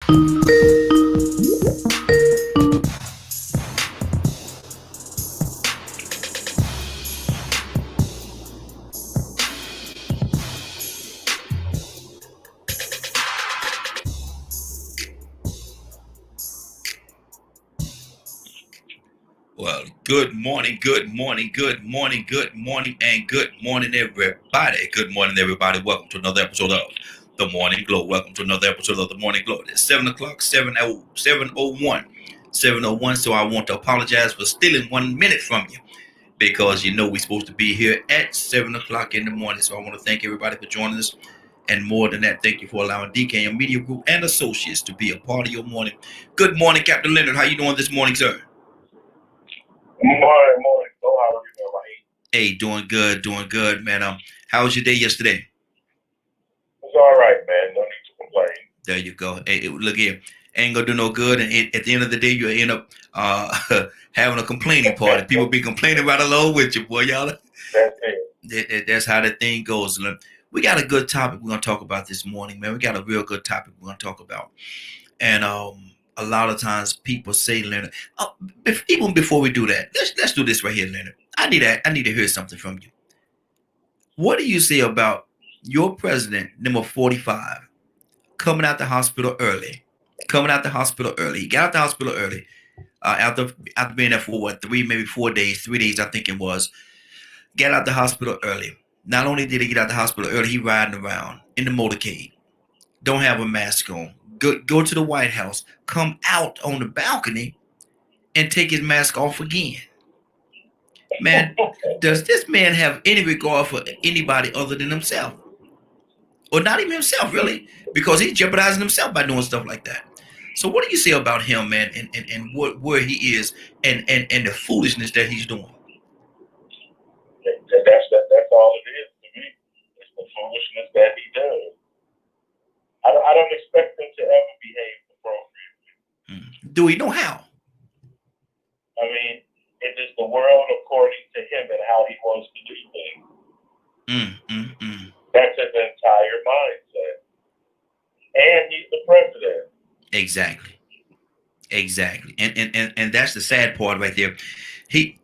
Well, good morning, good morning, good morning, good morning, and good morning, everybody. Good morning, everybody. Welcome to another episode of The Morning Glow. Welcome to another episode of The Morning Glow. It's 7 o'clock, 7:01. 7:01, so I want to apologize for stealing 1 minute from you because you know we're supposed to be here at 7 o'clock in the morning. So I want to thank everybody for joining us. And more than that, thank you for allowing DKM Media Group and Associates to be a part of your morning. Good morning, Captain Leonard. How you doing this morning, sir? Morning. So how are you doing, Raheem? Hey, doing good, man. How was your day yesterday? It's all right, man. No need to complain. There you go. Hey, look here, ain't gonna do no good, and at the end of the day, you end up having a complaining party. People be complaining right along with you, boy, y'all. That's it. That's how the thing goes. We got a good topic we're gonna talk about this morning, man. We got a real good topic we're gonna talk about, and a lot of times people say, Leonard, even before we do that, let's do this right here, Leonard. I need to hear something from you. What do you say about your president, number 45, coming out the hospital early? Coming out the hospital early. He got out the hospital early. After being there for what, 3 days, 3 days, I think it was. Get out the hospital early. Not only did he get out the hospital early, he riding around in the motorcade. Don't have a mask on. Go to the White House. Come out on the balcony and take his mask off again. Man, does this man have any regard for anybody other than himself? Or not even himself, really, because he's jeopardizing himself by doing stuff like that. So, what do you say about him, man, and where he is, and the foolishness that he's doing? That's all it is to me. It's the foolishness that he does. I don't expect him to ever behave appropriately. Do we know how? I mean, it is the world according to him and how he wants to do things. That's his entire mindset. And he's the president. Exactly. And that's the sad part right there.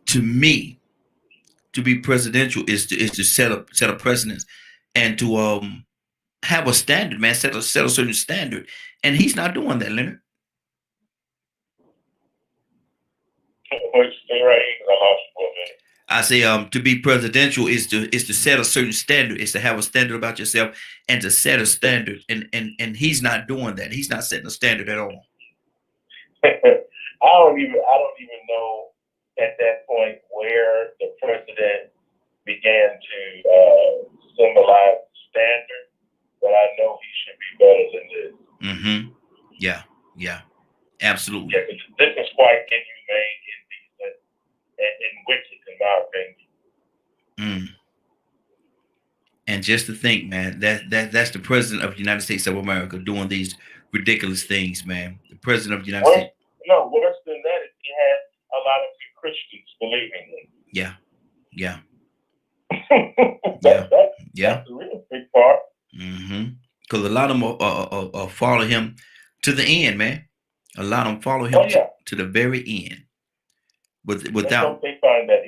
To me, to be presidential is to set a precedence and to have a standard, man, set a certain standard. And he's not doing that, Leonard. I say to be presidential is to set a certain standard, is to have a standard about yourself and to set a standard. And he's not doing that. He's not setting a standard at all. I don't even know at that point where the president began to symbolize standard, but I know he should be better than this. Yeah. Absolutely. Yeah, this is quite inhumane, indecent, and wicked, in my opinion. And just to think, man, that's the president of the United States of America doing these ridiculous things, man. The president of the United States. No, worse than that is he had a lot of Christians believing him. Yeah. That's the real big part. Because a lot of them follow him to the end, man. A lot of them follow him to the very end. Without they find that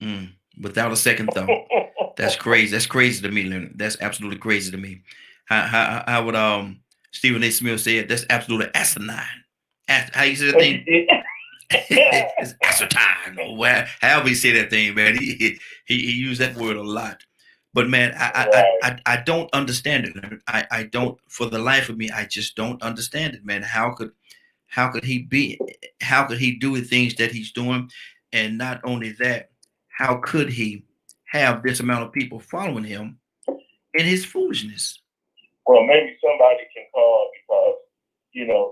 end. Without a second thought. That's crazy. That's crazy to me, Leonard. That's absolutely crazy to me. How would Stephen A. Smith say it? That's absolutely asinine. How you say that thing? It's asinine. Or however you say that thing, man. He used that word a lot. But man, I don't understand it. I don't, for the life of me, I just don't understand it, man. How could he do the things that he's doing? And not only that, how could he have this amount of people following him in his foolishness? Well, maybe somebody can call because,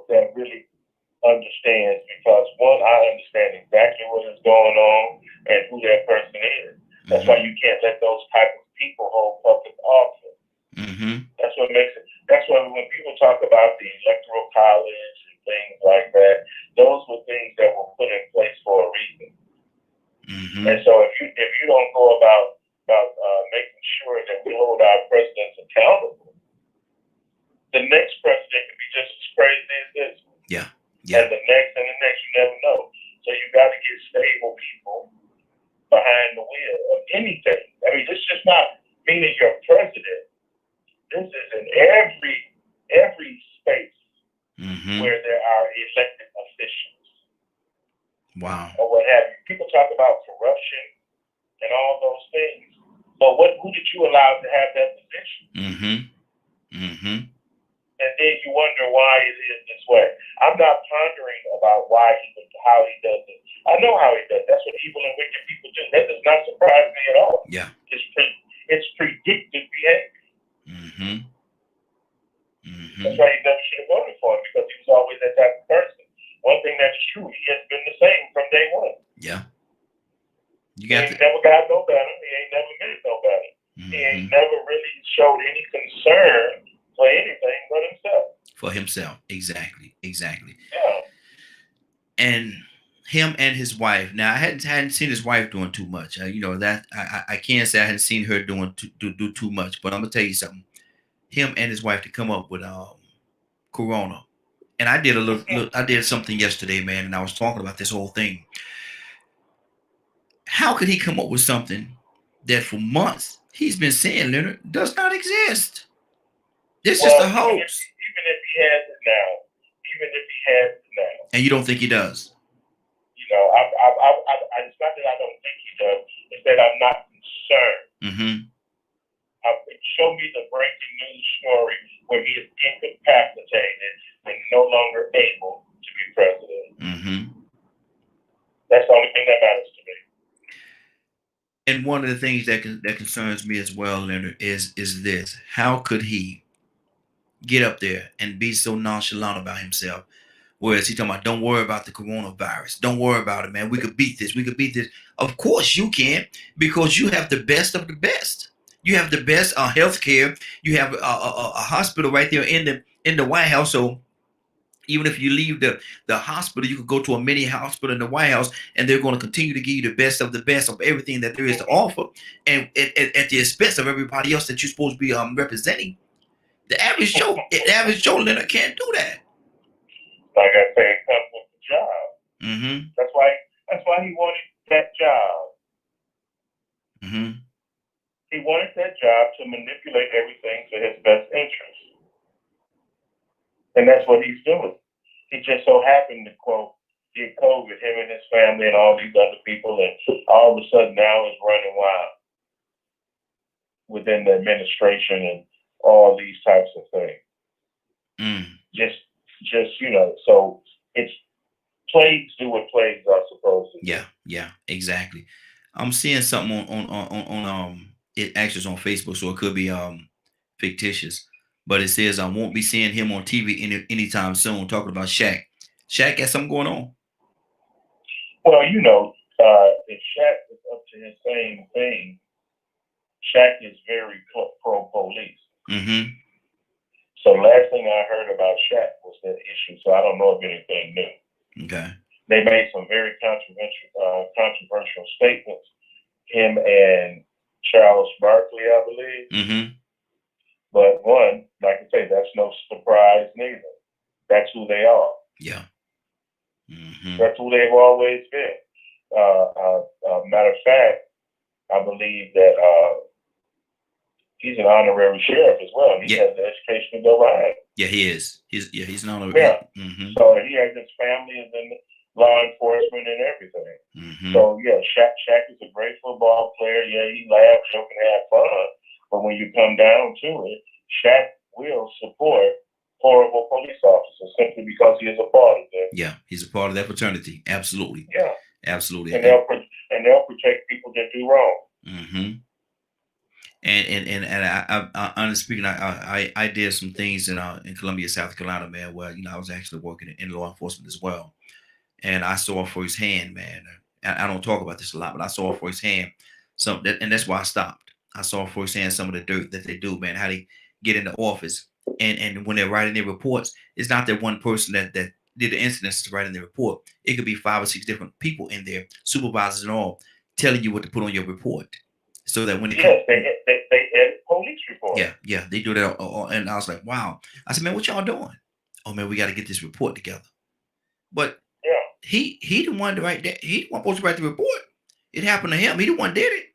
that really understands, because one, I understand exactly what is going on and who that person is. That's why you can't let those type of people hold public office. That's what makes it. That's why when people talk about the electoral college and things like that, those were things that were put in place for a reason. And so if you don't go about making sure that we hold our presidents accountable, the next president Yeah. and the next and the next. You never know. So you got to get stable people behind the wheel of anything. I mean, this is not meaning you're president. This is in every space where there are elected officials. Wow. Or what have you. People talk about corruption and all those things. But who did you allow to have that position? And then you wonder why it is this way. I'm not pondering about how he does it. I know how he does it. That's what evil and wicked people do. That does not surprise me at all. Yeah. It's predicted behavior. That's why he never should have voted for him, because he was always that type of person. One thing that's true, he has been the same from day one. Yeah. He ain't never got no better. He ain't never meant no better. He ain't never really showed any concern for anything but himself. For himself. Exactly. Yeah. And him and his wife. Now, I hadn't seen his wife doing too much. That I can't say I hadn't seen her do too much. But I'm gonna tell you something. Him and his wife to come up with Corona. And I did I did something yesterday, man, and I was talking about this whole thing. How could he come up with something that for months he's been saying, Leonard, does not exist? It's just a hoax. Even if he has it now. And you don't think he does? It's not that I don't think he does. It's that I'm not concerned. Show me the breaking news story where he is incapacitated and no longer able to be president. That's the only thing that matters to me. And one of the things that concerns me as well, Leonard, is this: how could he get up there and be so nonchalant about himself? Whereas he's talking about, don't worry about the coronavirus. Don't worry about it, man. We could beat this. Of course you can, because you have the best of the best. You have the best health care. You have a hospital right there in the White House. So even if you leave the hospital, you could go to a mini hospital in the White House, and they're going to continue to give you the best of everything that there is to offer, and at the expense of everybody else that you're supposed to be representing. The average Joe Leonard can't do that. Like I say, it comes with the job. That's why he wanted that job. He wanted that job to manipulate everything to his best interest. And that's what he's doing. He just so happened to, quote, get COVID, him and his family and all these other people, and all of a sudden now is running wild within the administration and all these types of things. So it's plagues do what plagues are supposed to do. Yeah, exactly. I'm seeing something on it actually is on Facebook, so it could be fictitious, but it says I won't be seeing him on TV anytime soon. Talking about Shaq. Shaq got something going on. Well, if Shaq is up to his same thing, Shaq is very pro-police. So last thing I heard about Shaq was that issue. So I don't know of anything new. Okay. They made some very controversial statements. Him and Charles Barkley, I believe. But one, like I say, that's no surprise neither. That's who they are. Yeah. That's who they've always been. Matter of fact, I believe that he's an honorary sheriff as well. He has the education to go behind. Yeah, he is. He's an honorary. Yeah. So he has his family is in law enforcement and everything. So yeah, Shaq is a great football player. Yeah, he laughs, joke, and have fun. But when you come down to it, Shaq will support horrible police officers simply because he is a part of that. Yeah, he's a part of that fraternity. Absolutely. Yeah. Absolutely. And they'll protect people that do wrong. And I honestly speaking, I did some things in Columbia, South Carolina, man, where I was actually working in law enforcement as well, and I saw firsthand, man. I don't talk about this a lot, but I saw firsthand and that's why I stopped. I saw firsthand some of the dirt that they do, man. How they get into office, and when they're writing their reports, it's not that one person that did the incidents to write in the report. It could be 5 or 6 different people in there, supervisors and all, telling you what to put on your report. So that when they edit police reports. Yeah, they do that. And I was like, wow. I said, man, what y'all doing? Oh man, we got to get this report together. But Yeah. he the one to write that. He the one supposed to write the report. It happened to him. He the one did it.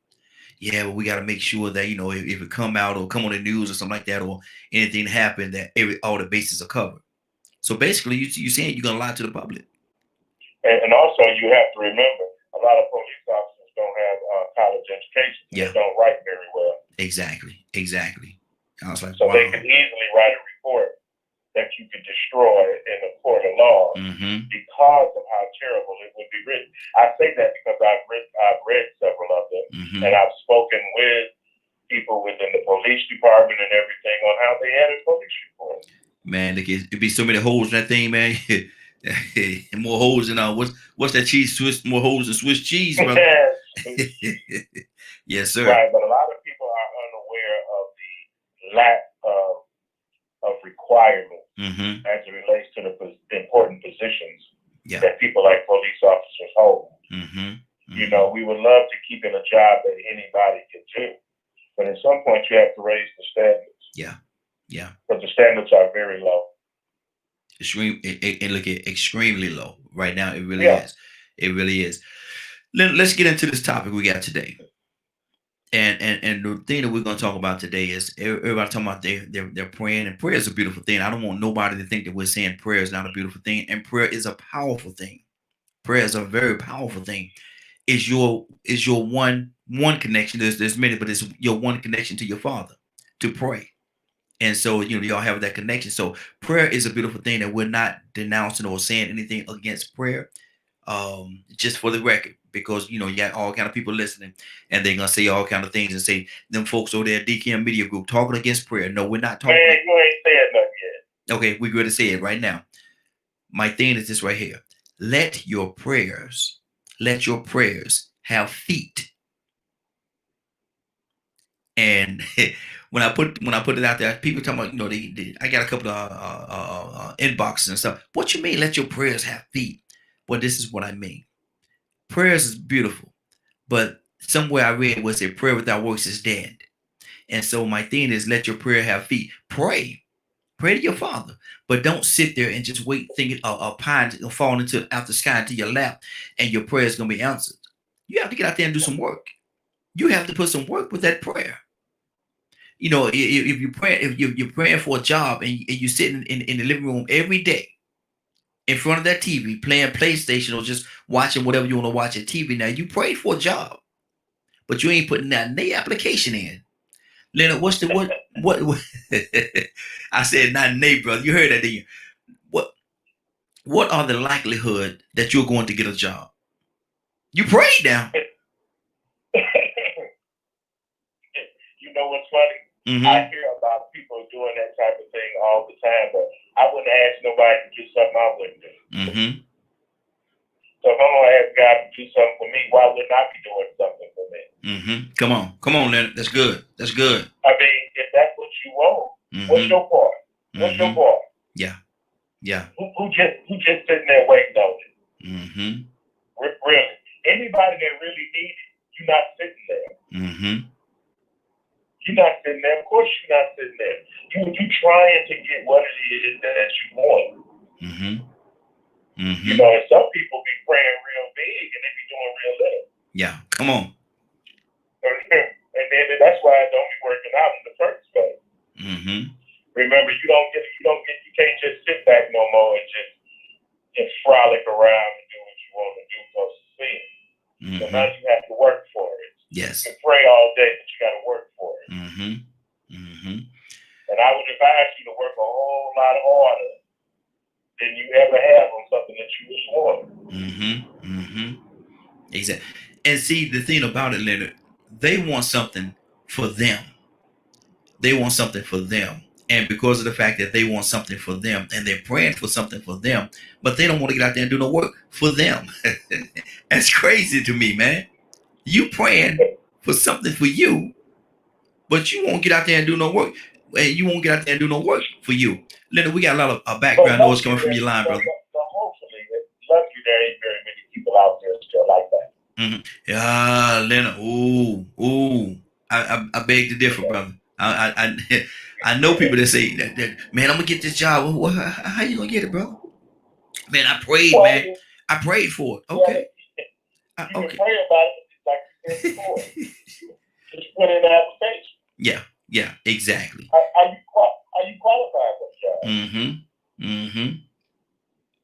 Yeah, but we got to make sure that if it come out or come on the news or something like that or anything happen that all the bases are covered. So basically, you saying you're gonna lie to the public. And also, you have to remember, a lot of police officers don't have college education. Yeah. They don't write very well. Exactly. I was like, so wow. they could easily write a report that you could destroy in a court of law because of how terrible it would be written. I say that because I've read several of them, and I've spoken with people within the police department and everything on how they edit police reports. Man, it'd be so many holes in that thing, man. More holes than what's that cheese Swiss? More holes than Swiss cheese, brother. Yes, sir. Right, but a lot of people are unaware of the lack of requirements as it relates to the important positions that people like police officers hold. You know, we would love to keep in a job that anybody can do, but at some point you have to raise the standards. Yeah. But the standards are very low. Extremely low right now. It really is. It really is. Let's get into this topic we got today. And the thing that we're going to talk about today is everybody talking about they're praying, and prayer is a beautiful thing. I don't want nobody to think that we're saying prayer is not a beautiful thing, and prayer is a powerful thing. Prayer is a very powerful thing. Is your one connection. There's many, but it's your one connection to your Father to pray. And so, y'all have that connection. So prayer is a beautiful thing, that we're not denouncing or saying anything against prayer. Just for the record, because you got all kind of people listening, and they're gonna say all kind of things and say them folks over there at DKM Media Group talking against prayer. No, we're not talking. Man, you ain't said nothing yet. Okay, we're going to say it right now. My thing is this right here. Let your prayers have feet. And when I put it out there, people talking about, I got a couple of inboxes and stuff. What you mean, let your prayers have feet? Well, this is what I mean. Prayers is beautiful, but somewhere I read was that prayer without works is dead. And so my thing is, let your prayer have feet. Pray to your Father, but don't sit there and just wait thinking a pine falling into out the sky into your lap and your prayer is going to be answered. You have to get out there and do some work. You have to put some work with that prayer. If you're praying for a job and you're sitting in the living room every day in front of that TV playing PlayStation or just watching whatever you want to watch at TV, now you prayed for a job, but you ain't putting that application in. Leonard, what's the what I said not nay, brother. You heard that, didn't you? What are the likelihood that you're going to get a job? You prayed now. You know what's funny? I hear about people doing that type of thing all the time, but I wouldn't ask nobody to do something I wouldn't do. So if I'm gonna ask God to do something for me, why wouldn't I be doing something for me? Come on, Leonard. That's good. I mean, if that's what you want, what's your part? What's your part? Yeah. Who just sitting there waiting on it? Really? Anybody that really needs it, you're not sitting there. You're not sitting there. Of course, you're not sitting there. You trying to get what it is that you want. You know, and some people be praying real big and they be doing real little. Yeah, come on. And then that's why it don't be working out in the first place. Remember, you can't just sit back no more and just frolic around and do what you want to do because it's sin. So now you have to work for it. Yes. You can pray all day, but you got to work for it. And I would advise you to work a whole lot harder than you ever have on something that you just want. Exactly. And see, the thing about it, Leonard, they want something for them. And because of the fact that they want something for them and they're praying for something for them, but they don't want to get out there and do no work for them. That's crazy to me, man. You praying for something for you, but you won't get out there and do no work. And you won't get out there and do no work for you. Leonard, we got a lot of background noise coming from your line, brother. So hopefully, luckily there ain't very many people out there still like that. Yeah, Leonard. I beg to differ, brother. I know people that say that man, I'm gonna get this job. How you gonna get it, bro? Man, I prayed, Well, man. I prayed for it. well, Okay. you can Okay. pray about it, like you said before. Just put in an application. Yeah. Yeah. Exactly. Are you qualified for the job? Mm-hmm. Mm-hmm.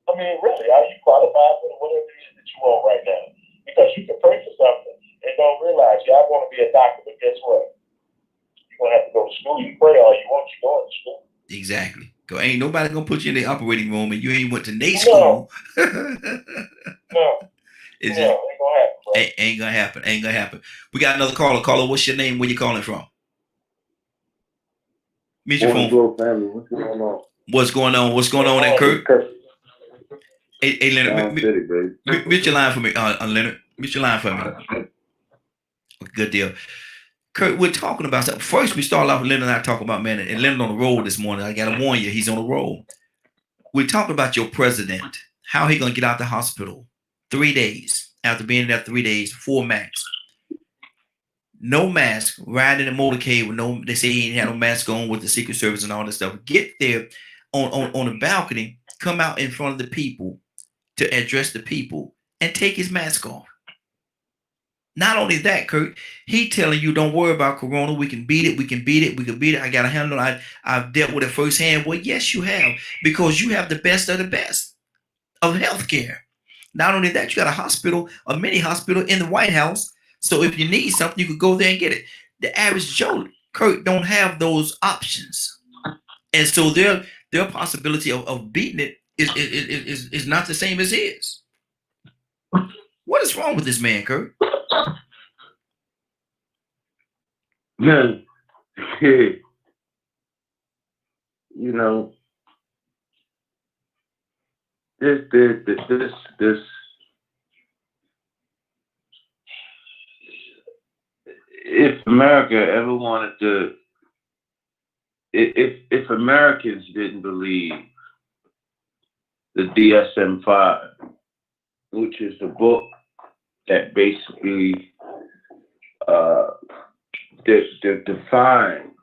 I mean, really, are you qualified for whatever it is that you want right now? Because you can pray for something and don't realize, yeah, I want to be a doctor, but guess what? You're gonna have to go to school. You pray all you want, you going to school. Exactly. Cause ain't nobody gonna put you in the operating room and you ain't went to Nate No, school. no, It's no, just ain't gonna happen, bro. ain't gonna happen. Ain't gonna happen. We got another caller. Caller, what's your name? Where you calling from? Meet your Morning, phone. Glow family. What's going on? What's going on? What's going on there, Kurt? Hey, Leonard, Sound City, baby. mute your line for me, Leonard. Mute your line for me. Good deal. Kurt, we're talking about something. First, we start off with Leonard and I talking about, man, and Leonard on the road this morning. I gotta warn you, he's on the road. We're talking about your president, how he gonna get out the hospital 3 days after being there 3 days, 4 max. No mask, riding in a motorcade with no, they say he ain't had no mask on with the Secret Service and all this stuff. Get there on the balcony, come out in front of the people to address the people and take his mask off. Not only that, Kurt, he telling you don't worry about Corona. We can beat it. We can beat it. We can beat it. I got a handle. I've dealt with it firsthand. Well, yes, you have, because you have the best of the best of healthcare. Not only that, you got a hospital, a mini hospital in the White House. So if you need something, you could go there and get it. The average Joe, Kurt, don't have those options, and so their possibility of beating it is not the same as his. What is wrong with this man, Kurt? Man, you know, this, if America ever wanted to, if Americans didn't believe the DSM-5, which is the book that basically defines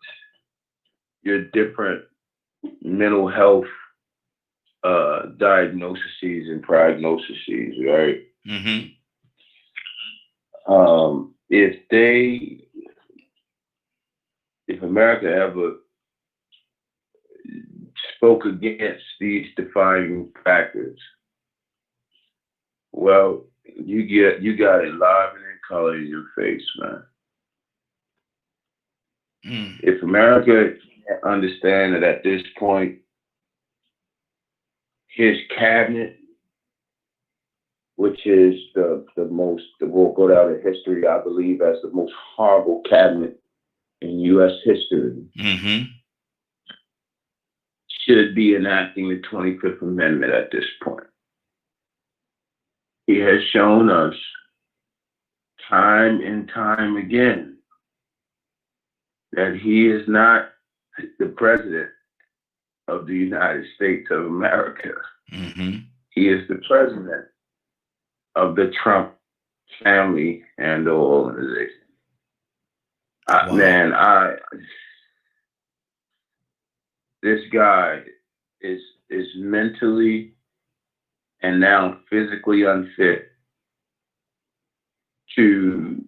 your different mental health diagnoses and prognoses, right? Mm-hmm. If America ever spoke against these defining factors, well, you got it live and in color in your face, man. If America can't understand that at this point, his cabinet, which is the most, will go down in history, I believe, as the most horrible cabinet in U.S. history, should be enacting the 25th Amendment at this point. He has shown us time and time again that he is not the president of the United States of America. He is the president of the Trump family and the organization. Wow. Man, this guy is mentally and now physically unfit to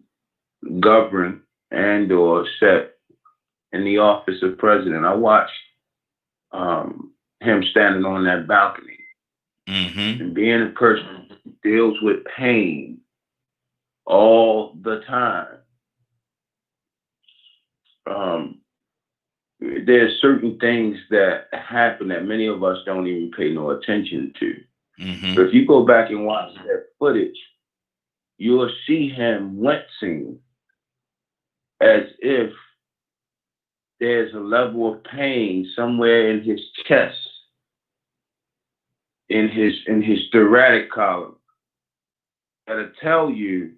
govern and or set in the office of president. I watched him standing on that balcony and being a person who deals with pain all the time. There's certain things that happen that many of us don't even pay no attention to. But if you go back and watch that footage, you'll see him wincing as if there's a level of pain somewhere in his chest, in his thoracic column, that'll tell you,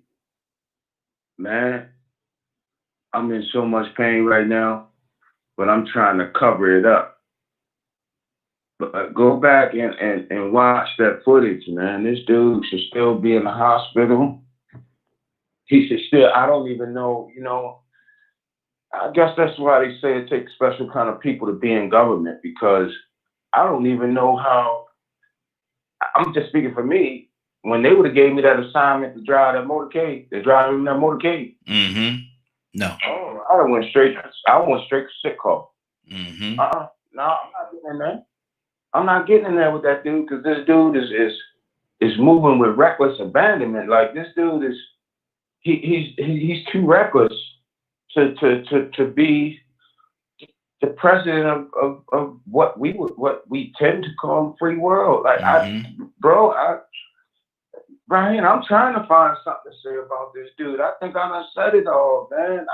man, I'm in so much pain right now, but I'm trying to cover it up. But go back and watch that footage, man. This dude should still be in the hospital. He should still, I don't even know, I guess that's why they say it takes special kind of people to be in government, because I don't even know how, I'm just speaking for me. When they would have gave me that assignment to drive that motorcade, to drive in that motorcade. Mm-hmm. No. Oh, I went straight to sick call. Mm-hmm. No, I'm not getting in there. I'm not getting in there with that dude because this dude is moving with reckless abandonment. Like this dude is he's too reckless to be the president of what we tend to call free world. Like Brian, I'm trying to find something to say about this dude. I think I done said it all, man.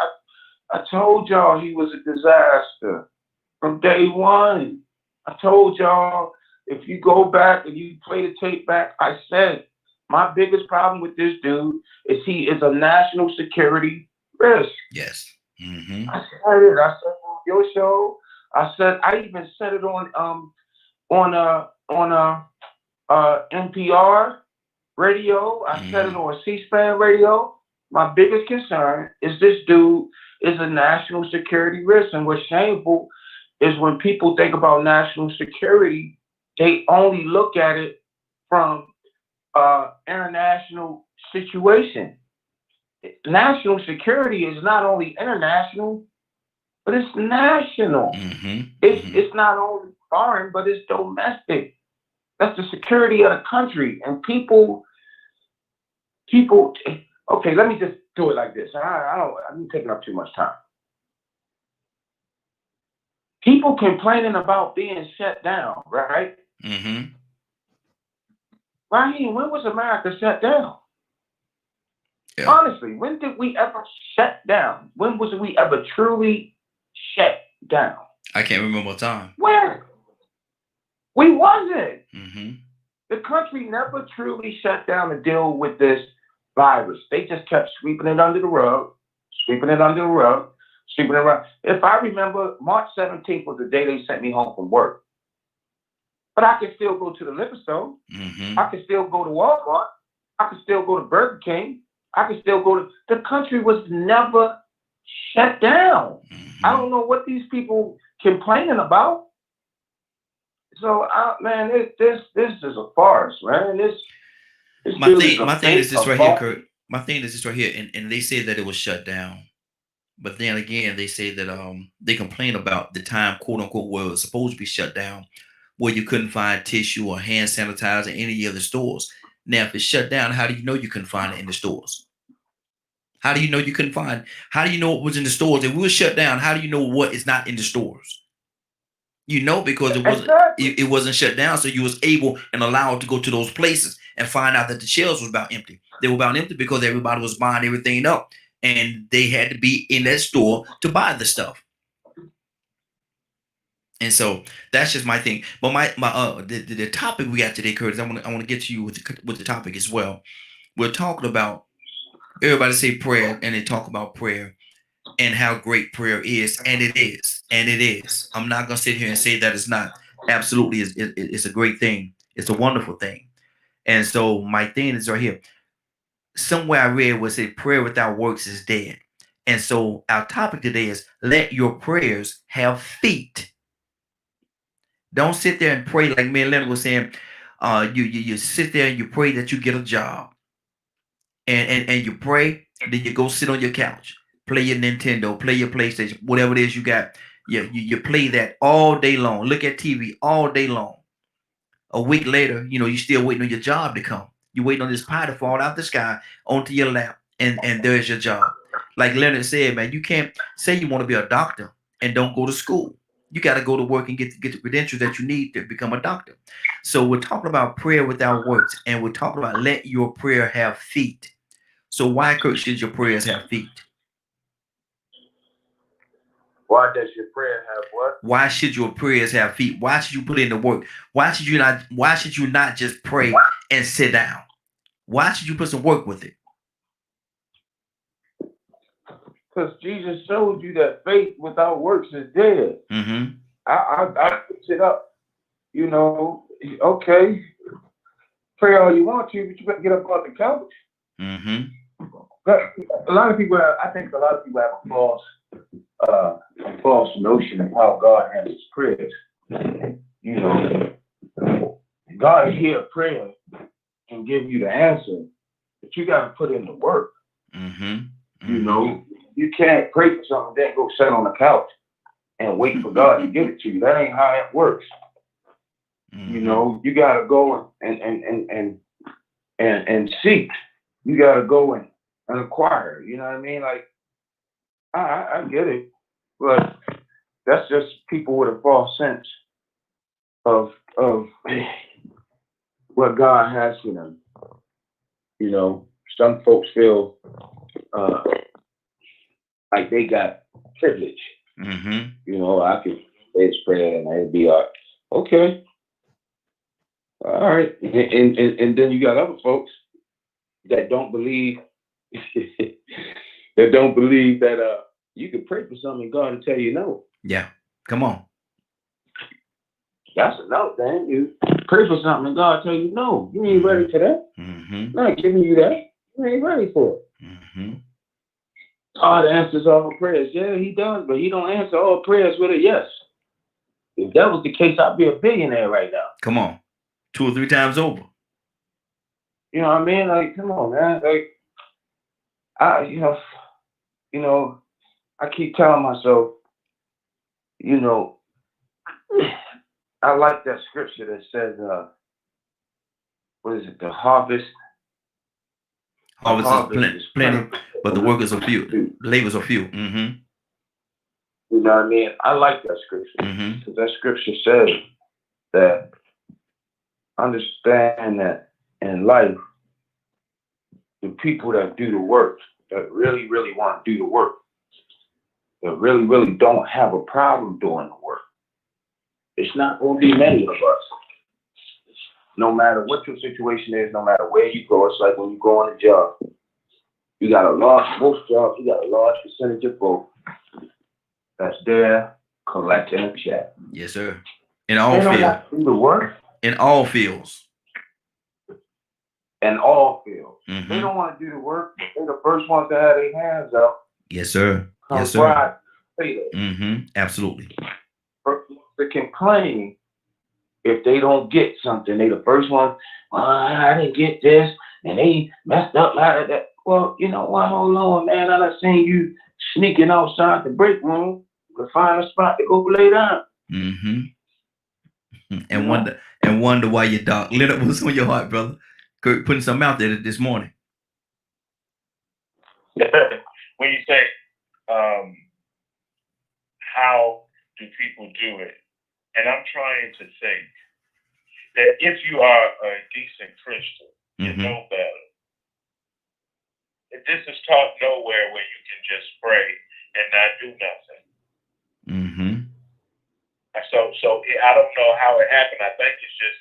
I told y'all he was a disaster from day one. I told y'all, if you go back and you play the tape back, I said my biggest problem with this dude is he is a national security risk. Yes. Mm-hmm. I said it. I said on your show. I even said it on NPR radio. I said it on C-SPAN radio. My biggest concern is this dude is a national security risk. And what's shameful is when people think about national security, they only look at it from international situation. National security is not only international, but it's national. It's not only foreign, but it's domestic. That's the security of the country. And people. Okay, let me just do it like this. I'm taking up too much time. People complaining about being shut down, right? Mm-hmm. Raheem, when was America shut down? Yeah. Honestly, when did we ever shut down? When was we ever truly shut down? I can't remember a time. Where? We wasn't. Mm-hmm. The country never truly shut down to deal with this virus. They just kept sweeping it under the rug. If I remember, March 17th was the day they sent me home from work. But I could still go to the liquor store. Mm-hmm. I could still go to Walmart. I could still go to Burger King. I could still go to... The country was never shut down. Mm-hmm. I don't know what these people complaining about. So, man, this is a farce, man. My thing is this right here, Kurt. My thing is this right here, and they say that it was shut down, but then again, they say that they complain about the time, quote unquote, where it was supposed to be shut down, where you couldn't find tissue or hand sanitizer in any of the stores. Now, if it's shut down, how do you know you couldn't find it in the stores? How do you know you couldn't find? How do you know what was in the stores? If we were shut down, how do you know what is not in the stores? You know, because it wasn't shut down, so you was able and allowed to go to those places and find out that the shelves was about empty. They were about empty because everybody was buying everything up, and they had to be in that store to buy the stuff. And so that's just my thing. But the topic we got today, Curtis, I want to get to you with the topic as well. We're talking about, everybody say prayer, and they talk about prayer and how great prayer is, and it is. I'm not gonna sit here and say that it's not. Absolutely, it's a great thing. It's a wonderful thing. And so my thing is right here. Somewhere I read was say prayer without works is dead. And so our topic today is let your prayers have feet. Don't sit there and pray like me and Leonard was saying. You sit there and you pray that you get a job, and you pray, then you go sit on your couch. Play your Nintendo, play your PlayStation, whatever it is you got. You play that all day long. Look at TV all day long. A week later, you're still waiting on your job to come. You're waiting on this pie to fall out the sky onto your lap, and there's your job. Like Leonard said, man, you can't say you want to be a doctor and don't go to school. You got to go to work and get the credentials that you need to become a doctor. So we're talking about prayer without works, and we're talking about let your prayer have feet. So why, Kurt, should your prayers have feet? Why does your prayer have what? Why should your prayers have feet? Why should you put in the work? Why should you not just pray and sit down? Why should you put some work with it? Because Jesus showed you that faith without works is dead. Mm-hmm. I fix it up. Okay. Pray all you want to, but you better get up off the couch. Mm-hmm. A lot of people have a false notion of how God answers prayers. God God will hear a prayer and give you the answer, but you got to put in the work. You know, you can't pray for something, then go sit on the couch and wait for God to give it to you. That ain't how it works. You know, you got to go and seek. You got to go and acquire. You know what I mean? Like, I get it, but that's just people with a false sense of what God has for them. You know, some folks feel like they got privilege. You know, I can say this prayer and it'd be okay. All right. And then you got other folks that don't believe that you can pray for something and God will tell you no. Yeah. Come on. That's another thing. You pray for something and God tell you no. You ain't ready for that. Not giving you that. You ain't ready for it. God answers all prayers. Yeah, he does, but he don't answer all prayers with a yes. If that was the case, I'd be a billionaire right now. Come on. 2 or 3 times over. You know what I mean? Like, come on, man. Like, I keep telling myself, you know, I like that scripture that says, what is it? The harvest. Harvest is plenty, but the workers are few. The labors are few. You know what I mean? I like that scripture because that scripture says that understand that in life, the people that do the work, that really, really want to do the work, that really, really don't have a problem doing the work, it's not going to be many of us. No matter what your situation is, no matter where you go, it's like when you go on a job. You got most jobs, you got a large percentage of folk that's there collecting a check. Yes, sir. In all fields. fields. The work. In all fields. In all fields. They don't want to do the work, but they're the first ones to have their hands up. Yes, sir. Yes, sir. Absolutely. First ones to complain if they don't get something. They the first ones, I didn't get this, and they messed up like that. Well, you know what? Hold on, man. I done seen you sneaking outside the break room to find a spot to go lay down. And wonder why your dog. Leonard, what's on your heart, brother? Kurt putting something out there this morning. When you say, how do people do it? And I'm trying to say that if you are a decent Christian, you know better. This is taught nowhere where you can just pray and not do nothing. So I don't know how it happened. I think it's just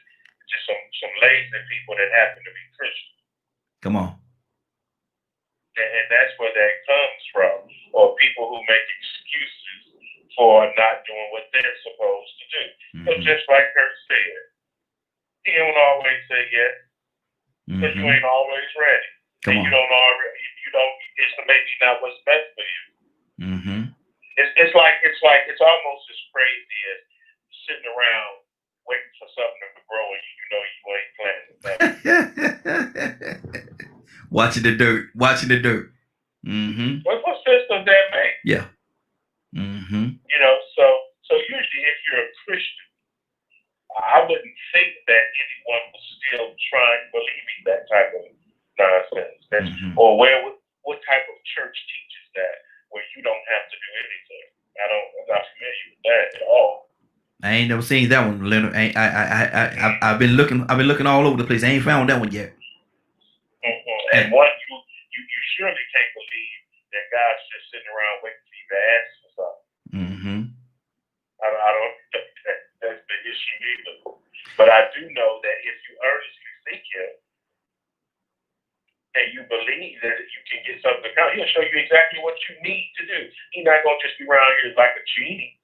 some lazy people that happen to be Christian. Come on. And that's where that comes from. Or people who make excuses for not doing what they're supposed to do. So just like Kurt said, he don't always say yes, because you ain't always ready. Come on. It's maybe not what's best for you. It's almost as crazy as sitting around waiting for something to grow and you ain't planting nothing. Watching the dirt. What sense does that make? Yeah. You know, so usually if you're a Christian, I wouldn't think that anyone was still trying believing that type of nonsense. Or what type of church teaches that, where you don't have to do anything. I'm not familiar with that at all. I ain't never seen that one, Leonard. I've been looking all over the place. I ain't found that one yet. And one you surely can't believe that God's just sitting around waiting for you to ask for something. I don't think that's the issue either. But I do know that if you earnestly seek Him and you believe that you can get something to come, He'll show you exactly what you need to do. He's not going to just be around here like a genie.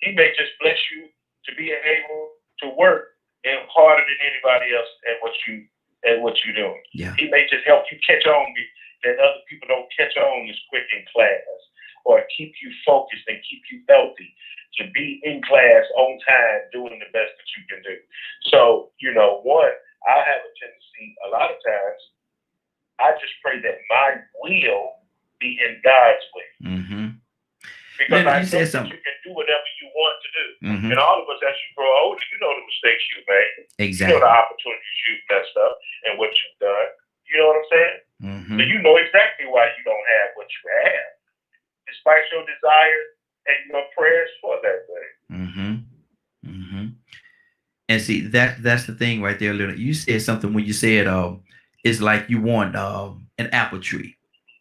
He may just bless you to be able to work and harder than anybody else at what you're doing. Yeah. He may just help you catch on that other people don't catch on as quick in class. or keep you focused and keep you healthy to be in class on time, doing the best that you can do. So, one, I have a tendency, a lot of times, I just pray that my will be in God's way. Mm-hmm. Because Leonard, I you know said that something. you can do whatever you want to do. Mm-hmm. And all of us, as you grow older, you know the mistakes you've made. Exactly. You know the opportunities you've messed up and what you've done. You know what I'm saying? Mm-hmm. So you know exactly why you don't have what you have, despite your desire and your prayers for that thing. Mm-hmm. Mm-hmm. And see, that's the thing right there, Leonard. You said something when you said it's like you want an apple tree.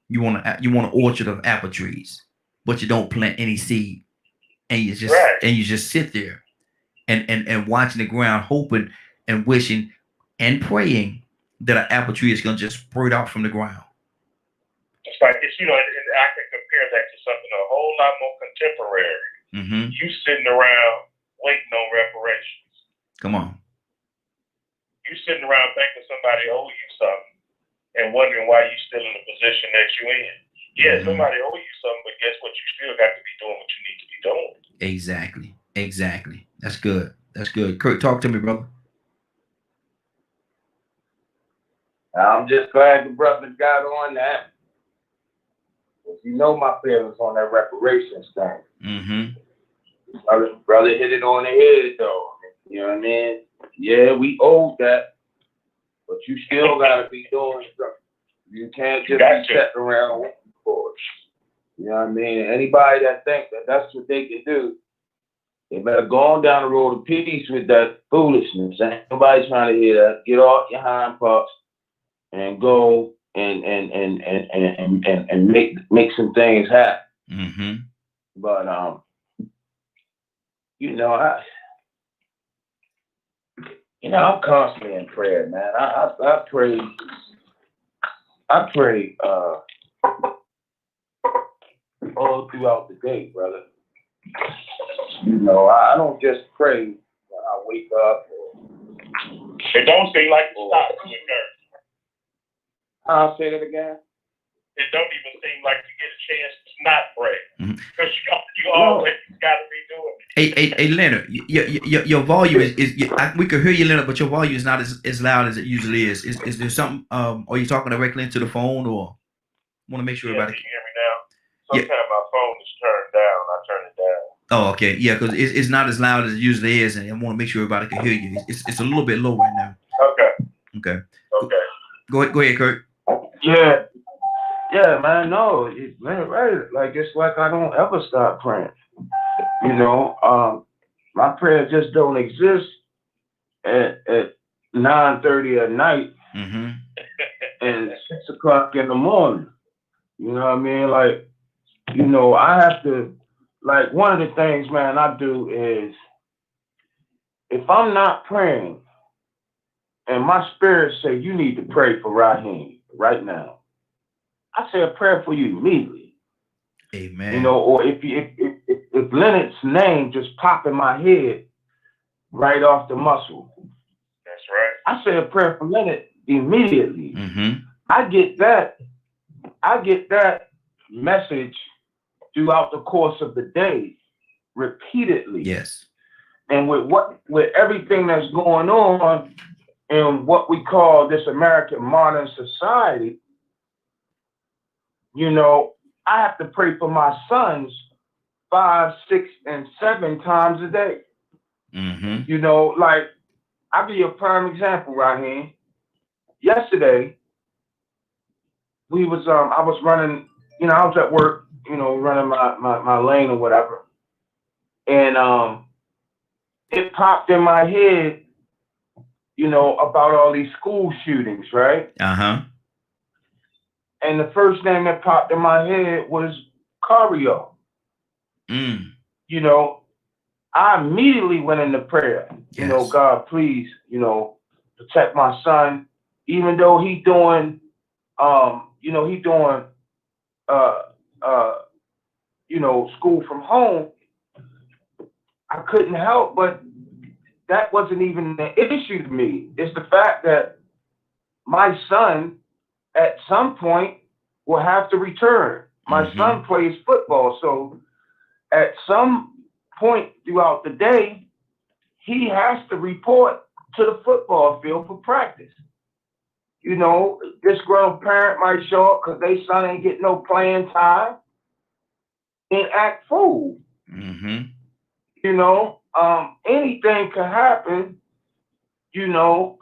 You want an orchard of apple trees, but you don't plant any seed, and you just sit there and watching the ground, hoping and wishing and praying that an apple tree is gonna just sprout out from the ground. It's like and I can compare that to something a whole lot more contemporary. Mm-hmm. You sitting around waiting on reparations. Come on. You sitting around thinking somebody owes you something and wondering why you still in the position that you're in. Yeah, somebody owe you something, but guess what? You still got to be doing what you need to be doing. Exactly. That's good. Kurt, talk to me, brother. I'm just glad the brother got on that. You know my feelings on that reparations thing. Mm-hmm. Brother hit it on the head, though. You know what I mean? Yeah, we owed that, but you still got to be doing something. You can't just be sitting around waiting for it. You know what I mean? Anybody that thinks that that's what they can do, they better go on down the road of peace with that foolishness. Ain't nobody's trying to hear that. Get off your hind parts and go and make some things happen. Mm-hmm. But I'm constantly in prayer, man. I pray all throughout the day, brother. I don't just pray when I wake up. It don't seem like you stop to occur. I'll say that again. It don't even seem like you get a chance to not pray. Mm-hmm. Because you always got to be doing it. Hey, Leonard, your volume is we could hear you, Leonard, but your volume is not as loud as it usually is. Is there something? Are you talking directly into the phone, or want to make sure everybody? Can you hear me now? Sometimes my phone is turned down. I turn it down. Oh, okay, yeah, because it's not as loud as it usually is, and I want to make sure everybody can hear you. It's a little bit low right now. Okay. Go ahead, Kurt. Yeah, man. No, right. Like it's like I don't ever stop praying. My prayers just don't exist at 9:30 at night and 6 o'clock in the morning. You know what I mean? Like, I have to. Like one of the things, man, I do is if I'm not praying and my spirit say you need to pray for Raheem right now, I say a prayer for you immediately. Amen. Or if Leonard's name just pop in my head right off the muscle. That's right. I say a prayer for Leonard immediately. Mm-hmm. I get that message throughout the course of the day repeatedly. Yes. And with everything that's going on in what we call this American modern society, I have to pray for my sons 5, 6, and 7 times a day. Mm-hmm. Like I'll give you a prime example, Raheem. Yesterday, I was running, I was at work, running my lane or whatever. And it popped in my head, about all these school shootings, right? Uh-huh. And the first name that popped in my head was Cario. I immediately went into prayer. Yes. God, please, protect my son, even though he doing school from home. I couldn't help, but that wasn't even the issue to me. It's the fact that my son at some point will have to return. My son plays football, so at some point throughout the day, he has to report to the football field for practice. You know, this grown parent might show up because their son ain't getting no playing time and act fool. You know, anything can happen. You know,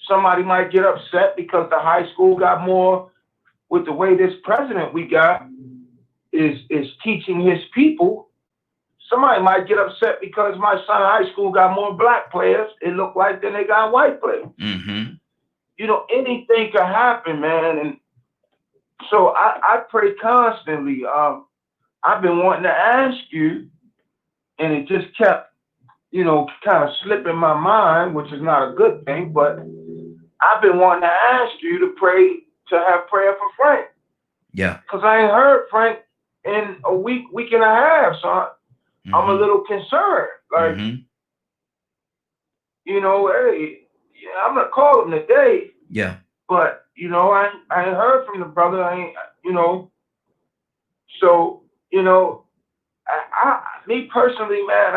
somebody might get upset because the high school got more with the way this president we got is teaching his people. Somebody might get upset because my son high school got more black players, it looked like, than they got white players. You know, anything can happen, man. And so I pray constantly. I've been wanting to ask you, and it just kept, you know, kind of slipping my mind, which is not a good thing, but I've been wanting to ask you to pray, to have prayer for Frank. Yeah. Because I ain't heard Frank in a week and a half, so I'm a little concerned. Like, you know, hey, yeah, I'm gonna call him today. Yeah. But you know, I ain't heard from the brother. I ain't, you know. So you know, me personally, man,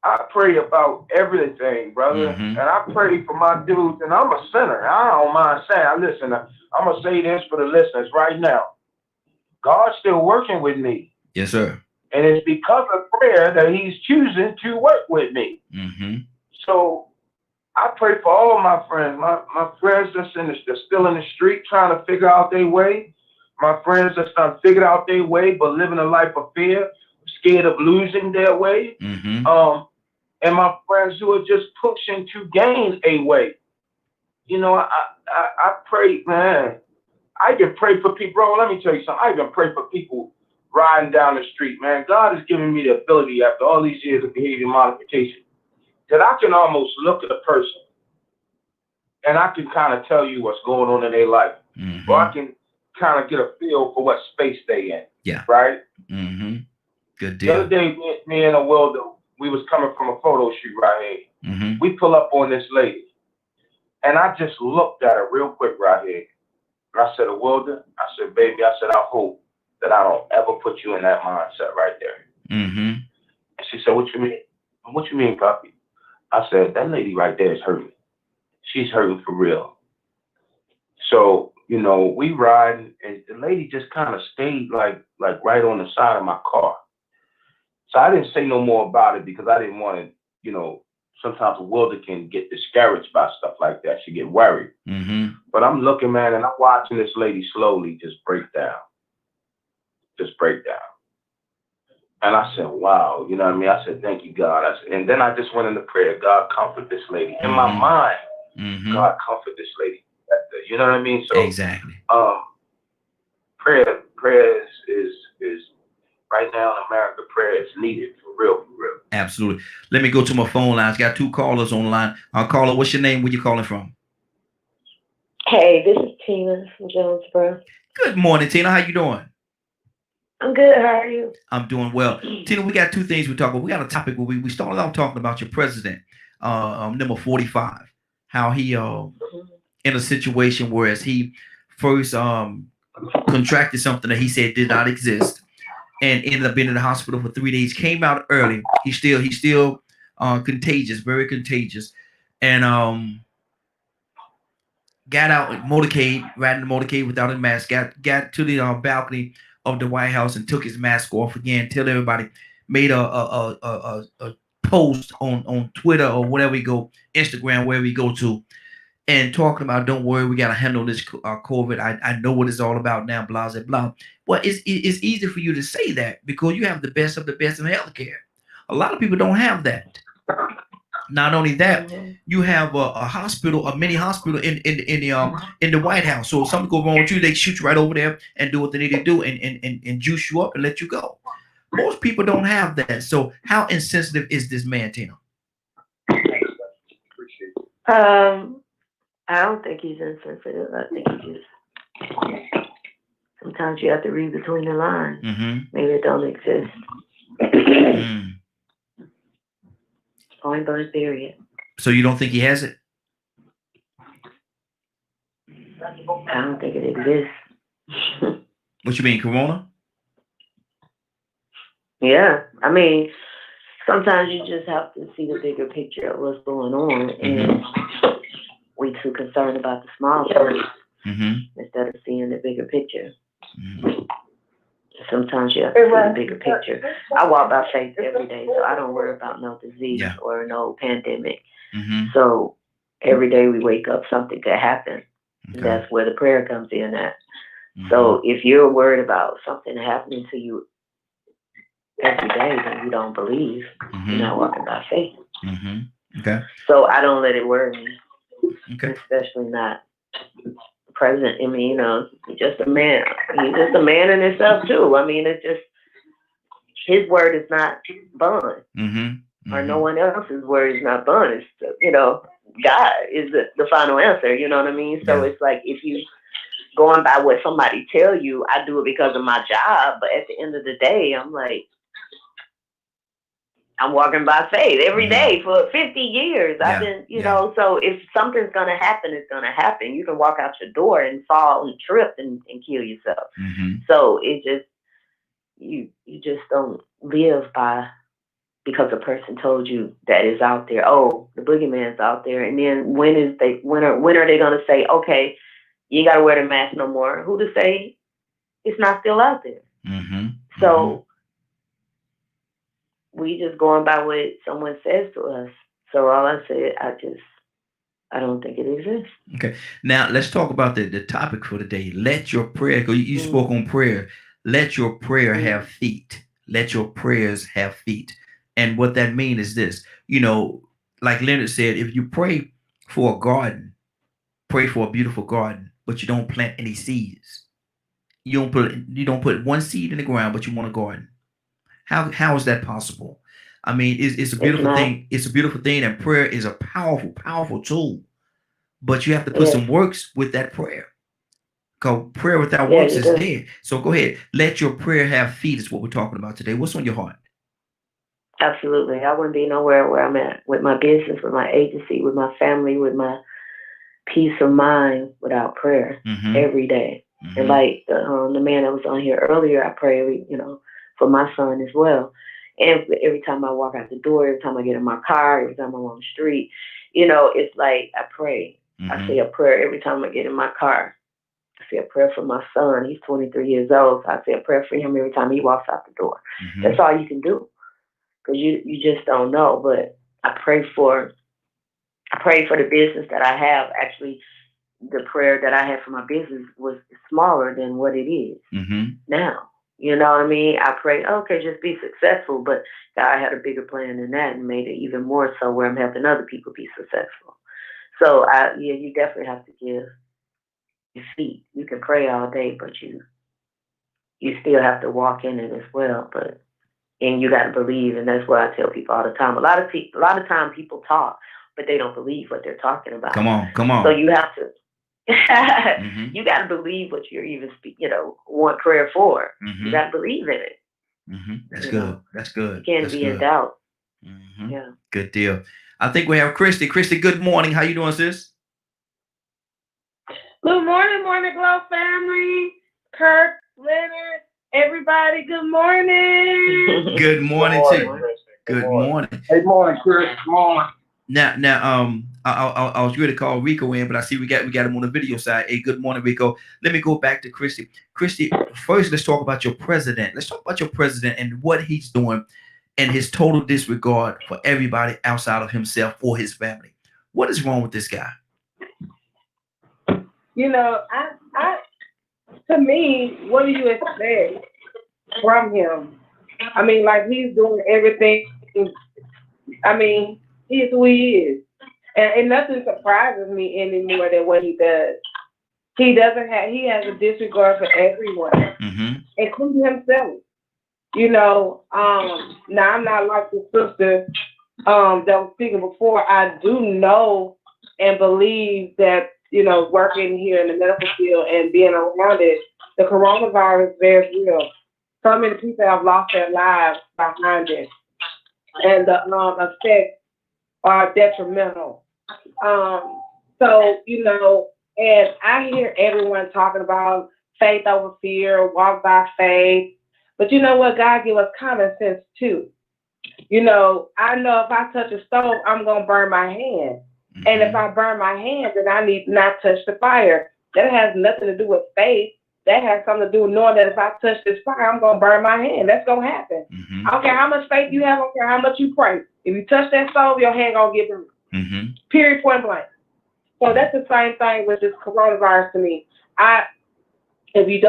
I pray about everything, brother, and I pray for my dudes. And I'm a sinner. I don't mind saying. Listen, I'm gonna say this for the listeners right now. God's still working with me. Yes, sir. And it's because of prayer that He's choosing to work with me. So I pray for all my friends. My friends that's still in the street trying to figure out their way. My friends that's done figured out their way but living a life of fear, scared of losing their way. And my friends who are just pushing to gain a way. You know, I pray, man. I can pray for people, bro. Let me tell you something. I can pray for people riding down the street, man. God has given me the ability after all these years of behavior modification that I can almost look at a person and I can kind of tell you what's going on in their life. Or I can kind of get a feel for what space they in. Yeah. Right? Good deal. The other day, me and a welder, we was coming from a photo shoot right here. We pull up on this lady. And I just looked at her real quick right here. And I said, a welder, I said, baby, I said, I hope that I don't ever put you in that mindset right there. And she said, what you mean? What you mean, Puppy? I said, that lady right there is hurting. She's hurting for real. So, you know, we riding, and the lady just kind of stayed like right on the side of my car. So I didn't say no more about it because I didn't want to, you know, sometimes a welder can get discouraged by stuff like that. She get worried. But I'm looking, man, and I'm watching this lady slowly just break down. Just break down. And I said, wow, you know what I mean? I said, thank you, God. And then I just went into prayer. God, comfort this lady. In my mind, God, comfort this lady. You know what I mean? So exactly. Prayer is right now in America, prayer is needed for real, for real. Absolutely. Let me go to my phone lines. Got two callers on the line. Caller, what's your name? Where you calling from? Hey, this is Tina from Jonesboro. Good morning, Tina. How you doing? I'm good. How are you? I'm doing well. Tina, we got two things we talk about. We got a topic where we started off talking about your president, number 45, how he in a situation where as he first contracted something that he said did not exist and ended up being in the hospital for 3 days, came out early. He's still contagious, very contagious. And got out motorcade, riding the motorcade without a mask, got to the balcony of the White House and took his mask off again, tell everybody, made a post on Twitter or whatever you go, Instagram, wherever you go to, and talking about, don't worry, we got to handle this COVID. I know what it's all about now, blah, blah, blah. Well, it's easy for you to say that because you have the best of the best in healthcare. A lot of people don't have that. Not only that, you have a hospital, a mini hospital in the White House. So if something goes wrong with you, they shoot you right over there and do what they need to do and juice you up and let you go. Most people don't have that. So how insensitive is this man, Tina? I don't think he's insensitive. I think he just, sometimes you have to read between the lines. Maybe it don't exist. Point blank period. So you don't think he has it? I don't think it exists. What you mean, Corona? Yeah, I mean, sometimes you just have to see the bigger picture of what's going on, and we too concerned about the small things instead of seeing the bigger picture. Sometimes you have to see the bigger picture. I walk by faith every day, so I don't worry about no disease or no pandemic. So every day we wake up, something could happen. And that's where the prayer comes in at. So if you're worried about something happening to you every day, then you don't believe. You're not walking by faith. Okay. So I don't let it worry me. Okay. Especially not the president. I mean, you know, he's just a man. He's just a man in himself too. I mean, it's just his word is not bond. Or no one else's word is not bond. It's, you know, God is the final answer. You know what I mean? So it's like if you going by what somebody tell you, I do it because of my job. But at the end of the day, I'm like, I'm walking by faith every day for 50 years. I've been, you know, so if something's going to happen, it's going to happen. You can walk out your door and fall and trip and kill yourself. So it just, you just don't live by because a person told you that is out there. Oh, the boogeyman's out there. And then when are they going to say, okay, you ain't got to wear the mask no more? Who to say it's not still out there? So we just going by what someone says to us. So all I said, I don't think it exists. Okay. Now let's talk about the topic for today. Let your prayer, because you spoke on prayer. Let your prayer have feet. Let your prayers have feet. And what that means is this, you know, like Leonard said, if you pray for a garden, pray for a beautiful garden, but you don't plant any seeds. You don't put one seed in the ground, but you want a garden. How is that possible? I mean, it's a beautiful thing. It's a beautiful thing, and prayer is a powerful, powerful tool. But you have to put some works with that prayer. Because prayer without works is dead. So go ahead. Let your prayer have feet is what we're talking about today. What's on your heart? Absolutely. I wouldn't be nowhere where I'm at with my business, with my agency, with my family, with my peace of mind without prayer every day. And like the man that was on here earlier, I pray, you know, for my son as well. And every time I walk out the door, every time I get in my car, every time I'm on the street, you know, it's like I pray. I say a prayer every time I get in my car. I say a prayer for my son. He's 23 years old. So I say a prayer for him every time he walks out the door. That's all you can do. Because you just don't know. But I pray for the business that I have. Actually, the prayer that I had for my business was smaller than what it is now. You know what I mean? I prayed, okay, just be successful. But God had a bigger plan than that and made it even more so where I'm helping other people be successful. So, you definitely have to give your feet. You can pray all day, but you still have to walk in it as well. And you got to believe, and that's what I tell people all the time. A lot of time people talk, but they don't believe what they're talking about. Come on. So you have to. You got to believe what you're even want prayer for. You got to believe in it. That's good. That's good. You can't be in doubt. Yeah. Good deal. I think we have Christy. Christy, good morning. How you doing, sis? Good morning, Morning Glow family. Kirk, Leonard, everybody, good morning. Good morning to you. Good morning. Good morning, Chris. Good morning. Now, I was going to call Rico in, but I see we got him on the video side. Hey, good morning, Rico. Let me go back to Christy. Christy, first, let's talk about your president. Let's talk about your president and what he's doing and his total disregard for everybody outside of himself or his family. What is wrong with this guy? You know, to me, what do you expect from him? I mean, like, he's doing everything. I mean, he is who he is. And nothing surprises me anymore than what he does. He has a disregard for everyone, including himself. You know, now I'm not like the sister that was speaking before. I do know and believe that, you know, working here in the medical field and being around it, the coronavirus is very real. So many people have lost their lives behind it. And the effects are detrimental. So, you know, and I hear everyone talking about faith over fear, walk by faith. But you know what? God give us common sense too. You know, I know if I touch a stove, I'm going to burn my hand. And if I burn my hand, then I need not touch the fire. That has nothing to do with faith. That has something to do with knowing that if I touch this fire, I'm going to burn my hand. That's going to happen. I don't care how much faith you have. I don't care how much you pray. If you touch that stove, your hand going to get burned. Period, point blank. So that's the same thing with this coronavirus to me. If you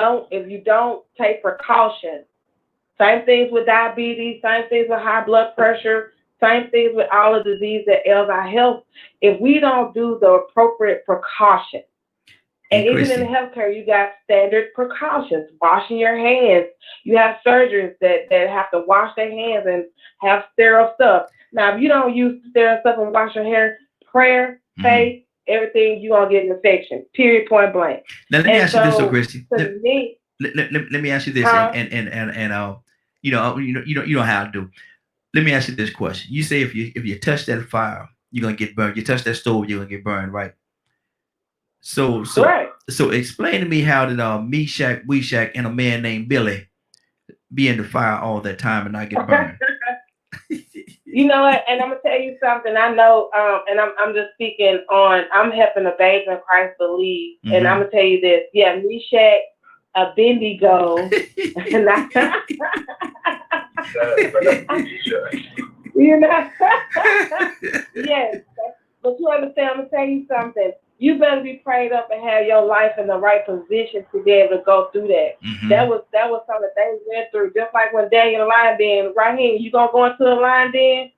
don't take precaution, same things with diabetes, same things with high blood pressure, same things with all the disease that ails our health. If we don't do the appropriate precaution, and even in healthcare, you got standard precautions, washing your hands. You have surgeons that have to wash their hands and have sterile stuff. Now, if you don't use sterile stuff and wash your hands, prayer, faith, everything, you're going to get an infection, period, point blank. Now, let me ask you this, so Christy. Let me ask you this, you know how I do. Let me ask you this question. You say if you touch that fire, you're gonna get burned. You touch that stove, you're gonna get burned, right? So explain to me how did Meshach, Weshach, and a man named Billy be in the fire all that time and not get burned? You know what? And I'm gonna tell you something. I know, and I'm just speaking on. I'm helping the babes in Christ believe, and I'm gonna tell you this. Yeah, Meshach, Abednego, and you know, yes. But you understand? I'm gonna tell you something. You better be prayed up and have your life in the right position to be able to go through that. That was something they went through. Just like when Daniel the lion den, right here, you gonna go into the lion den?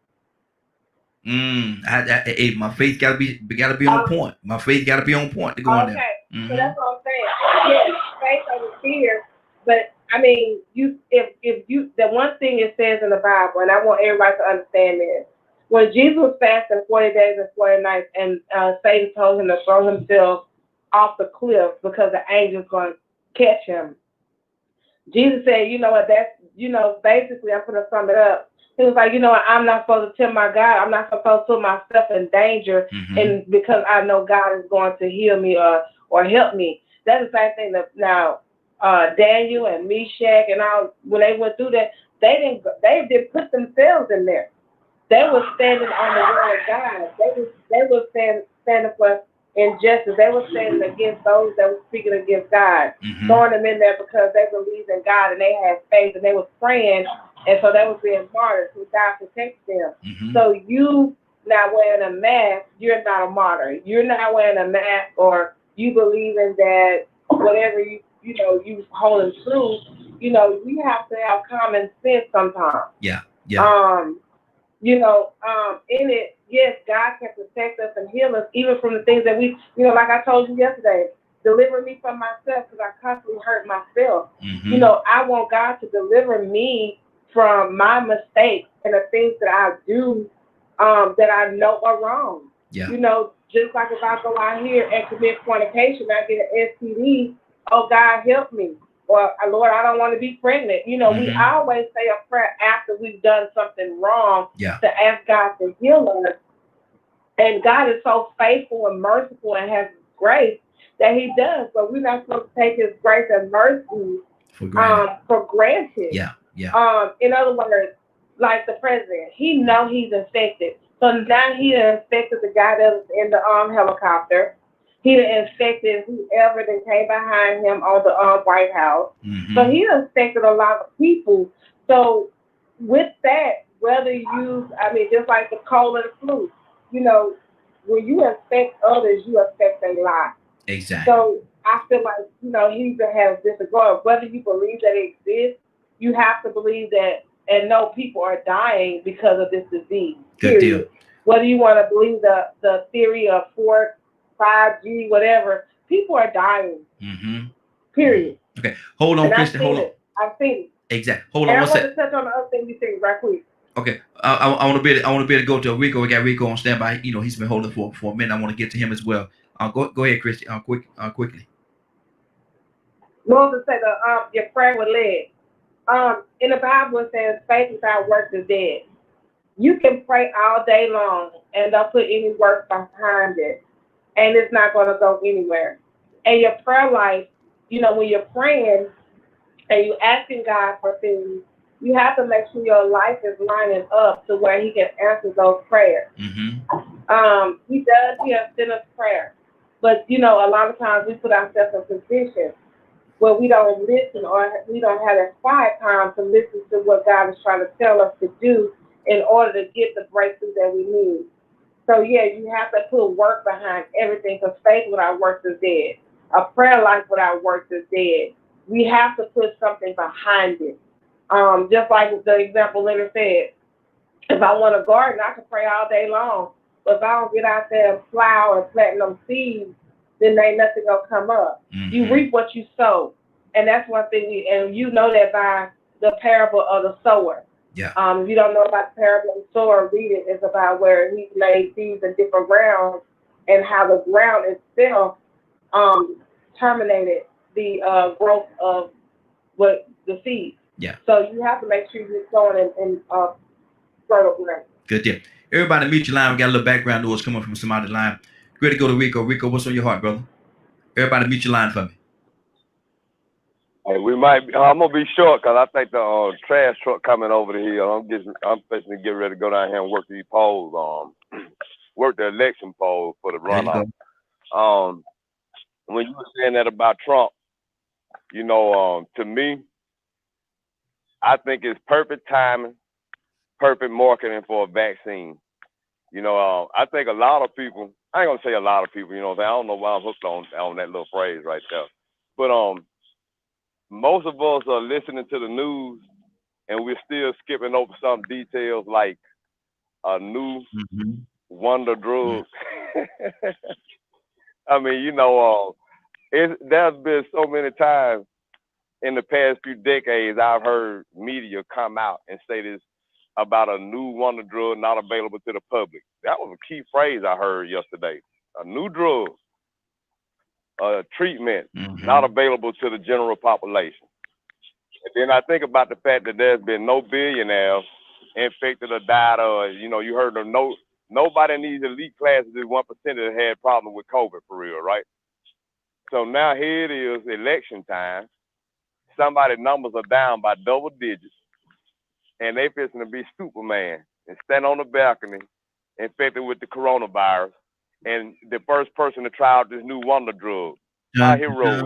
My faith gotta be on point. My faith gotta be on point to go in there. So that's what I'm saying. Yes, faith over fear. But I mean, if the one thing it says in the Bible, and I want everybody to understand this. When Jesus was fasting 40 days and 40 nights, and Satan told him to throw himself off the cliff because the angel's going to catch him, Jesus said, you know what, basically, I'm going to sum it up. He was like, you know what, I'm not supposed to tell my God, I'm not supposed to put myself in danger, and because I know God is going to heal me or help me. That's the same thing that now Daniel and Meshach and all, when they went through that, they didn't put themselves in there. They were standing on the word of God. They were standing for injustice. They were standing against those that were speaking against God, throwing them in there because they believed in God and they had faith and they were praying, and so they were being martyred. So God protects them. So you not wearing a mask, you're not a martyr. You're not wearing a mask, or you believing that whatever you holding true. You know, we have to have common sense sometimes. In it, yes, God can protect us and heal us, even from the things that we, like I told you yesterday, deliver me from myself because I constantly hurt myself. You know, I want God to deliver me from my mistakes and the things that I do that I know are wrong. You know, just like if I go out here and commit fornication, I get an STD, oh, God, help me. Or, Lord, I don't want to be pregnant. You know, we always say a prayer after we've done something wrong to ask God to heal us. And God is so faithful and merciful and has grace that he does. But we're not supposed to take his grace and mercy for granted. In other words, like the president, he know he's infected. So now he infected the guy that was in the helicopter. He infected whoever that came behind him on the White House. So he infected a lot of people. So with that, just like the cold and the flu, when you infect others, you affect a lot. Exactly. So I feel like, he even has disregard. Whether you believe that it exists, you have to believe that and know people are dying because of this disease. Good deal. Whether you want to believe the theory of 5G, whatever, people are dying. Period. Okay, hold on, Kristen. Hold on. I've seen it. Exactly. Hold on. And I want to touch on the other thing you said right quick. Okay, I want to be able to go to Rico. We got Rico on standby. He's been holding for a minute. I want to get to him as well. Go ahead, Christy. Quickly. Moses said, your prayer was led. In the Bible it says, faith without works is dead. You can pray all day long and don't put any work behind it, and it's not going to go anywhere. And your prayer life when you're praying and you're asking God for things, you have to make sure your life is lining up to where He can answer those prayers. He does hear sinner's prayer, but a lot of times we put ourselves in positions where we don't listen, or we don't have that quiet time to listen to what God is trying to tell us to do in order to get the breakthrough that we need. So yeah, you have to put work behind everything, because faith without works is dead. A prayer life without works is dead. We have to put something behind it. Just like the example Leonard said, if I want a garden, I can pray all day long. But if I don't get out there and plow and plant them seeds, then ain't nothing gonna come up. You reap what you sow. And that's one thing, and you know that by the parable of the sower. Yeah. If you don't know about the parable of the sower, read it. It's about where he laid seeds in different grounds and how the ground itself terminated the growth of what the seeds. Yeah. So you have to make sure you're sowing in fertile ground. Good deal. Everybody mute your line. We got a little background noise coming from somebody's line. Ready to go to Rico. Rico, what's on your heart, brother? Everybody mute your line for me. Hey, I'm gonna be short because I think the trash truck coming over the hill. I'm fixing to get ready to go down here and work these polls. Work the election polls for the runoff. When you were saying that about Trump, to me, I think it's perfect timing, perfect marketing for a vaccine. I think a lot of people, I ain't gonna say a lot of people, I don't know why I'm hooked on that little phrase right there. But most of us are listening to the news and we're still skipping over some details like a new wonder drug. I mean, there's been so many times in the past few decades I've heard media come out and say this about a new wonder drug not available to the public. That was a key phrase I heard yesterday. A new drug, a treatment not available to the general population. And then I think about the fact that there's been no billionaires infected or died, or you heard of nobody in these elite classes is 1% that had problems with COVID for real, right? So now here it is, election time. Somebody's numbers are down by double digits, and they fixing to be Superman and stand on the balcony infected with the coronavirus, and the first person to try out this new wonder drug. How heroic.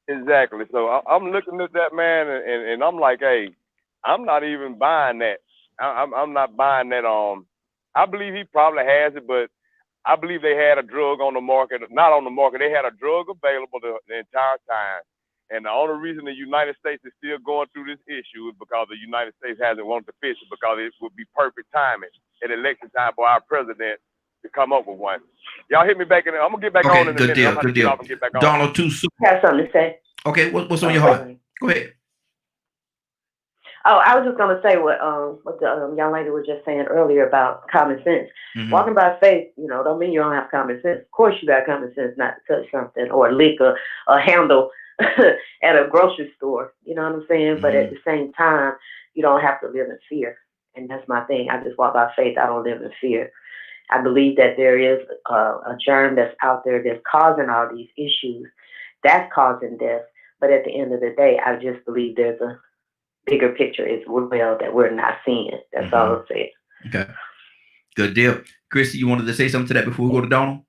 Exactly. So I'm looking at that man, and I'm like, hey, I'm not even buying that. I'm not buying that. I believe he probably has it, but I believe they had a drug on the market. Not on the market. They had a drug available the entire time. And the only reason the United States is still going through this issue is because the United States hasn't wanted to fix it, because it would be perfect timing at election time for our president to come up with one. Y'all hit me back in. I'm gonna get back on in a minute. I'm Good deal. Donald, too. I have something to say. Okay, what's on your heart? Go ahead. Oh, I was just going to say what the young lady was just saying earlier about common sense. Walking by faith, don't mean you don't have common sense. Of course you got common sense not to touch something or lick a handle at a grocery store. You know what I'm saying? But at the same time, you don't have to live in fear. And that's my thing. I just walk by faith. I don't live in fear. I believe that there is a germ that's out there that's causing all these issues. That's causing death. But at the end of the day, I just believe there's a bigger picture as well that we're not seeing. That's all I'm saying. Okay. Good deal. Christy, you wanted to say something to that before we go to Donald?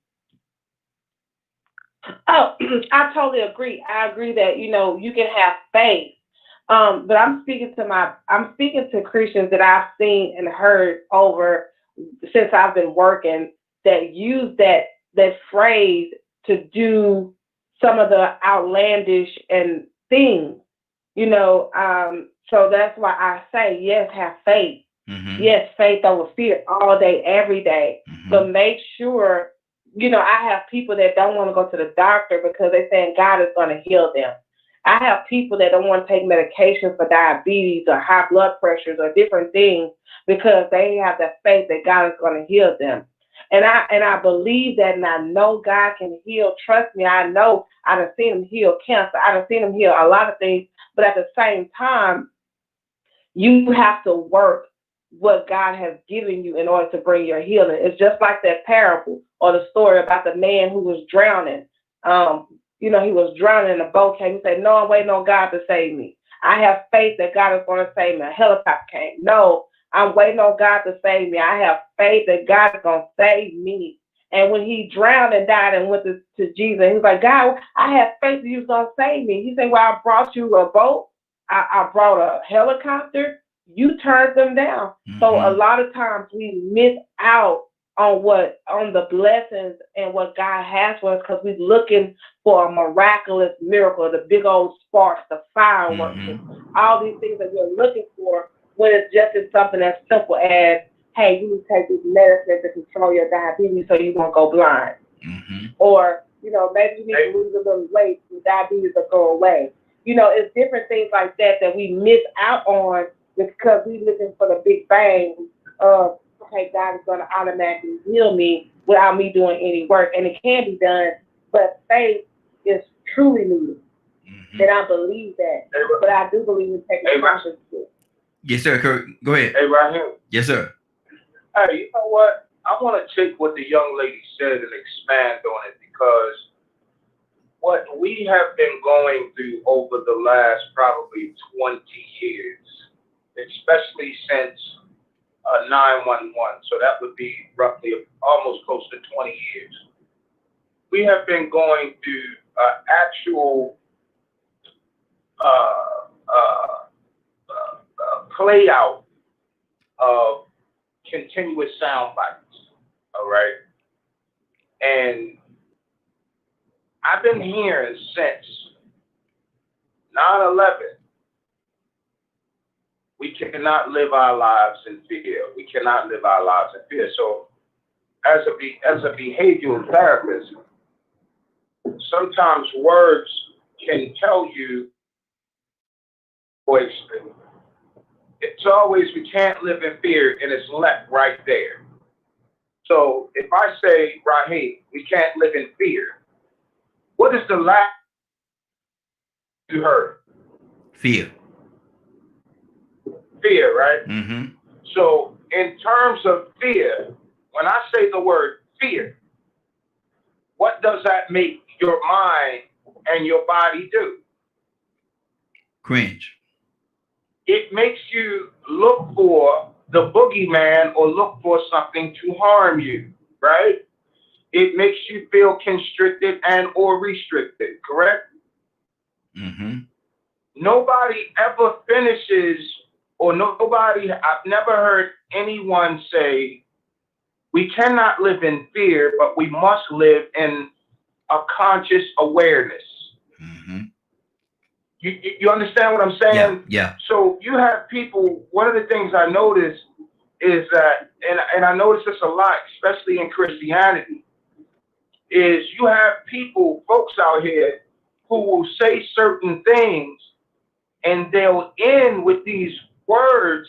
Oh, I totally agree. I agree that, you can have faith. But I'm speaking to Christians that I've seen and heard over since I've been working that use that phrase to do some of the outlandish and things, so that's why I say, yes, have faith. Yes, faith over fear all day, every day. But make sure, I have people that don't want to go to the doctor because they're saying God is going to heal them. I have people that don't want to take medication for diabetes or high blood pressures or different things because they have that faith that God is going to heal them. And I believe that, and I know God can heal. Trust me, I know. I've seen him heal cancer. I've seen him heal a lot of things. But at the same time, you have to work what God has given you in order to bring your healing. It's just like that parable or the story about the man who was drowning. You know, he was drowning in a boat came. He said, no, I'm waiting on God to save me. I have faith that God is going to save me. A helicopter came. No, I'm waiting on God to save me. I have faith that God is going to save me. And when he drowned and died and went to Jesus, he was like, God, I have faith that you're going to save me. He said, well, I brought you a boat. I brought a helicopter. You turned them down. Mm-hmm. So a lot of times we miss out on the blessings and what God has for us because we're looking for a miraculous miracle, the big old sparks, the fireworks, Mm-hmm. all these things that we're looking for when it's just something as simple as, hey, you need to take this medicine to control your diabetes so you won't go blind. Mm-hmm. Or, you know, maybe you need to lose a little weight so diabetes will go away. You know, it's different things like that we miss out on because we're looking for the big bang of, okay, God is going to automatically heal me without me doing any work. And it can be done, but faith is truly needed. Mm-hmm. And I believe that. But I do believe in taking conscious steps. Yes, sir, Kurt. Go ahead. Hey, Raheem. Yes, sir. Hey, you know what? I want to take what the young lady said and expand on it because what we have been going through over the last probably 20 years, especially since 911, so that would be roughly almost close to 20 years. We have been going through actual play out of continuous sound bites, all right? And I've been hearing since 9/11, we cannot live our lives in fear. We cannot live our lives in fear. So as a behavioral therapist, sometimes words can tell you, it's always, we can't live in fear, and it's left right there. So if I say, Raheem, we can't live in fear, what is the last you heard? Fear. Fear, right? Mm-hmm. So in terms of fear, when I say the word fear, what does that make your mind and your body do? Cringe. It makes you look for the boogeyman or look for something to harm you, right? It makes you feel constricted and or restricted, correct? Mm-hmm. Nobody ever finishes, or I've never heard anyone say, we cannot live in fear, but we must live in a conscious awareness. Mm-hmm. You understand what I'm saying? Yeah. So you have people, one of the things I notice is that, and I notice this a lot, especially in Christianity, is you have people, folks out here, who will say certain things and they'll end with these words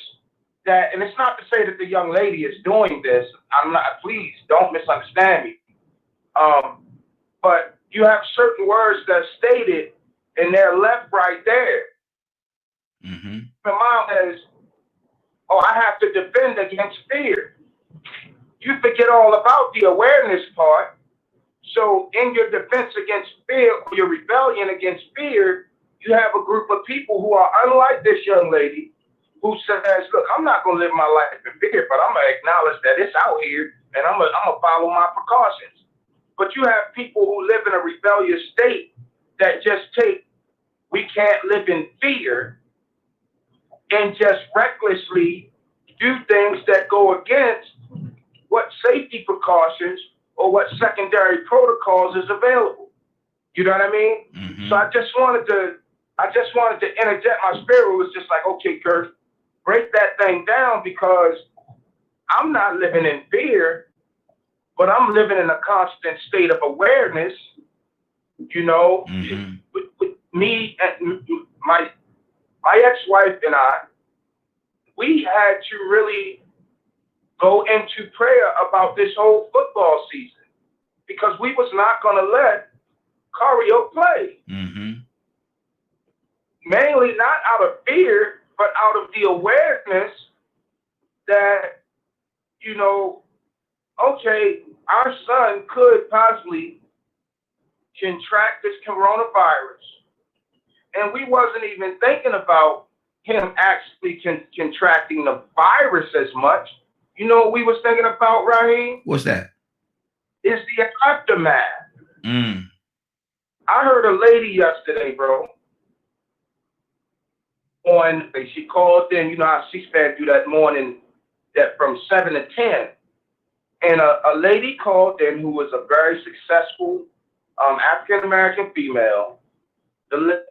that, and it's not to say that the young lady is doing this. I'm not, please don't misunderstand me. But you have certain words that are stated and they're left right there. Mm-hmm. The mom is, oh, I have to defend against fear. You forget all about the awareness part. So in your defense against fear, or your rebellion against fear, you have a group of people who are unlike this young lady who says, look, I'm not going to live my life in fear, but I'm going to acknowledge that it's out here and I'm going to follow my precautions. But you have people who live in a rebellious state that just take, we can't live in fear, and just recklessly do things that go against what safety precautions or what secondary protocols is available. You know what I mean? Mm-hmm. So I just wanted to interject. My spirit was just like, okay, Kurt, break that thing down, because I'm not living in fear, but I'm living in a constant state of awareness. You know, Mm-hmm. with me and my ex-wife and I, we had to really go into prayer about this whole football season, because we was not going to let Cario play. Mm-hmm. Mainly not out of fear, but out of the awareness that, you know, okay, our son could possibly contract this coronavirus. And we wasn't even thinking about him actually contracting the virus as much. You know what we was thinking about, Raheem? What's that? Is the aftermath. Mm. I heard a lady yesterday, bro, she called in, you know how C-SPAN do that morning, that from 7 to 10. And a lady called in who was a very successful African-American female. The lady,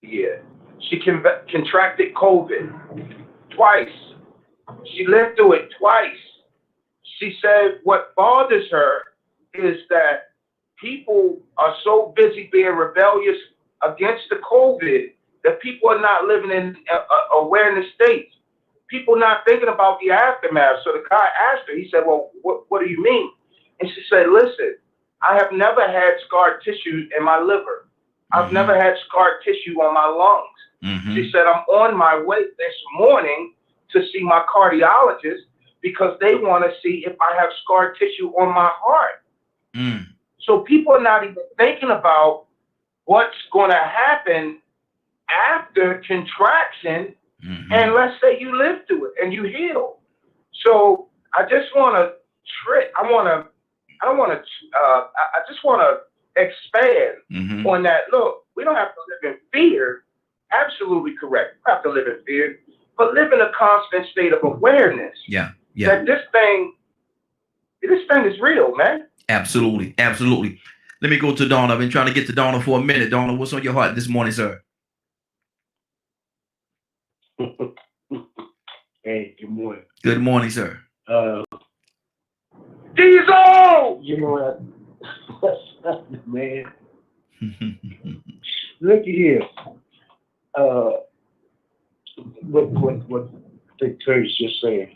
yeah, she contracted COVID twice. She lived through it twice. She said what bothers her is that people are so busy being rebellious against the COVID that people are not living in awareness states. People not thinking about the aftermath. So the guy asked her, he said, well, what do you mean? And she said, listen, I have never had scar tissue in my liver. I've never had scar tissue on my lungs. She said, I'm on my way this morning to see my cardiologist because they want to see if I have scar tissue on my heart. So people are not even thinking about what's going to happen after contraction. And let's say you live through it and you heal. So I just want to I just want to expand on that. Look, we don't have to live in fear. Absolutely correct. We have to live in fear, but live in a constant state of awareness. Yeah. That this thing is real, man. Absolutely. Absolutely. Let me go to Donna. I've been trying to get to Donna for a minute. Donna, what's on your heart this morning, sir? Hey, good morning. Good morning, sir. Diesel! You know what, man? Look here. What Big Curtis just said,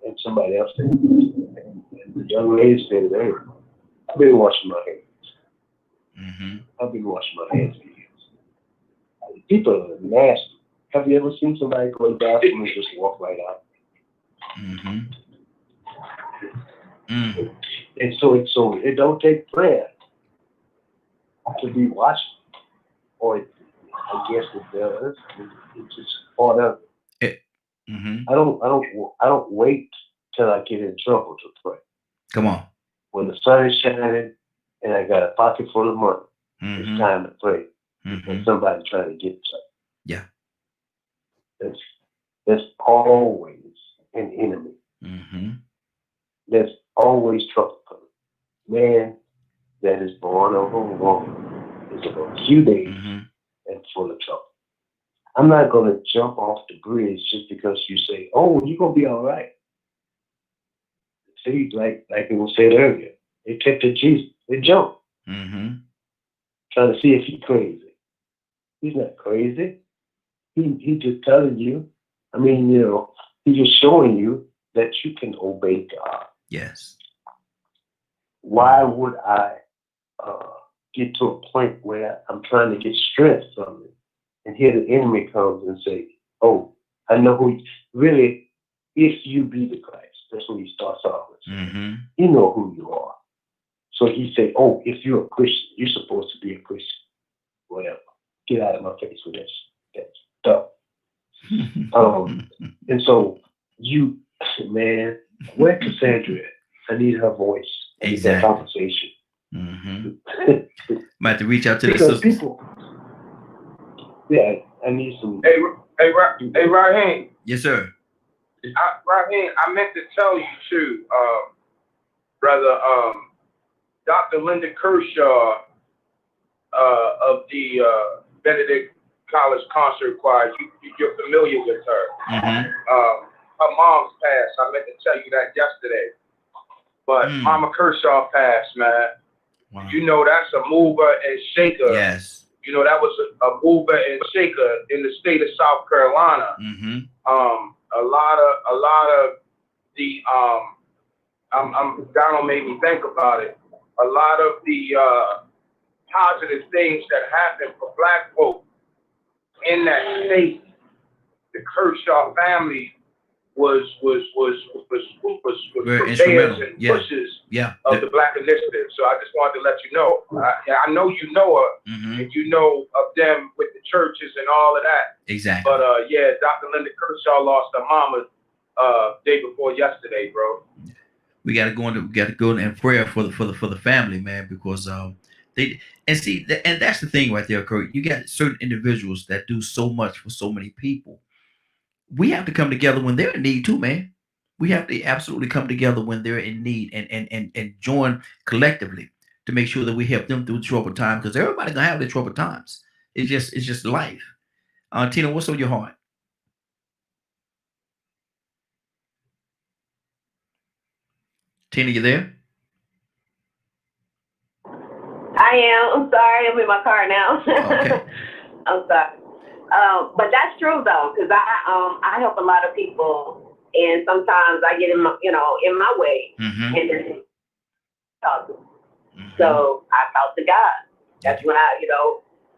and somebody else said, and the young lady said it earlier. I've been washing my hands. I've been washing my hands for years. People are nasty. Have you ever seen somebody go to the bathroom and just walk right out? And so it don't take prayer to be watched, or I guess it does. It's just part of it. I don't wait till I get in trouble to pray. Come on. When the sun is shining and I got a pocket full of money, it's time to pray. And somebody trying to get something. Yeah. There's always an enemy. There's always trouble coming. Man that is born of a woman is of a few days and full of trouble. I'm not going to jump off the bridge just because you say, oh, you're going to be all right. See, like it was said earlier, they kept it Jesus. They jumped. Trying to see if he's crazy. He's not crazy. He's just telling you. I mean, you know, he's just showing you that you can obey God. Yes. Why would I get to a point where I'm trying to get strength from it, and here the enemy comes and say, "Oh, I know who." Really, if you be the Christ, that's when he starts off with. You know who you are. So he said, "Oh, if you're a Christian, you're supposed to be a Christian. Whatever. Get out of my face with that stuff." And so you, man, where Cassandra at? I need her voice. I need that conversation. Might have to reach out to the because sisters. people. Yeah, I need some. Hey, Raheem. Yes, sir. Raheem, I meant to tell you too, brother. Dr. Linda Kershaw of the Benedict College Concert Choir. You're familiar with her. Her mom's passed. I meant to tell you that yesterday. But Mama Kershaw passed, man. Wow. You know, that's a mover and shaker. Yes. You know, that was a mover and shaker in the state of South Carolina. A lot of the Donald made me think about it. A lot of the positive things that happened for Black folk in that state, the Kershaw family was Very purveyors instrumental. and Yeah. pushers Yeah. of the Black Initiative. So I just wanted to let you know. I know you know her, Mm-hmm. and you know of them with the churches and all of that. Exactly. But yeah, Dr. Linda Kershaw lost her mama day before yesterday, bro. We got to go in prayer for the family, man, because they and see and that's the thing right there, Kurt. You got certain individuals that do so much for so many people. We have to come together when they're in need too, man. We have to absolutely come together when they're in need and join collectively to make sure that we help them through troubled times, because everybody gonna have their troubled times. It's just life. Tina, what's on your heart? Tina, you there? I am. I'm sorry. I'm in my car now. Okay. I'm sorry. But that's true though, because I help a lot of people, and sometimes I get in my way, Mm-hmm. and then talk. Mm-hmm. So I talk to God. That's when I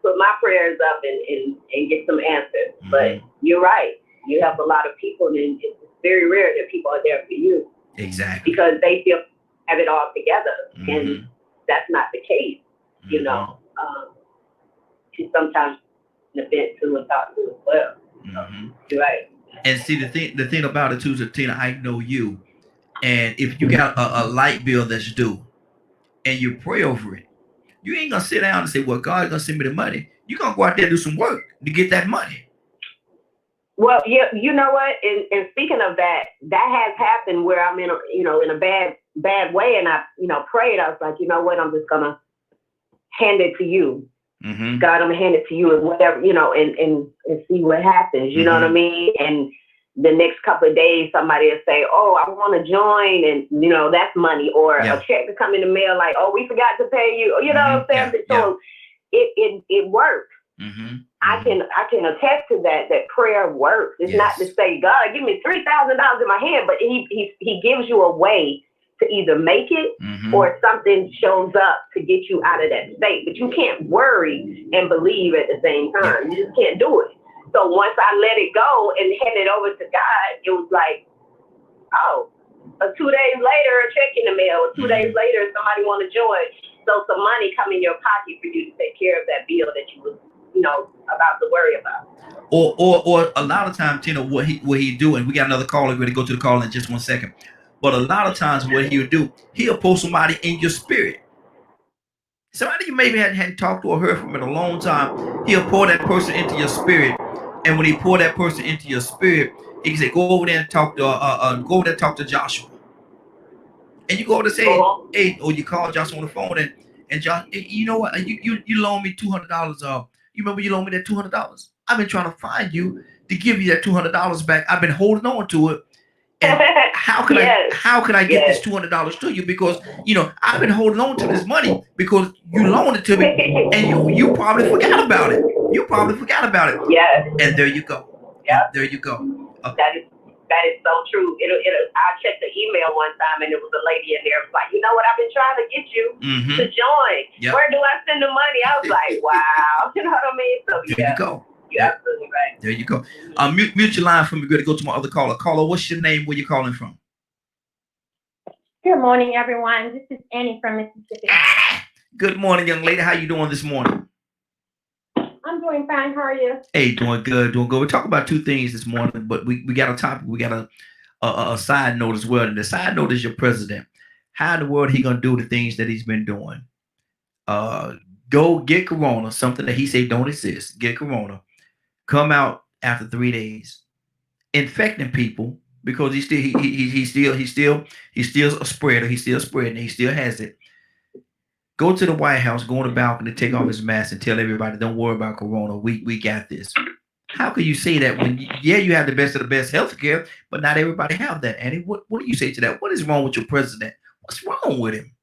put my prayers up and get some answers. Mm-hmm. But you're right. You help a lot of people, and it's very rare that people are there for you. Exactly. Because they feel have it all together, Mm-hmm. and that's not the case. You know, and sometimes an event to and talk to as well. Mm-hmm. You're right. And see the thing about it too, is that, Tina, I know you, and if you got a light bill that's due, and you pray over it, you ain't gonna sit down and say, "Well, God's gonna send me the money." You're gonna go out there and do some work to get that money. Well, yeah, you know what? And speaking of that, that has happened where I'm in a bad way, and I prayed. I was like, you know what? I'm just gonna hand it to you. Mm-hmm. God, I'm gonna hand it to you, and whatever, and see what happens. You know what I mean? And the next couple of days, somebody will say, "Oh, I want to join," and that's money, or a check to come in the mail, like, "Oh, we forgot to pay you." You know what I'm saying? So it works. Mm-hmm. I can attest to that prayer works. It's not to say, God, give me $3,000 in my hand, but he gives you a way to either make it or something shows up to get you out of that state. But you can't worry and believe at the same time. You just can't do it. So once I let it go and hand it over to God, it was like, oh, 2 days later, a check in the mail. 2 days later, somebody want to join. So some money come in your pocket for you to take care of that bill that you was, about to worry about. Or a lot of times, Tina, what he do, and we got another caller. We're gonna go to the call in just 1 second. But a lot of times, what he'll do, he'll pull somebody in your spirit. Somebody you maybe hadn't talked to or heard from in a long time. He'll pour that person into your spirit, and when he pour that person into your spirit, he can say, "Go over there and talk to Joshua." And you go over to say, "Hey," or you call Joshua on the phone, and Josh, hey, you know what? You loaned me $200. You remember you loaned me that $200? I've been trying to find you to give you that $200 back. I've been holding on to it. And how can I get this $200 to you? Because I've been holding on to this money because you loaned it to me, and you probably forgot about it. Yes. And there you go. Yeah. There you go. That is so true. I checked the email one time, and there was a lady in there. It was like, you know what? I've been trying to get you to join. Yep. Where do I send the money? I was like, wow. You know what I mean? So there you go. You're absolutely right. There you go. Mute your line for me. We're going to go to my other caller. Caller, what's your name? Where you calling from? Good morning, everyone. This is Annie from Mississippi. Good morning, young lady. How you doing this morning? I'm doing fine. How are you? Hey, doing good. We're talking about two things this morning, but we got a topic. We got a side note as well. And the side note is your president. How in the world he gonna do the things that he's been doing? Go get corona, something that he said don't exist. Get corona. Come out after 3 days, infecting people because he's still a spreader. He's still spreading. He still has it. Go to the White House, go on the balcony, take off his mask, and tell everybody, "Don't worry about corona. We got this." How can you say that when you have the best of the best healthcare, but not everybody have that? Annie, what do you say to that? What is wrong with your president? What's wrong with him?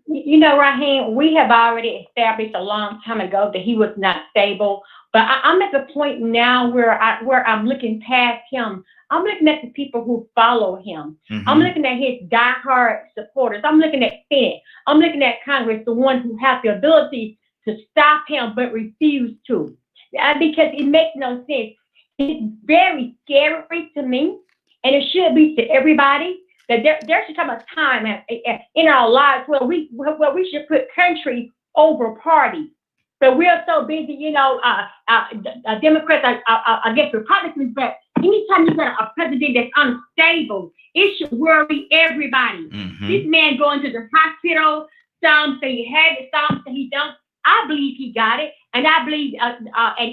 Raheem, we have already established a long time ago that he was not stable. But I'm at the point now where I'm looking past him. I'm looking at the people who follow him. I'm looking at his diehard supporters. I'm looking at Senate. I'm looking at Congress, the ones who have the ability to stop him but refuse to. Because it makes no sense. It's very scary to me, and it should be to everybody, that there should come a time in our lives where we should put country over party. But we're so busy, Democrats are against Republicans, but anytime you got a president that's unstable, it should worry everybody. This man going to the hospital, some say he had it, some say he don't. I believe he got it, and I believe, and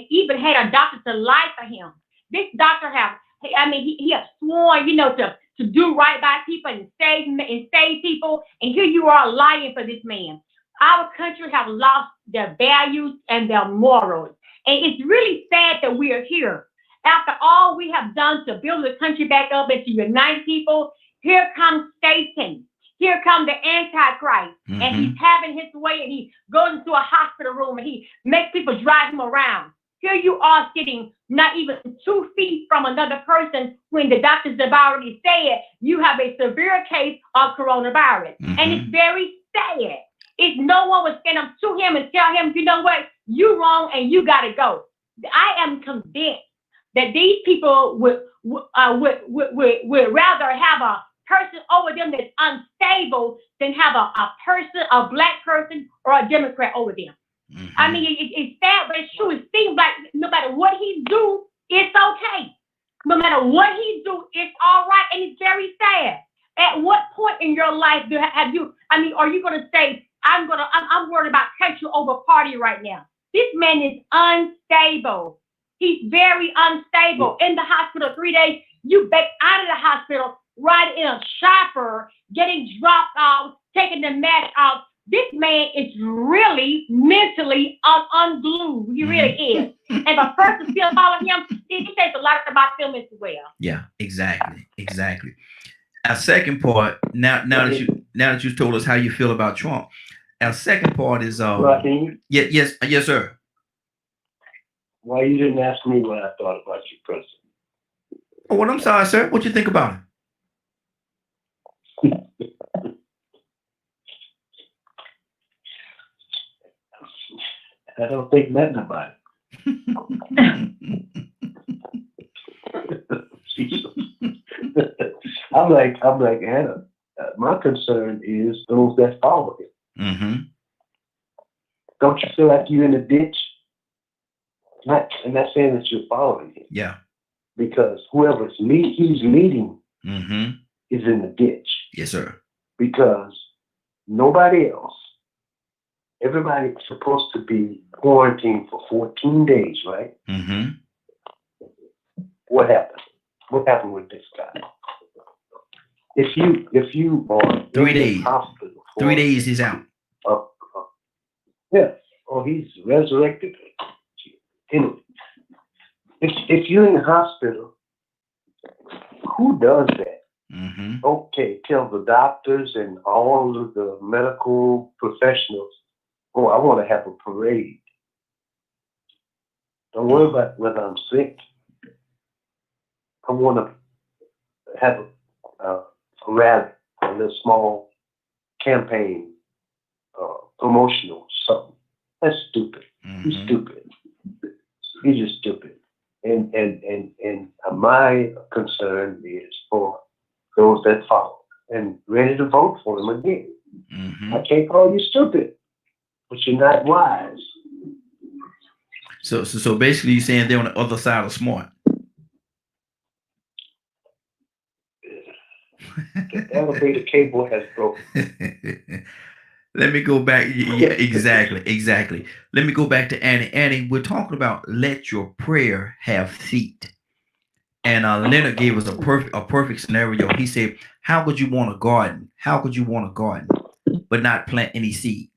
even had a doctor to lie for him. This doctor he has sworn, to do right by people and save people, and here you are lying for this man. Our country have lost their values and their morals, and it's really sad that we are here. After all we have done to build the country back up and to unite people, here comes Satan. Here comes the Antichrist, and he's having his way, and he goes into a hospital room, and he makes people drive him around. Here you are sitting not even 2 feet from another person when the doctors have already said you have a severe case of coronavirus. And it's very sad. If no one would stand up to him and tell him, you know what, you wrong and you got to go. I am convinced that these people would rather have a person over them that's unstable than have a black person or a Democrat over them. I mean, it's sad, but it's true. It seems like no matter what he do, it's okay. No matter what he do, it's all right, and it's very sad. At what point in your life are you going to say, I'm worried about country over party right now? This man is unstable. He's very unstable. In the hospital 3 days, you back out of the hospital, riding in a chopper, getting dropped off, taking the mask off. This man is really mentally unglued. He really is. And if a person still following him, it says a lot about them as well. Yeah, exactly. Our second part, now that you told us how you feel about Trump, our second part is yes, sir. Why you didn't ask me what I thought about your president? Oh, well, I'm sorry, sir. What you think about him? I don't think nothing about it. I'm like Anna. My concern is those that follow him. Don't you feel like you're in a ditch? I'm not saying that you're following him. Yeah. Because whoever he's leading is in the ditch. Yes, sir. Because nobody else. Everybody's supposed to be quarantined for 14 days, right? What happened? What happened with this guy? If you are 3 days, hospital 3 days he's out. Yeah. Or he's resurrected. Anyway, if you're in the hospital, who does that? Okay, tell the doctors and all of the medical professionals, oh, I want to have a parade. Don't worry about whether I'm sick. I want to have a rally, a little small campaign, promotional something. That's stupid. You're stupid. You're just stupid. And my concern is for those that follow and ready to vote for him again. I can't call you stupid, but you're not wise. So basically you're saying they're on the other side of smart. The elevator cable has broken. Let me go back. Yeah, exactly. Let me go back to Annie. Annie, we're talking about let your prayer have feet. And Leonard gave us a perfect scenario. He said, how could you want a garden? How could you want a garden but not plant any seed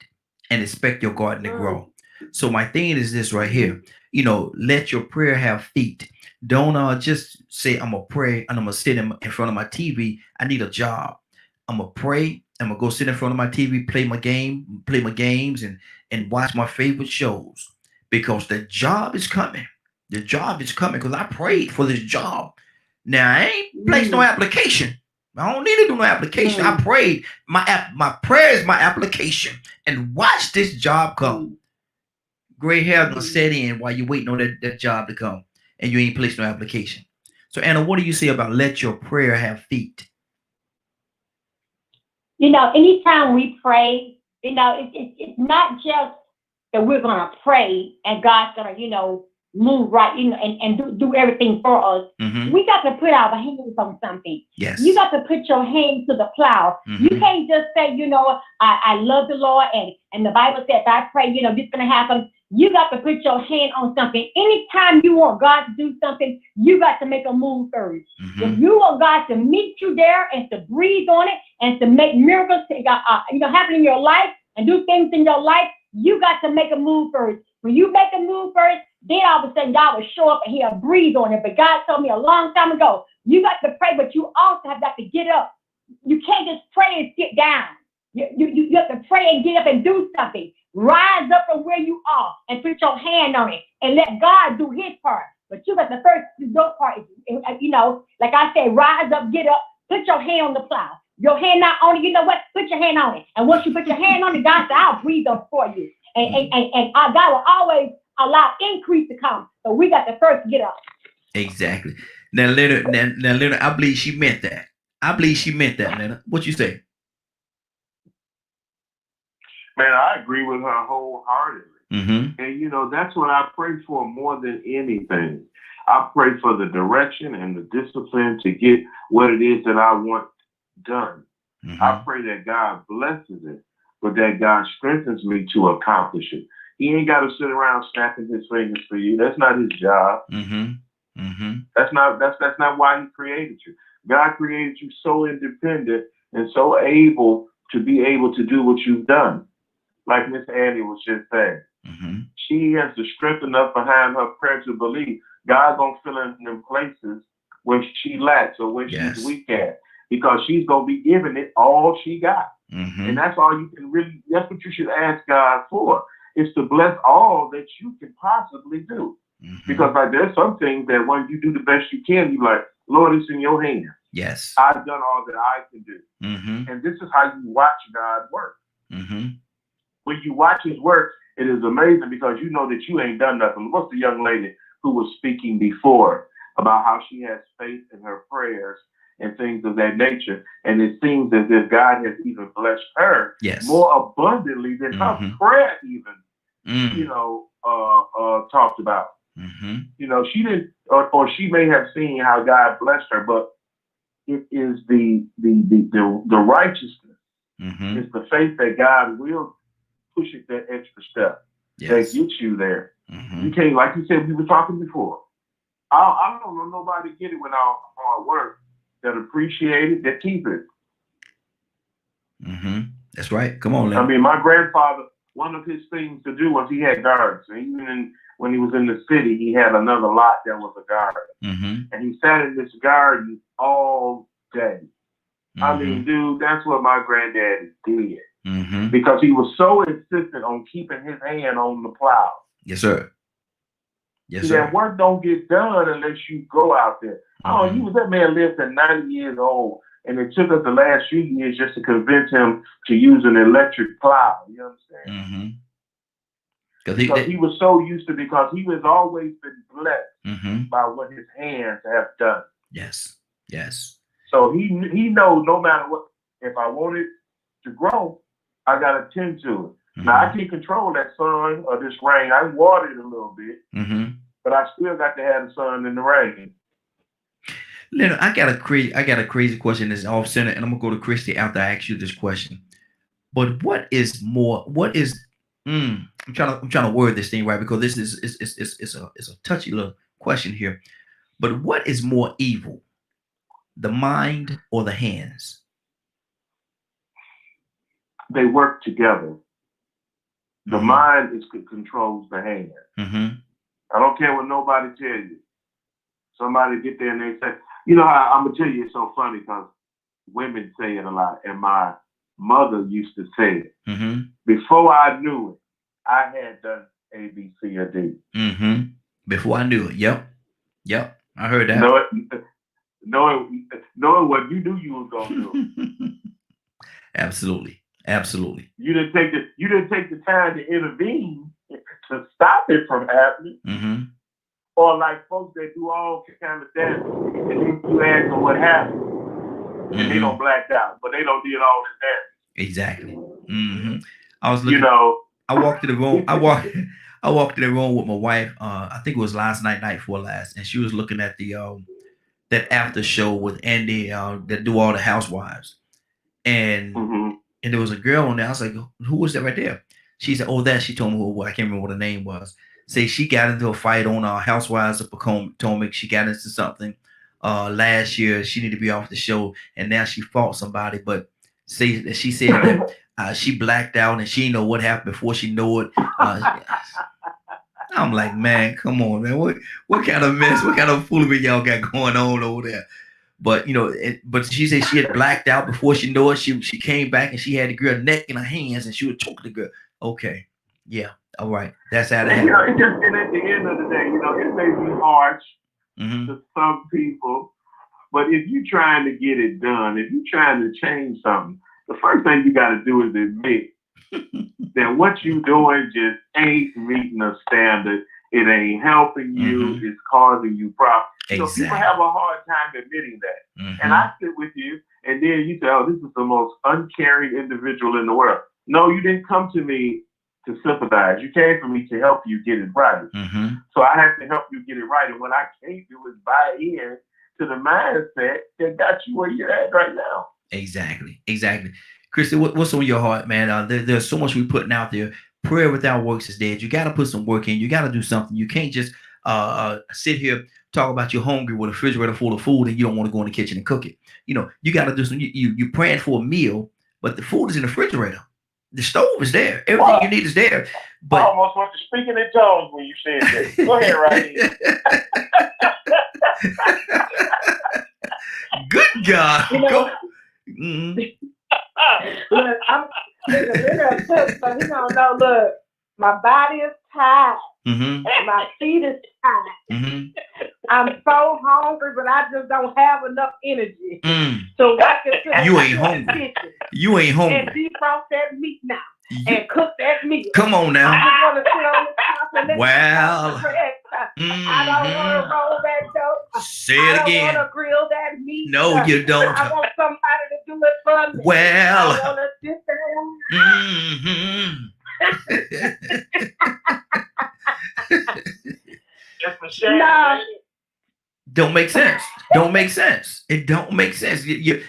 and expect your garden to grow? So my thing is this right here. Let your prayer have feet. Don't just say I'm gonna pray and I'm gonna sit in front of my TV. I need a job. I'm gonna pray. I'm gonna go sit in front of my TV, play my games, and watch my favorite shows because the job is coming. The job is coming because I prayed for this job. Now I ain't placed no application. I don't need to do no application. I prayed. My prayer is my application, and watch this job come. Gray hair gonna set in while you're waiting on that job to come. and you ain't placed no application. So, Anna, what do you say about let your prayer have feet? You know, anytime we pray, you know, it's not just that we're going to pray and God's going to, you know, move right, you know, and do everything for us. Mm-hmm. We got to put our hands on something. Yes. You got to put your hands to the plow. Mm-hmm. You can't just say, you know, I love the Lord and the Bible says I pray, you know, this is going to happen. You got to put your hand on something. Anytime you want God to do something, you got to make a move first. Mm-hmm. If you want God to meet you there and to breathe on it and to make miracles, you know, happen in your life and do things in your life, you got to make a move first. When you make a move first, then all of a sudden God will show up and he'll breathe on it. But God told me a long time ago, you got to pray, but you also have got to get up. You can't just pray and sit down. You have to pray and get up and do something. Rise up from where you are and put your hand on it and let God do his part. But you got the first do your part. You know, like I said, rise up, get up, put your hand on the plow. Your hand not on it, you know what? Put your hand on it. And once you put your hand on it, God said, I'll breathe on for you. And God will always allow increase to come. So we got to first get up. Exactly. Now, Leonard, I believe she meant that. I believe she meant that, Leonard. What you say? Man, I agree with her wholeheartedly. Mm-hmm. And, you know, that's what I pray for more than anything. I pray for the direction and the discipline to get what it is that I want done. Mm-hmm. I pray that God blesses it, but that God strengthens me to accomplish it. He ain't got to sit around snapping his fingers for you. That's not his job. Mm-hmm. Mm-hmm. That's not why he created you. God created you so independent and so able to be able to do what you've done. Like Miss Annie was just saying. Mm-hmm. She has the strength enough behind her prayer to believe God gonna fill in them places where she lacks or where she's weak at, because she's gonna be giving it all she got. Mm-hmm. And that's all you can really, that's what you should ask God for, is to bless all that you can possibly do. Mm-hmm. Because like there's some things that when you do the best you can, you like, Lord, it's in your hands. Yes. I've done all that I can do. Mm-hmm. And this is how you watch God work. Mm-hmm. When you watch his work, it is amazing because you know that you ain't done nothing. What's the young lady who was speaking before about how she has faith in her prayers and things of that nature? And it seems as if God has even blessed her more abundantly than her prayer even, you know, talked about. Mm-hmm. You know, she didn't, or she may have seen how God blessed her, but it is the righteousness. Mm-hmm. It's the faith that God will push it that extra step that gets you there. Mm-hmm. You can't, like you said, we were talking before. I don't know nobody get it without hard work, that appreciate it, that keep it. Mm-hmm. That's right. Come on, Leonard. I mean, my grandfather, one of his things to do was he had gardens. And even when he was in the city, he had another lot that was a garden. Mm-hmm. And he sat in this garden all day. Mm-hmm. I mean, dude, that's what my granddaddy did. Mm-hmm. Because he was so insistent on keeping his hand on the plow. Yes, sir. Yes, See, sir. that work don't get done unless you go out there. Mm-hmm. That man lived at 90 years old, and it took us the last few years just to convince him to use an electric plow. You understand? Mm-hmm. Because he was so used to, because he was always been blessed by what his hands have done. Yes. Yes. So he knows no matter what, if I want it to grow, I got to tend to it. Mm-hmm. Now, I can't control that sun or this rain. I water it a little bit, but I still got to have the sun and the rain. Leonard, I got a crazy question that's off center, and I'm gonna go to Christy after I ask you this question. But I'm trying to word this thing right, because this is a touchy little question here. But what is more evil, the mind or the hands? They work together. The mind controls the hand. I don't care what nobody tell you. Somebody get there and they say, you know, I'm gonna tell you, it's so funny because women say it a lot, and my mother used to say it. Before I knew it, I had done A, B, C, or D. Before I knew it. Yep. I heard that. Knowing what you knew you was gonna do. Absolutely. You didn't take the time to intervene to stop it from happening, Or like folks that do all kind of dance, and then you ask them what happened, and they don't blacked out, but they don't did all this dance. Exactly. I was looking. You know, I walked in the room. I walked in the room with my wife. I think it was night before last, and she was looking at the that after show with Andy that do all the housewives, and and there was a girl on there. I was like, who was that right there? She said, oh, that. She told me who. I can't remember what her name was. Say she got into a fight on Housewives of Potomac. She got into something last year. She needed to be off the show, and now she fought somebody. But she said that she blacked out and she didn't know what happened before she knew it. I'm like, man, come on, man. What kind of mess? What kind of foolery y'all got going on over there? But you know, but she said she had blacked out before she knew it. She came back and she had the girl neck in her hands and she would choke the girl. Okay, yeah. All right, that's how that happened. You know, and at the end of the day, you know, it may be harsh to some people, but if you're trying to get it done, if you're trying to change something, the first thing you got to do is admit that what you're doing just ain't meeting a standard. It ain't helping you. It's causing you problems. Exactly. So people have a hard time admitting that. And I sit with you, and then you say, oh, this is the most uncaring individual in the world. No, you didn't come to me to sympathize. You came for me to help you get it right. So I have to help you get it right. And what I can't do is buy in to the mindset that got you where you're at right now. Exactly. Christy, what's on your heart, man? There's so much we're putting out there. Prayer without works is dead. You got to put some work in. You got to do something. You can't just sit here, talk about you're hungry with a refrigerator full of food and you don't want to go in the kitchen and cook it. You know, you got to do some. You're praying for a meal, but the food is in the refrigerator. The stove is there. Everything you need is there. But I almost went to speaking in tongues when you said that. Go ahead, Rodney. Good God. You know, look, I'm so he don't know. Look, my body is tired. My feet is tired. I'm so hungry, but I just don't have enough energy. So I can you ain't hungry. You ain't hungry. And defrost that meat now. And cook that meat. Come on now. I just want to sit on the top and let well, I don't want to roll that dough. Say it again. I don't want to grill that meat. No, you don't. I want somebody to do it for me. Well. I want to sit there. No. Don't make sense. Don't make sense. It don't make sense. You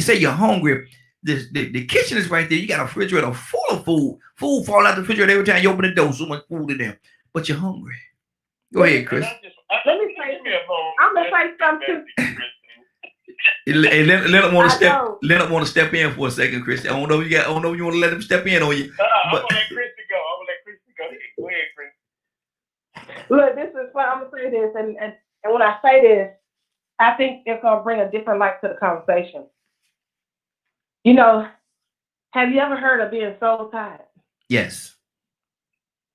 say you're hungry. The kitchen is right there. You got a refrigerator full of food. Food fall out the refrigerator every time you open the door. So much food in there. But you're hungry. Go ahead, Chris. Let me say, I'm gonna say something. Hey, Leonard want to step. Leonard want to step in for a second, Chris. I don't know if you want to let him step in on you. I'm gonna let Christy go. Go ahead, Chris. Look, this is what I'm gonna say this, and when I say this, I think it's gonna bring a different light to the conversation. You know, have you ever heard of being soul tired? Yes.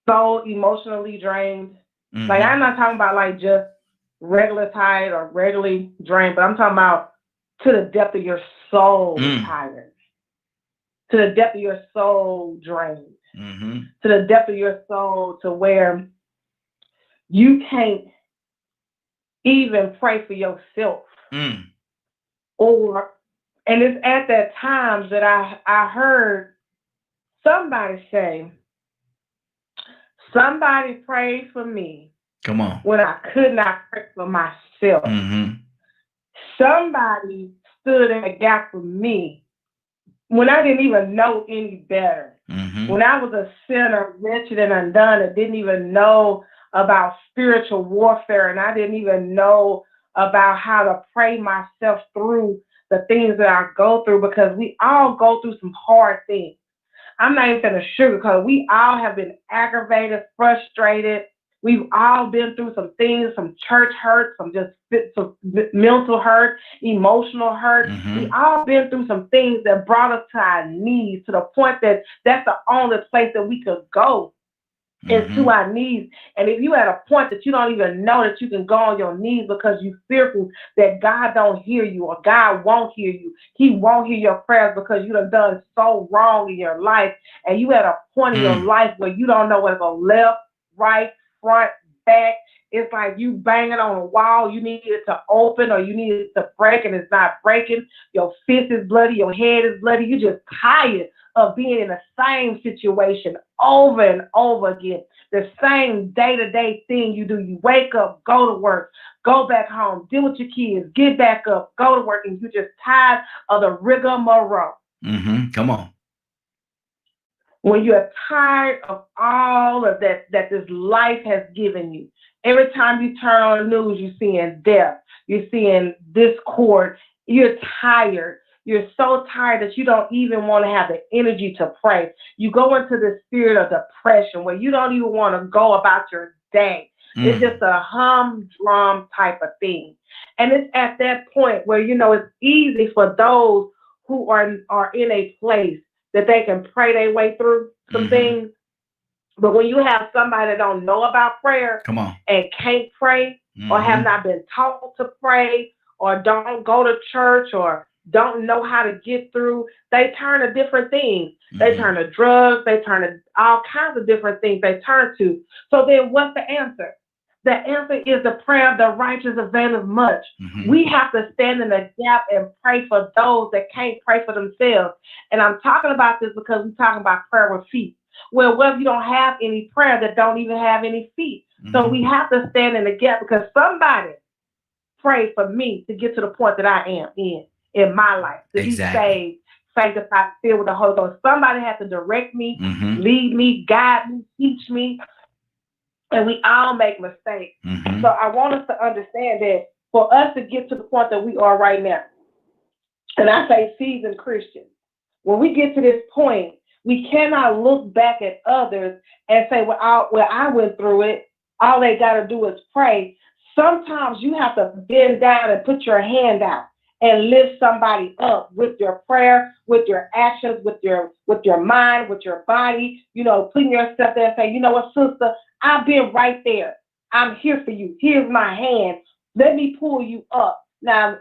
So emotionally drained. Like, I'm not talking about like just regular tired or regularly drained, but I'm talking about to the depth of your soul tired, to the depth of your soul drained, to the depth of your soul to where you can't even pray for yourself. And it's at that time that I heard somebody say, somebody prayed for me. Come on. When I could not pray for myself. Somebody stood in the gap for me when I didn't even know any better. When I was a sinner, wretched and undone, and didn't even know about spiritual warfare, and I didn't even know about how to pray myself through the things that I go through, because we all go through some hard things. I'm not even going to sugarcoat. We all have been aggravated, frustrated. We've all been through some things, some church hurt, some mental hurt, emotional hurt. We all been through some things that brought us to our knees, to the point that that's the only place that we could go is to our knees. And if you at a point that you don't even know that you can go on your knees because you're fearful that God don't hear you or God won't hear you, he won't hear your prayers because you done so wrong in your life, and you at a point in your life where you don't know whether to go left, right, front, back, it's like you banging on a wall. You need it to open or you need it to break and it's not breaking. Your fist is bloody. Your head is bloody. You're just tired of being in the same situation over and over again. The same day-to-day thing you do. You wake up, go to work, go back home, deal with your kids, get back up, go to work, and you're just tired of the rigmarole. Come on. When you're tired of all of that this life has given you. Every time you turn on the news, you're seeing death, you're seeing discord, you're tired. You're so tired that you don't even want to have the energy to pray. You go into the spirit of depression where you don't even want to go about your day. It's just a humdrum type of thing. And it's at that point where, you know, it's easy for those who are in a place that they can pray their way through some things. But when you have somebody that don't know about prayer and can't pray or have not been taught to pray or don't go to church or don't know how to get through, they turn to different things. They turn to drugs. They turn to all kinds of different things they turn to. So then what's the answer? The answer is the prayer of the righteous availeth much. We have to stand in the gap and pray for those that can't pray for themselves. And I'm talking about this because we're talking about prayer with feet. Well, what if you don't have any prayer that don't even have any feet? So we have to stand in the gap because somebody prayed for me to get to the point that I am in my life, to be saved, sanctified, filled with the Holy Ghost. Somebody had to direct me, lead me, guide me, teach me. And we all make mistakes. So I want us to understand that for us to get to the point that we are right now, and I say seasoned Christians, when we get to this point, we cannot look back at others and say, well, I went through it. All they got to do is pray. Sometimes you have to bend down and put your hand out and lift somebody up with your prayer, with your actions, with your mind, with your body, you know, putting yourself there and say, you know what, sister, I've been right there. I'm here for you. Here's my hand. Let me pull you up. Now,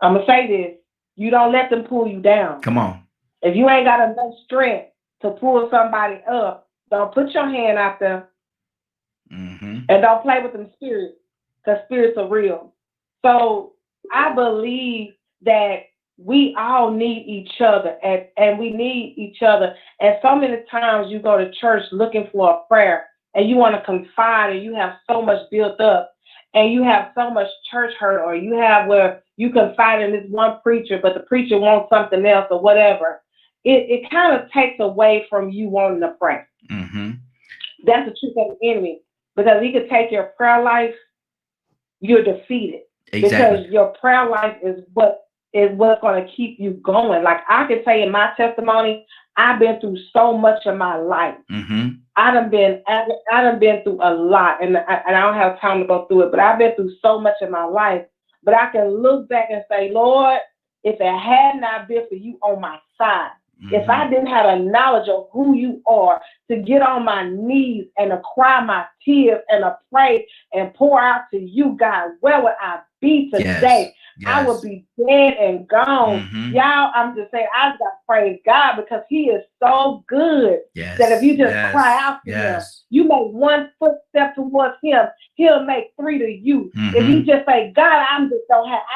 I'm going to say this. You don't let them pull you down. Come on. If you ain't got enough strength to pull somebody up, don't put your hand out there. And don't play with them spirits, because spirits are real. So I believe that we all need each other, and we need each other. And so many times you go to church looking for a prayer, and you want to confide, and you have so much built up, and you have so much church hurt, or you have where you confide in this one preacher, but the preacher wants something else or whatever. It kind of takes away from you wanting to pray. That's the truth of the enemy, because he could take your prayer life, you're defeated. Because your prayer life is what's going to keep you going. Like I can say in my testimony, I've been through so much of my life. I done been through a lot, and I don't have time to go through it, but I've been through so much of my life. But I can look back and say, Lord, if it had not been for you on my side, if I didn't have a knowledge of who you are, to get on my knees and to cry my tears and to pray and pour out to you, God, where would I be today? I would be dead and gone. Y'all, I'm just saying, I just got to praise God because he is so good that if you just cry out to him, you make one footstep towards him, he'll make three to you. If you just say, God, I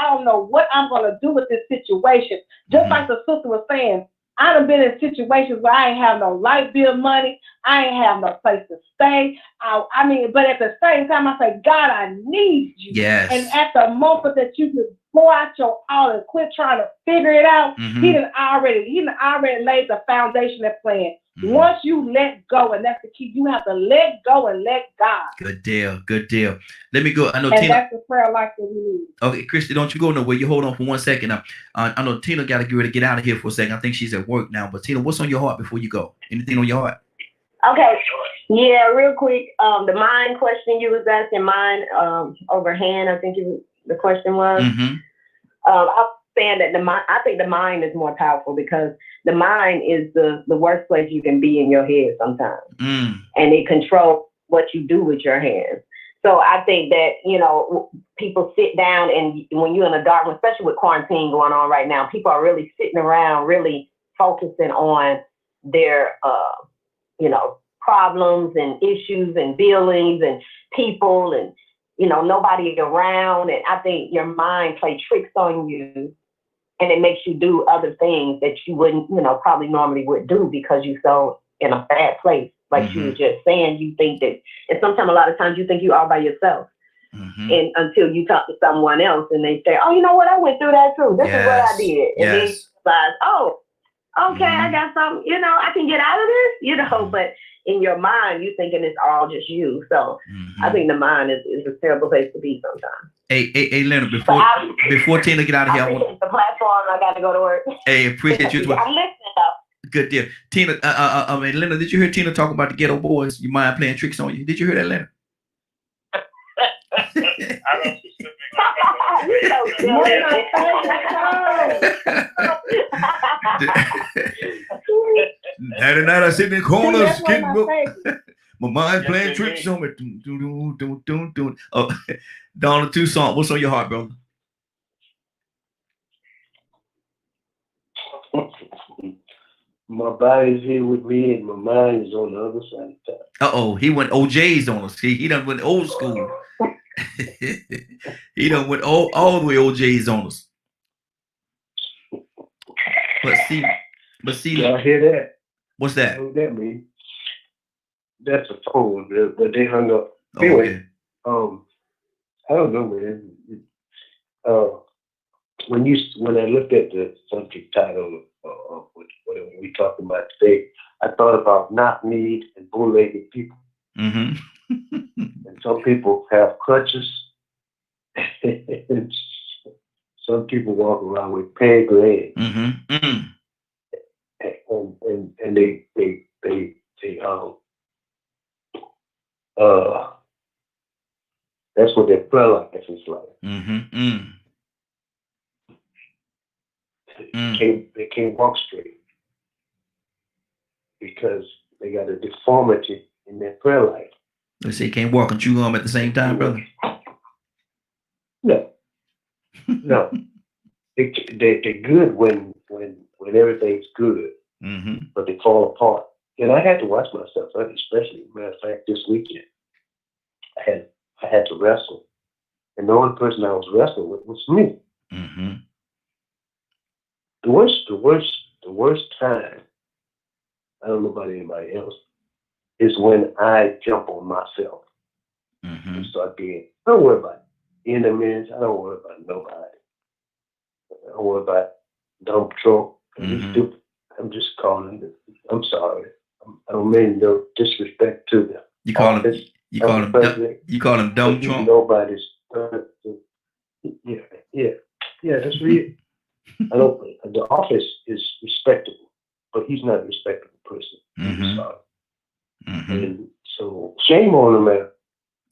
don't know what I'm going to do with this situation. Just like the sister was saying, I done been in situations where I ain't have no light bill money. I ain't have no place to stay. But at the same time, I say, God, I need you. And at the moment that you just pour out your all and quit trying to figure it out, he done already laid the foundation and plan. Once you let go, and that's the key, you have to let go and let God. Good deal. Let me go. I know and Tina. That's the prayer life that we need. Okay, Christy, don't you go nowhere. You hold on for 1 second. Now, I know Tina got to get ready to get out of here for a second. I think she's at work now. But Tina, what's on your heart before you go? Anything on your heart? Okay. Yeah, real quick. The mind question you was asking, mind over hand, I think the question was. I'm saying that I think the mind is more powerful because the mind is the worst place you can be in your head sometimes. And it controls what you do with your hands. So I think that, you know, people sit down and when you're in a dark room, especially with quarantine going on right now, people are really sitting around, really focusing on their, problems and issues and feelings and people and, you know, nobody around. And I think your mind plays tricks on you and it makes you do other things that you wouldn't, you know, probably normally would do because you're so in a bad place. Like you were just saying, you think that, and sometimes a lot of times you think you are by yourself. And until you talk to someone else and they say, oh, you know what, I went through that too. This is what I did. And then you realize, oh, okay, I got something, you know, I can get out of this, you know, but in your mind, you thinking it's all just you. So I think the mind is a terrible place to be sometimes. Hey, Leonard, before Tina get out of here, I appreciate the platform. I got to go to work. Hey, appreciate you. I'm listening though. Good deal. Tina, Leonard, did you hear Tina talk about the Ghetto Boys? You mind playing tricks on you? Did you hear that, Leonard? That night I sit in the corner, my mind playing tricks on me. Oh, Donald, 2 songs. What's on your heart, brother? My body's here with me and my mind is on the other side of town. He went OJ's on us. He done went old school. He done went all the way OJ's on us. But see, y'all hear that? What's that? What that mean? That's a phone, but they hung up. Anyway, I don't know, man. When I looked at the subject title of what we talking about today, I thought about knock-kneed and bull-legged people. And some people have crutches. And some people walk around with peg legs. And they that's what their prayer life is like. They can't walk straight because they got a deformity in their prayer life. They say you can't walk and chew gum at the same time, brother. No. They're good when everything's good, but they fall apart. And I had to watch myself, especially, matter of fact, this weekend. I had to wrestle, and the only person I was wrestling with was me. The worst time, I don't know about anybody else, is when I jump on myself and start being, I don't worry about enemies, I don't worry about nobody. I don't worry about dumb truck. I'm just calling them. I'm sorry. I don't mean no disrespect to them. You call him dumb Trump? Nobody's yeah, that's real. The office is respectable, but he's not a respectable person. I'm sorry. And so shame on him, man.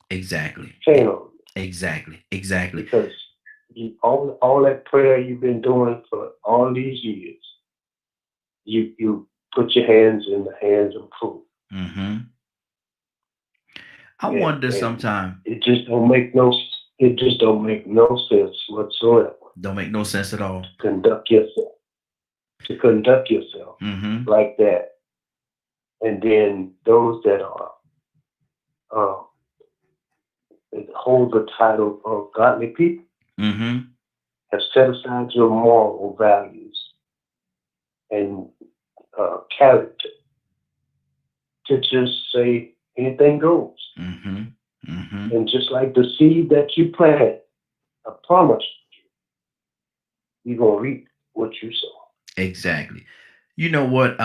Exactly. Shame on him. Exactly. Because all that prayer you've been doing for all these years, you put your hands in the hands of truth. I wonder sometimes. It just don't make no sense whatsoever. Don't make no sense at all. To conduct yourself like that, and then those that are hold the title of godly people have set aside your moral values and character to just say anything goes. And just like the seed that you plant, I promise you're gonna reap what you sow. Exactly. You know what?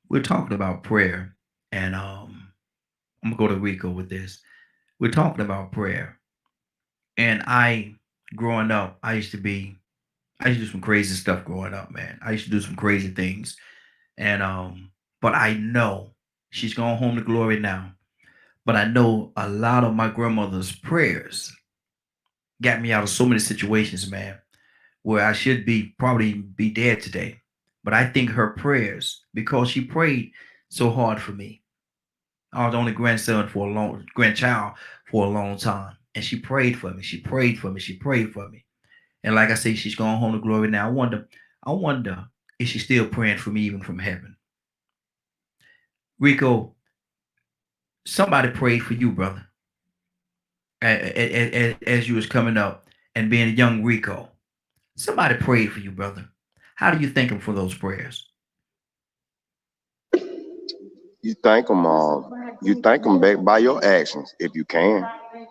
We're talking about prayer, and I'm gonna go to Rico with this. We're talking about prayer, and growing up, I used to do some crazy stuff growing up, man. I used to do some crazy things, and but I know she's gone home to glory now. But I know a lot of my grandmother's prayers got me out of so many situations, man, where I should probably be dead today. But I think her prayers, because she prayed so hard for me. I was the only grandchild for a long time. And she prayed for me. She prayed for me. And like I say, she's gone home to glory now. I wonder if she's still praying for me even from heaven. Rico, somebody prayed for you, brother, as you was coming up and being a young Rico. Somebody prayed for you, brother. How do you thank him for those prayers? You thank them back by your actions if you can.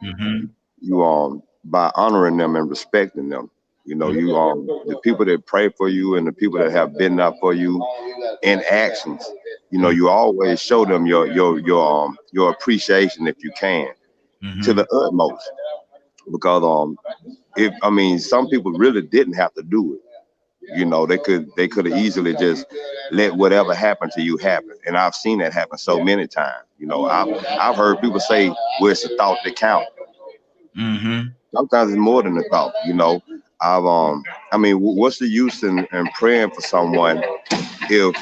Mm-hmm. You by honoring them and respecting them. You know, you the people that pray for you and the people that have been up for you in actions. You know, you always show them your appreciation if you can to Mm-hmm. the utmost. Because if I mean some people really didn't have to do it. You know, they could have easily just let whatever happened to you happen. And I've seen that happen so many times. You know, I've heard people say, well, it's the thought that counts. Mm-hmm. Sometimes it's more than the thought, you know. I mean, what's the use in praying for someone if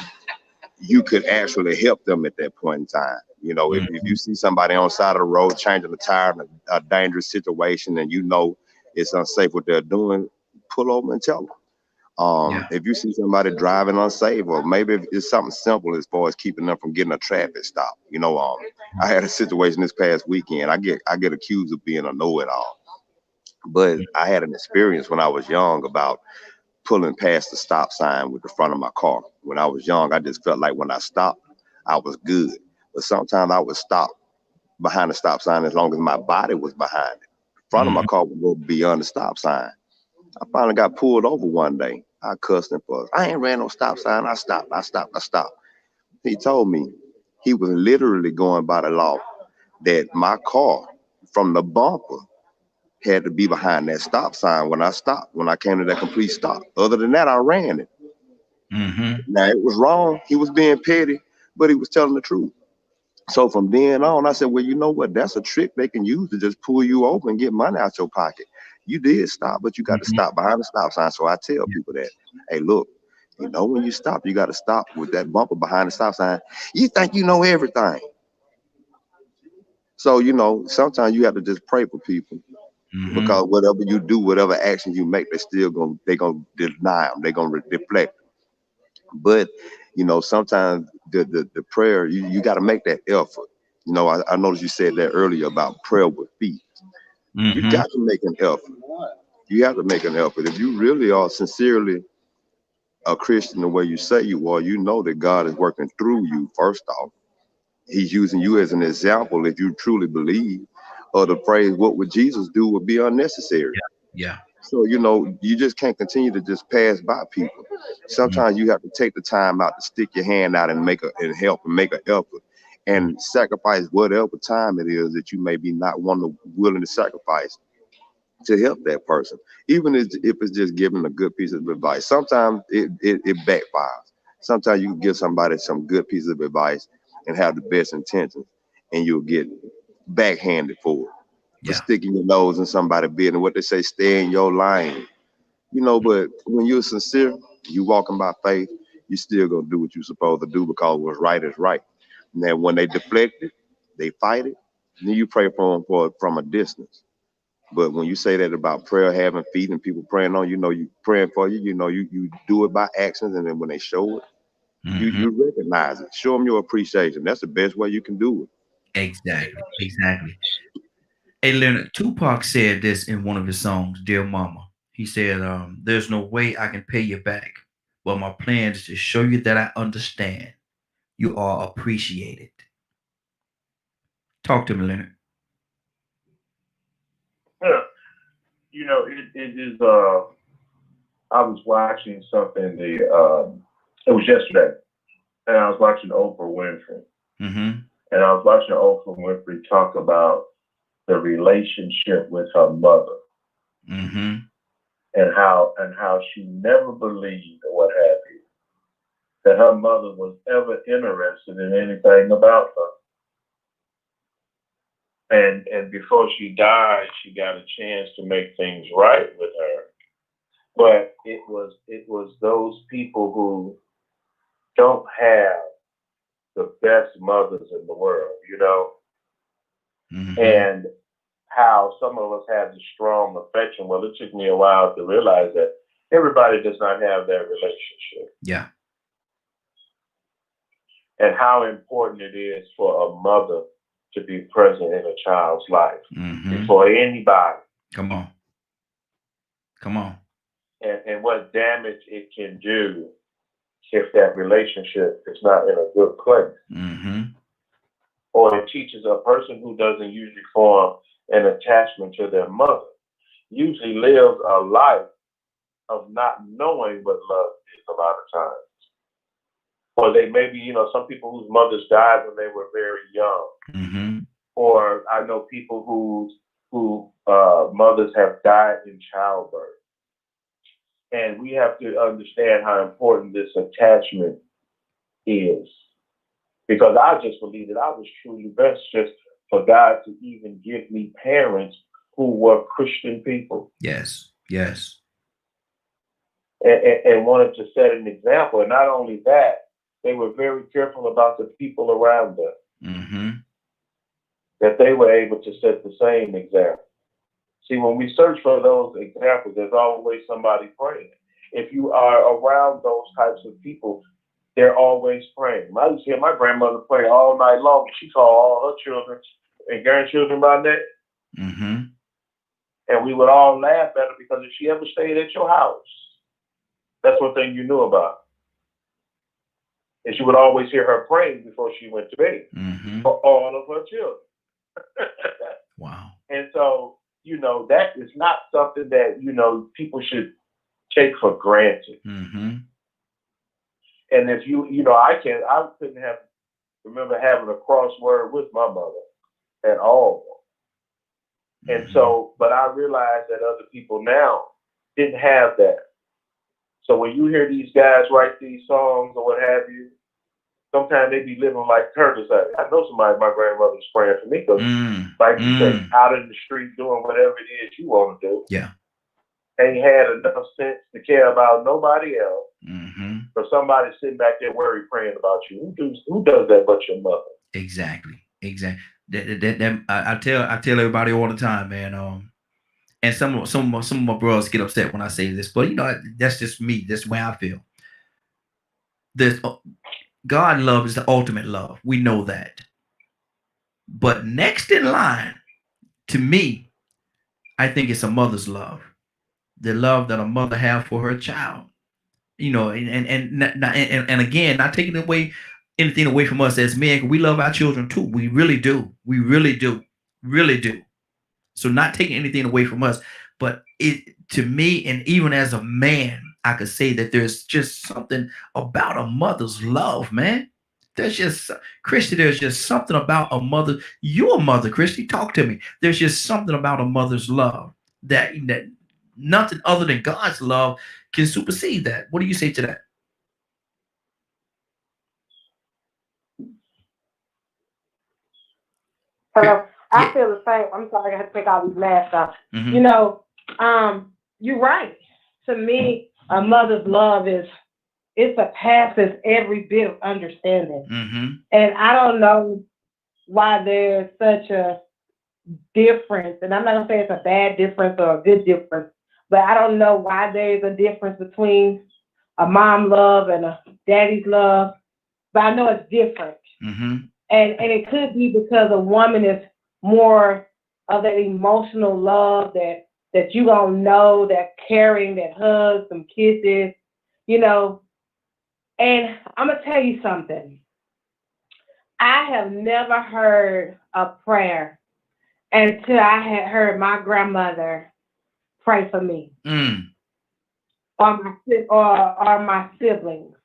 you could actually help them at that point in time? You know, if you see somebody on the side of the road changing the tire in a dangerous situation and you know it's unsafe what they're doing, pull over and tell them. Yeah. If you see somebody driving unsafe, or maybe it's something simple as far as keeping them from getting a traffic stop. You know, I had a situation this past weekend. I get accused of being a know-it-all, but I had an experience when I was young about pulling past the stop sign with the front of my car. When I was young, I just felt like when I stopped, I was good. But sometimes I would stop behind the stop sign as long as my body was behind it. The front of my car would go beyond the stop sign. I finally got pulled over one day. I cussed him for, I ain't ran no stop sign. I stopped. He told me he was literally going by the law that my car from the bumper had to be behind that stop sign when I stopped, when I came to that complete stop. Other than that, I ran it. Mm-hmm. Now, it was wrong. He was being petty, but he was telling the truth. So from then on, I said, well, you know what? That's a trick they can use to just pull you over and get money out your pocket. You did stop, but you got to stop behind the stop sign. So I tell people that, hey, look, you know, when you stop, you got to stop with that bumper behind the stop sign. You think you know everything. So, you know, sometimes you have to just pray for people because whatever you do, whatever action you make, they're gonna deny them. They're gonna deflect. But you know, sometimes the prayer you got to make that effort. You know, I noticed you said that earlier about prayer with feet. You got to make an effort. You have to make an effort. If you really are sincerely a Christian the way you say you are, you know that God is working through you. First off, He's using you as an example. If you truly believe, or the phrase "What would Jesus do?" would be unnecessary. Yeah. So, you know, you just can't continue to just pass by people. Sometimes you have to take the time out to stick your hand out and help and make an effort and sacrifice whatever time it is that you may be not willing to sacrifice to help that person. Even if it's just giving a good piece of advice. Sometimes it backfires. Sometimes you can give somebody some good piece of advice and have the best intentions and you'll get backhanded for it. For sticking your nose in somebody's business. What they say, stay in your lane. You know, but when you're sincere, you walking by faith, you still gonna do what you're supposed to do because what's right is right. And then when they deflect it, they fight it, then you pray for them from a distance. But when you say that about prayer having feet and people praying on, you know, you praying for you, you know, you do it by actions, and then when they show it, you recognize it. Show them your appreciation. That's the best way you can do it. Exactly. Hey, Leonard, Tupac said this in one of his songs, Dear Mama. He said, there's no way I can pay you back, but my plan is to show you that I understand. You are appreciated. Talk to me, Leonard. Yeah. You know, it is, I was watching something, it was yesterday, and I was watching Oprah Winfrey. And I was watching Oprah Winfrey talk about the relationship with her mother. And how she never believed, or what have you, that her mother was ever interested in anything about her. And before she died, she got a chance to make things right with her. But it was those people who don't have the best mothers in the world, you know, and how some of us have this strong affection. Well, it took me a while to realize that everybody does not have that relationship. Yeah. And how important it is for a mother to be present in a child's life Mm-hmm. before anybody. Come on. Come on. And what damage it can do if that relationship is not in a good place. Mm-hmm. Or it teaches a person who doesn't usually form an attachment to their mother, usually lives a life of not knowing what love is a lot of times. Or they maybe, some people whose mothers died when they were very young. Mm-hmm. Or I know people whose mothers have died in childbirth. And we have to understand how important this attachment is. Because I just believe that I was truly blessed just for God to even give me parents who were Christian people. Yes. Yes. And wanted to set an example. And not only that, they were very careful about the people around them. Mm-hmm. That they were able to set the same example. See, when we search for those examples, there's always somebody praying. If you are around those types of people, they're always praying. I used to hear my grandmother pray all night long. She called all her children and grandchildren by name. Mm-hmm. And we would all laugh at her because if she ever stayed at your house, that's one thing you knew about. And she would always hear her praying before she went to bed for all of her children. Wow. And so, that is not something that, people should take for granted. Mm-hmm. And if I couldn't remember having a crossword with my mother at all. And so, but I realized that other people now didn't have that. So when you hear these guys write these songs or what have you, sometimes they be living like Curtis. I know somebody, my grandmother's praying for me because, like you say, out in the street doing whatever it is you want to do. Yeah. Ain't had enough sense to care about nobody else. Mm-hmm. For somebody sitting back there worried, praying about you. Who does that but your mother? Exactly. I tell everybody all the time, man. And some of my brothers get upset when I say this, but that's just me. That's the way I feel. This God love is the ultimate love. We know that. But next in line, to me, I think it's a mother's love. The love that a mother have for her child. And again, not taking anything away from us as men. We love our children too. We really do. We really do. Really do. So not taking anything away from us, but to me, and even as a man, I could say that there's just something about a mother's love, man. There's just, Christy, there's just something about a mother. You're a mother, Christy. Talk to me. There's just something about a mother's love that nothing other than God's love can supersede that. What do you say to that? Hello. I Yeah. feel the same. I'm sorry, I had to take all these masks off. Mm-hmm. You're right. To me, a mother's love it surpasses every bit of understanding. Mm-hmm. And I don't know why there's such a difference. And I'm not gonna say it's a bad difference or a good difference, but I don't know why there's a difference between a mom love and a daddy's love. But I know it's different. Mm-hmm. And it could be because a woman is more of that emotional love that you don't know, that caring, that hugs, some kisses, And I'm gonna tell you something. I have never heard a prayer until I had heard my grandmother pray for me, or my siblings,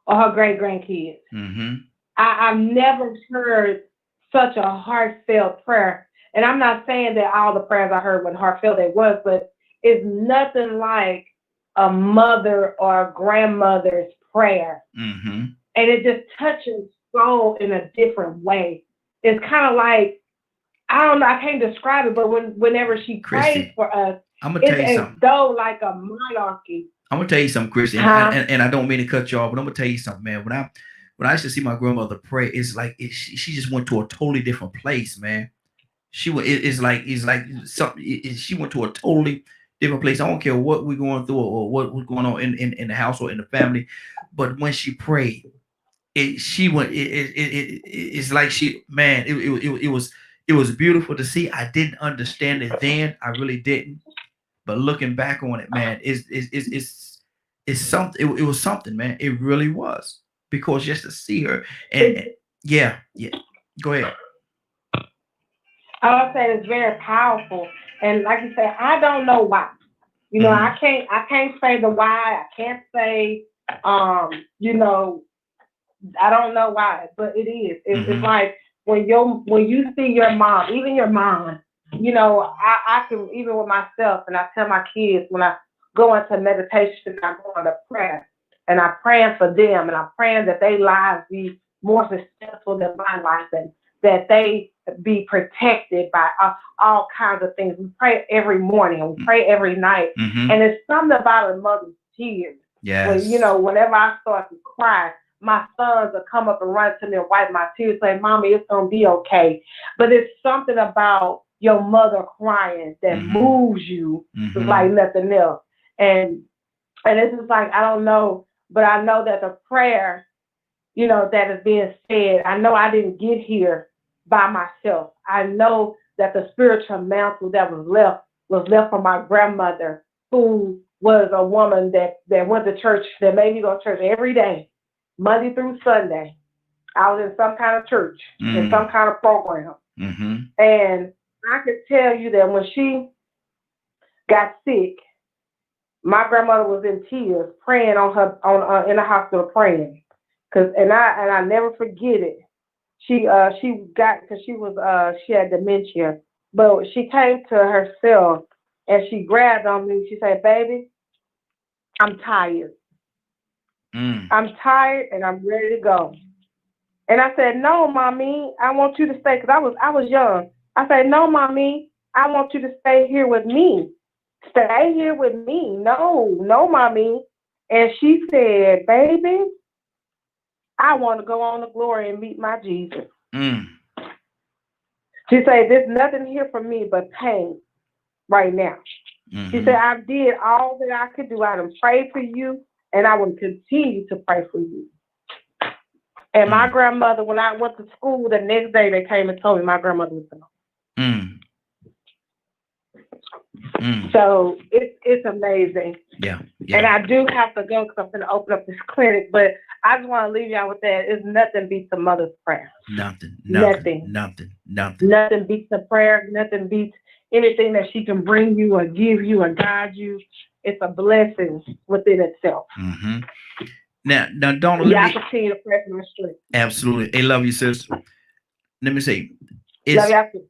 or her great grandkids. Mm-hmm. I've never heard such a heartfelt prayer. And I'm not saying that all the prayers I heard were heartfelt, they was, but it's nothing like a mother or a grandmother's prayer. Mm-hmm. And it just touches soul in a different way. It's kind of like, I don't know, I can't describe it, but whenever she prays for us, I'm gonna tell you it's as something. though like a monarchy. I'm gonna tell you something, Christy, and I don't mean to cut you off, but I'm gonna tell you something, man. When I used to see my grandmother pray, it's like she just went to a totally different place, man. She went to a totally different place. I don't care what we're going through or what was going on in the household, in the family, but when she prayed, she went. It's like she, man. It was beautiful to see. I didn't understand it then. I really didn't. But looking back on it, man, it's something. It was something, man. It really was, because just to see her and yeah. Go ahead. I would say it's very powerful. And like you say, I don't know why. You know, I can't say the why. I can't say, you know, I don't know why, but it is. It's like when you see your mom, even your mom, you know, I can, even with myself, and I tell my kids when I go into meditation, I go into prayer, and I'm praying for them, and I'm praying that their lives be more successful than my life, and that they be protected by all kinds of things. We pray every morning, and we pray every night, and it's something about a mother's tears. Yes. When, you know, whenever I start to cry, my sons will come up and run to me and wipe my tears, say, "Mommy, it's gonna be okay." But it's something about your mother crying that moves you like nothing else. And it's just like, I don't know, but I know that the prayer, you know, that is being said, I know I didn't get here by myself. I know that the spiritual mantle that was left from my grandmother, who was a woman that went to church, that made me go to church every day, Monday through Sunday. I was in some kind of church, in some kind of program. And I could tell you that when she got sick, my grandmother was in tears, praying on her in the hospital, praying. And I never forget it. She got, because she had dementia, but she came to herself and she grabbed on me. She said, "Baby, I'm tired. I'm tired and I'm ready to go." And I said, "No, Mommy, I want you to stay," because I was young. I said, "No, Mommy, I want you to stay here with me. Stay here with me. No, Mommy." And she said, "Baby, I want to go on to glory and meet my Jesus." She said, "There's nothing here for me but pain right now." She said, "I did all that I could do. I done prayed for you, and I will continue to pray for you." And my grandmother, when I went to school the next day, they came and told me my grandmother was gone. So it's amazing. Yeah. And I do have to go because I'm going to open up this clinic, but I just want to leave y'all with that. It's nothing beats a mother's prayer. Nothing beats the prayer. Nothing beats anything that she can bring you or give you or guide you. It's a blessing within itself. Now, Donna, y'all continue to pray for my strength. Absolutely. I love you, sis. Let me say, Love y'all too.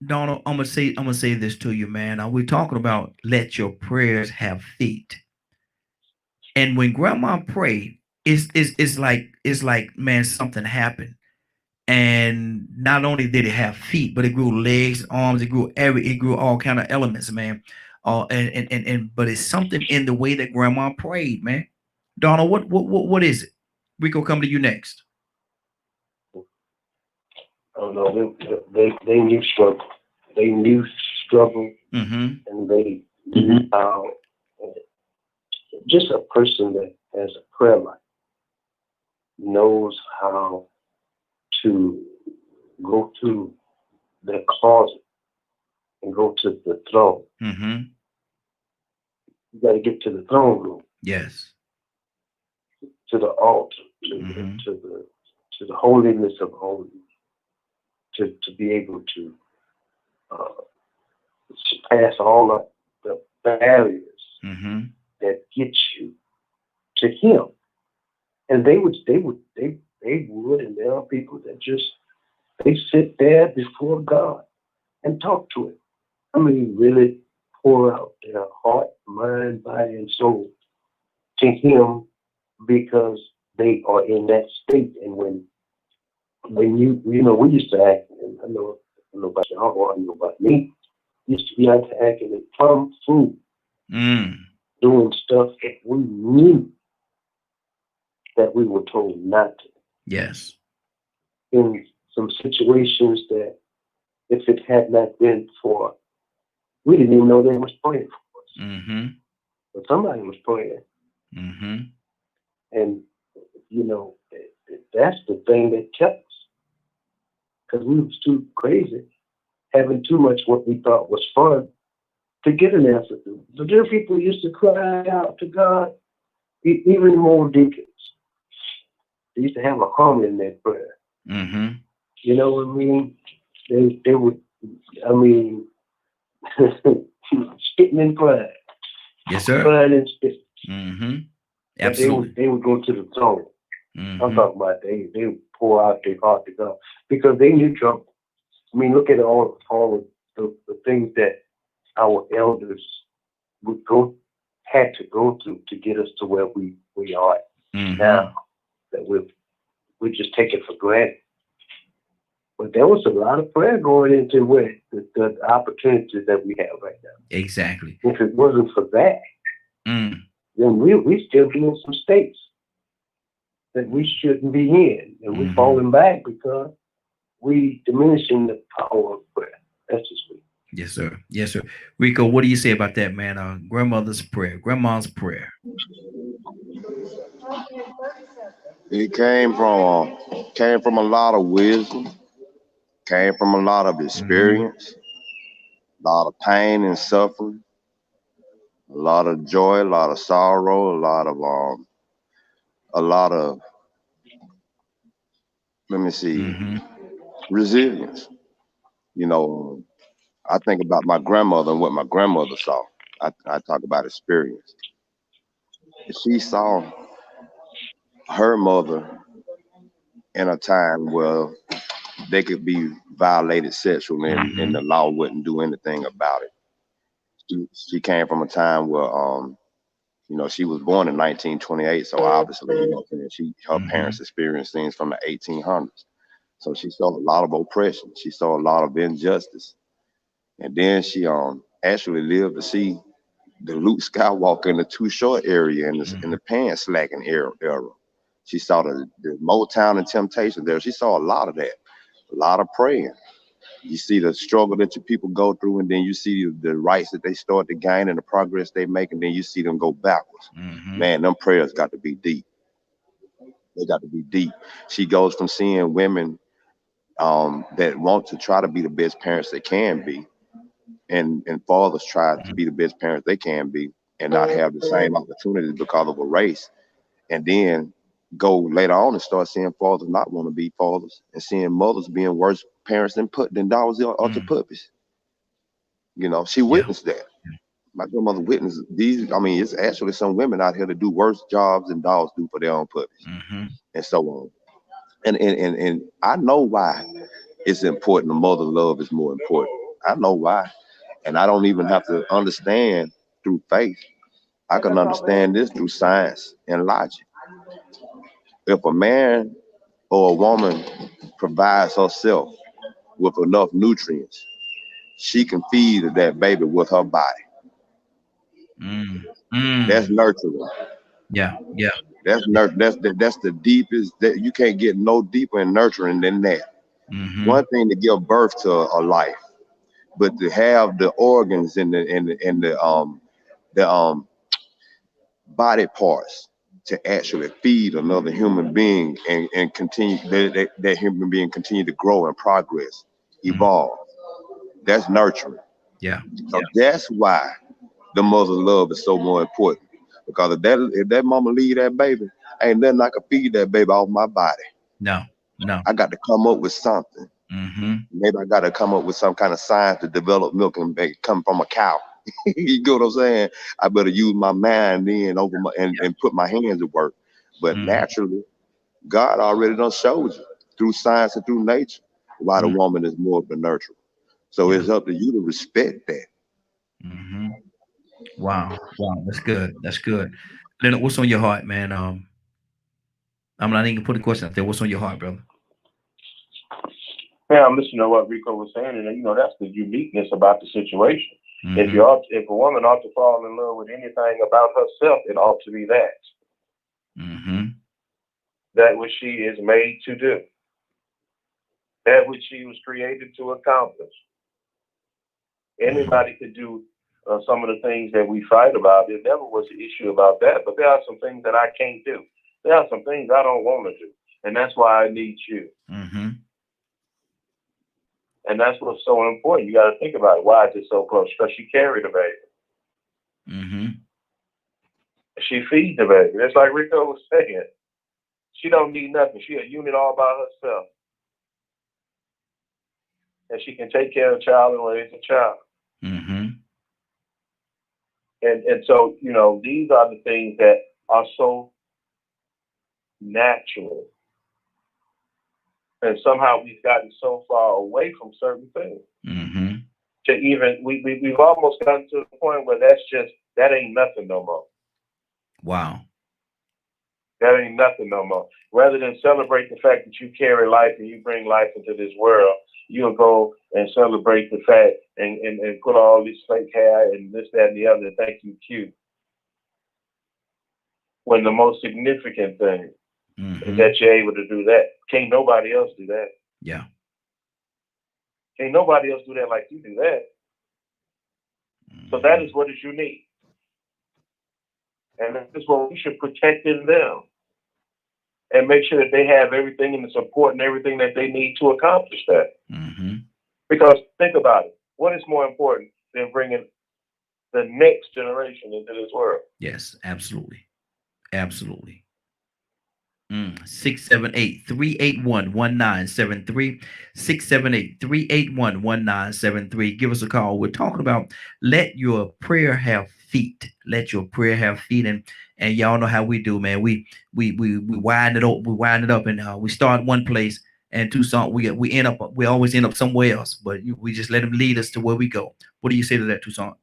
Donald, I'm gonna say this to you, man. We're talking about let your prayers have feet. And when grandma prayed, it's like, man, something happened. And not only did it have feet, but it grew legs, arms, it grew all kind of elements, man. But it's something in the way that grandma prayed, man. Donald, what is it? We gonna come to you next. I don't know. They knew struggle. They knew struggle, and they knew how. Just a person that has a prayer life knows how to go to their closet and go to the throne. You got to get to the throne room. Yes. To the altar, to the holiness of holies, to be able to surpass all the barriers that get you to Him. And they would, and there are people that just, they sit there before God and talk to Him. I mean, really pour out their heart, mind, body, and soul to Him, because they are in that state. And when you know, we used to act, and I know about y'all, or I know about me, used to be out to acting in plum food, doing stuff that we knew that we were told not to. Yes. In some situations that, if it had not been for, we didn't even know they was praying for us. But somebody was praying. And, you know, that's the thing that kept us. Because we was too crazy, having too much what we thought was fun to get an answer to. The different people used to cry out to God, even more deacons. They used to have a hum in their prayer. Mm-hmm. You know what I mean? They would, I mean, spitting and crying. Yes, sir. Crying and spitting. Mm-hmm. But Absolutely. they would go to the throne. Mm-hmm. I'm talking about they would pour out their heart to God because they knew trouble. I mean, look at all of the things that our elders had to go through to get us to where we are now, that we just take it for granted. But there was a lot of prayer going into where the opportunities that we have right now. Exactly. If it wasn't for that, then we still be in some states that we shouldn't be in, and we're falling back because we diminishing the power of prayer. That's just me. Yes, sir. Yes, sir. Rico, what do you say about that, man? Grandmother's prayer, grandma's prayer. It came from a lot of wisdom, came from a lot of experience, a lot of pain and suffering, a lot of joy, a lot of sorrow, a lot of resilience. You know, I think about my grandmother and what my grandmother saw. I talk about experience. She saw her mother in a time where they could be violated sexually and the law wouldn't do anything about it. She came from a time where she was born in 1928, so obviously, her parents experienced things from the 1800s. So she saw a lot of oppression. She saw a lot of injustice. And then she actually lived to see the Luke Skywalker in the Too Short area in the pants slacking era. She saw the Motown and Temptation there. She saw a lot of that, a lot of praying. You see the struggle that your people go through, and then you see the rights that they start to gain and the progress they make, and then you see them go backwards. Man, them prayers got to be deep. They got to be deep. She goes from seeing women that want to try to be the best parents they can be, and fathers try to be the best parents they can be and not have the same opportunities because of a race, and then go later on and start seeing fathers not want to be fathers and seeing mothers being worse parents than dogs are to puppies. She witnessed that. My grandmother witnessed these. I mean, it's actually some women out here that do worse jobs than dogs do for their own puppies, and so on. And I know why it's important. The mother love is more important. I know why. And I don't even have to understand through faith. I can understand this through science and logic. If a man or a woman provides herself with enough nutrients, she can feed that baby with her body. That's nurturing. Yeah. That's the deepest. That you can't get no deeper in nurturing than that. One thing to give birth to a life, but to have the organs and the body parts to actually feed another human being and continue that human being continue to grow and progress, evolve. That's nurturing. Yeah. So that's why the mother love is so more important. Because if that mama leave that baby, ain't nothing I can feed that baby off my body. No. I got to come up with something. Maybe I got to come up with some kind of science to develop milk and make it come from a cow. You get what I'm saying? I better use my mind then and put my hands to work. But naturally, God already done showed you through science and through nature why the woman is more of a nurturer. So it's up to you to respect that. Wow, that's good. Leonard, what's on your heart, man? I'm not even put a question out there. What's on your heart, brother? Yeah, I'm listening to what Rico was saying, and that's the uniqueness about the situation. If a woman ought to fall in love with anything about herself, it ought to be that. That which she is made to do. That which she was created to accomplish. Anybody could do some of the things that we fight about. There never was an issue about that, but there are some things that I can't do. There are some things I don't want to do. And that's why I need you. Mm-hmm. And that's what's so important. You got to think about it. Why is it so close? Because she carried the baby. Mm-hmm. She feeds the baby. It's like Rico was saying. She don't need nothing. She a unit all by herself. And she can take care of a child and raise a child. Mm-hmm. And so, you know, these are the things that are so natural. And somehow we've gotten so far away from certain things. Mm-hmm. To even, we've almost gotten to the point where that ain't nothing no more. Wow. That ain't nothing no more. Rather than celebrate the fact that you carry life and you bring life into this world, you'll go and celebrate the fact and put all this fake hair and this, that, and the other and think you cute. When the most significant thing is that you're able to do that. Can't nobody else do that. Yeah. Can't nobody else do that like you do that. So that is what is unique. And that is what we should protect in them. And make sure that they have everything and the support and everything that they need to accomplish that. Mm-hmm. Because think about it. What is more important than bringing the next generation into this world? Yes, absolutely. Absolutely. 678-381-1973. 678-381-1973. Give us a call. We're talking about let your prayer have feet. Let your prayer have feet. And y'all know how we do, man. We wind it up. We wind it up, and we start one place, and Toussaint, we always end up somewhere else. But we just let him lead us to where we go. What do you say to that, Toussaint?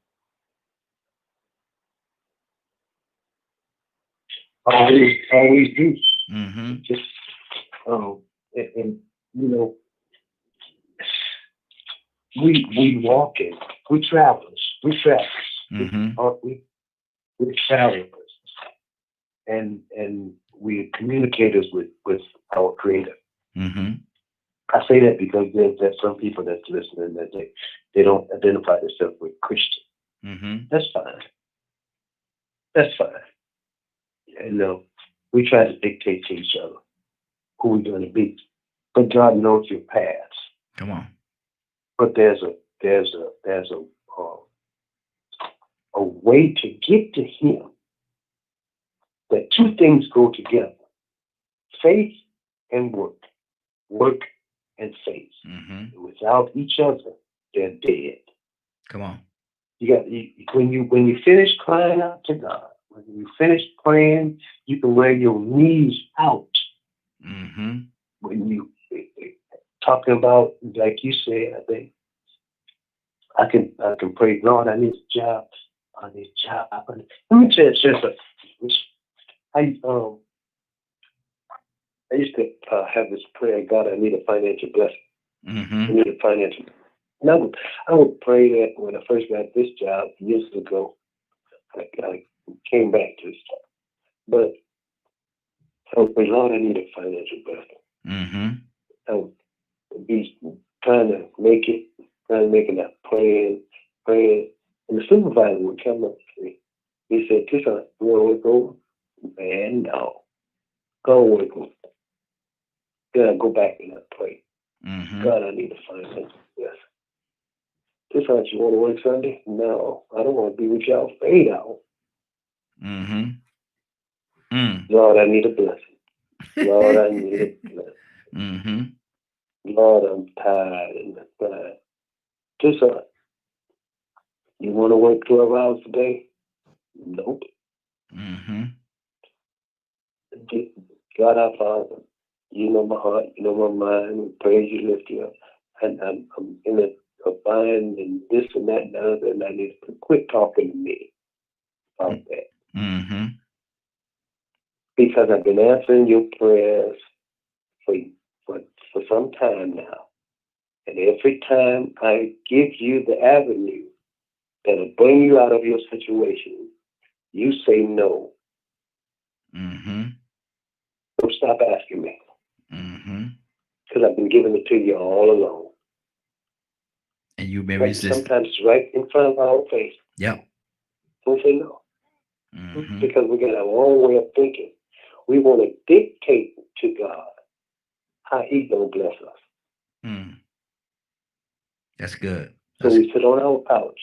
Always do. Mm-hmm. Just and you know, we walking, we travelers, Mm-hmm. we're travelers, and we're communicators with our Creator. Mm-hmm. I say that because there's some people that's listening that they don't identify themselves with Christian. Mm-hmm. That's fine. That's fine. And we try to dictate to each other who we're going to be, but God knows your paths. Come on. But there's a way to get to Him. That two things go together: faith and work and faith. Mm-hmm. Without each other, they're dead. Come on. When you finish crying out to God, when you finish praying, you can wear your knees out. Mm-hmm. When you talking about, like you said, I think I can pray, Lord, I need a job. I need a job. Let me tell you something. I used to have this prayer, God, I need a financial blessing. Mm-hmm. I need a financial. And I would pray that when I first got this job years ago. I came back to this job. But I would pray, Lord, I need a financial blessing. Mm-hmm. I would be trying to make it up, praying. And the supervisor would come up to me. He said, Toussaint, you want to work over? Man, no. Go work over. Then I go back and I pray. Mm-hmm. God, I need a financial blessing. Toussaint, you want to work Sunday? No, I don't want to be with y'all for 8 hours. Mm-hmm. Lord, I need a blessing. Lord, I need a blessing. Mm-hmm. Lord, I'm tired and I'm tired. Toussaint, you want to work 12 hours a day? Nope. Mm-hmm. God our Father, you know my heart, you know my mind, we praise you, lift you up. And I'm in a bind and this and that and the other, and I need to quit talking to me about that. Mm-hmm. Because I've been answering your prayers for some time now. And every time I give you the avenue that'll bring you out of your situation, you say no. Mm-hmm. Don't stop asking me. Mm-hmm. Because I've been giving it to you all along. And you've been But resistant. sometimes it's right in front of our face. Yep. Don't say no. Mm-hmm. Because we got our own way of thinking. We want to dictate to God our ego bless us. Mm. That's good. So we sit on our couch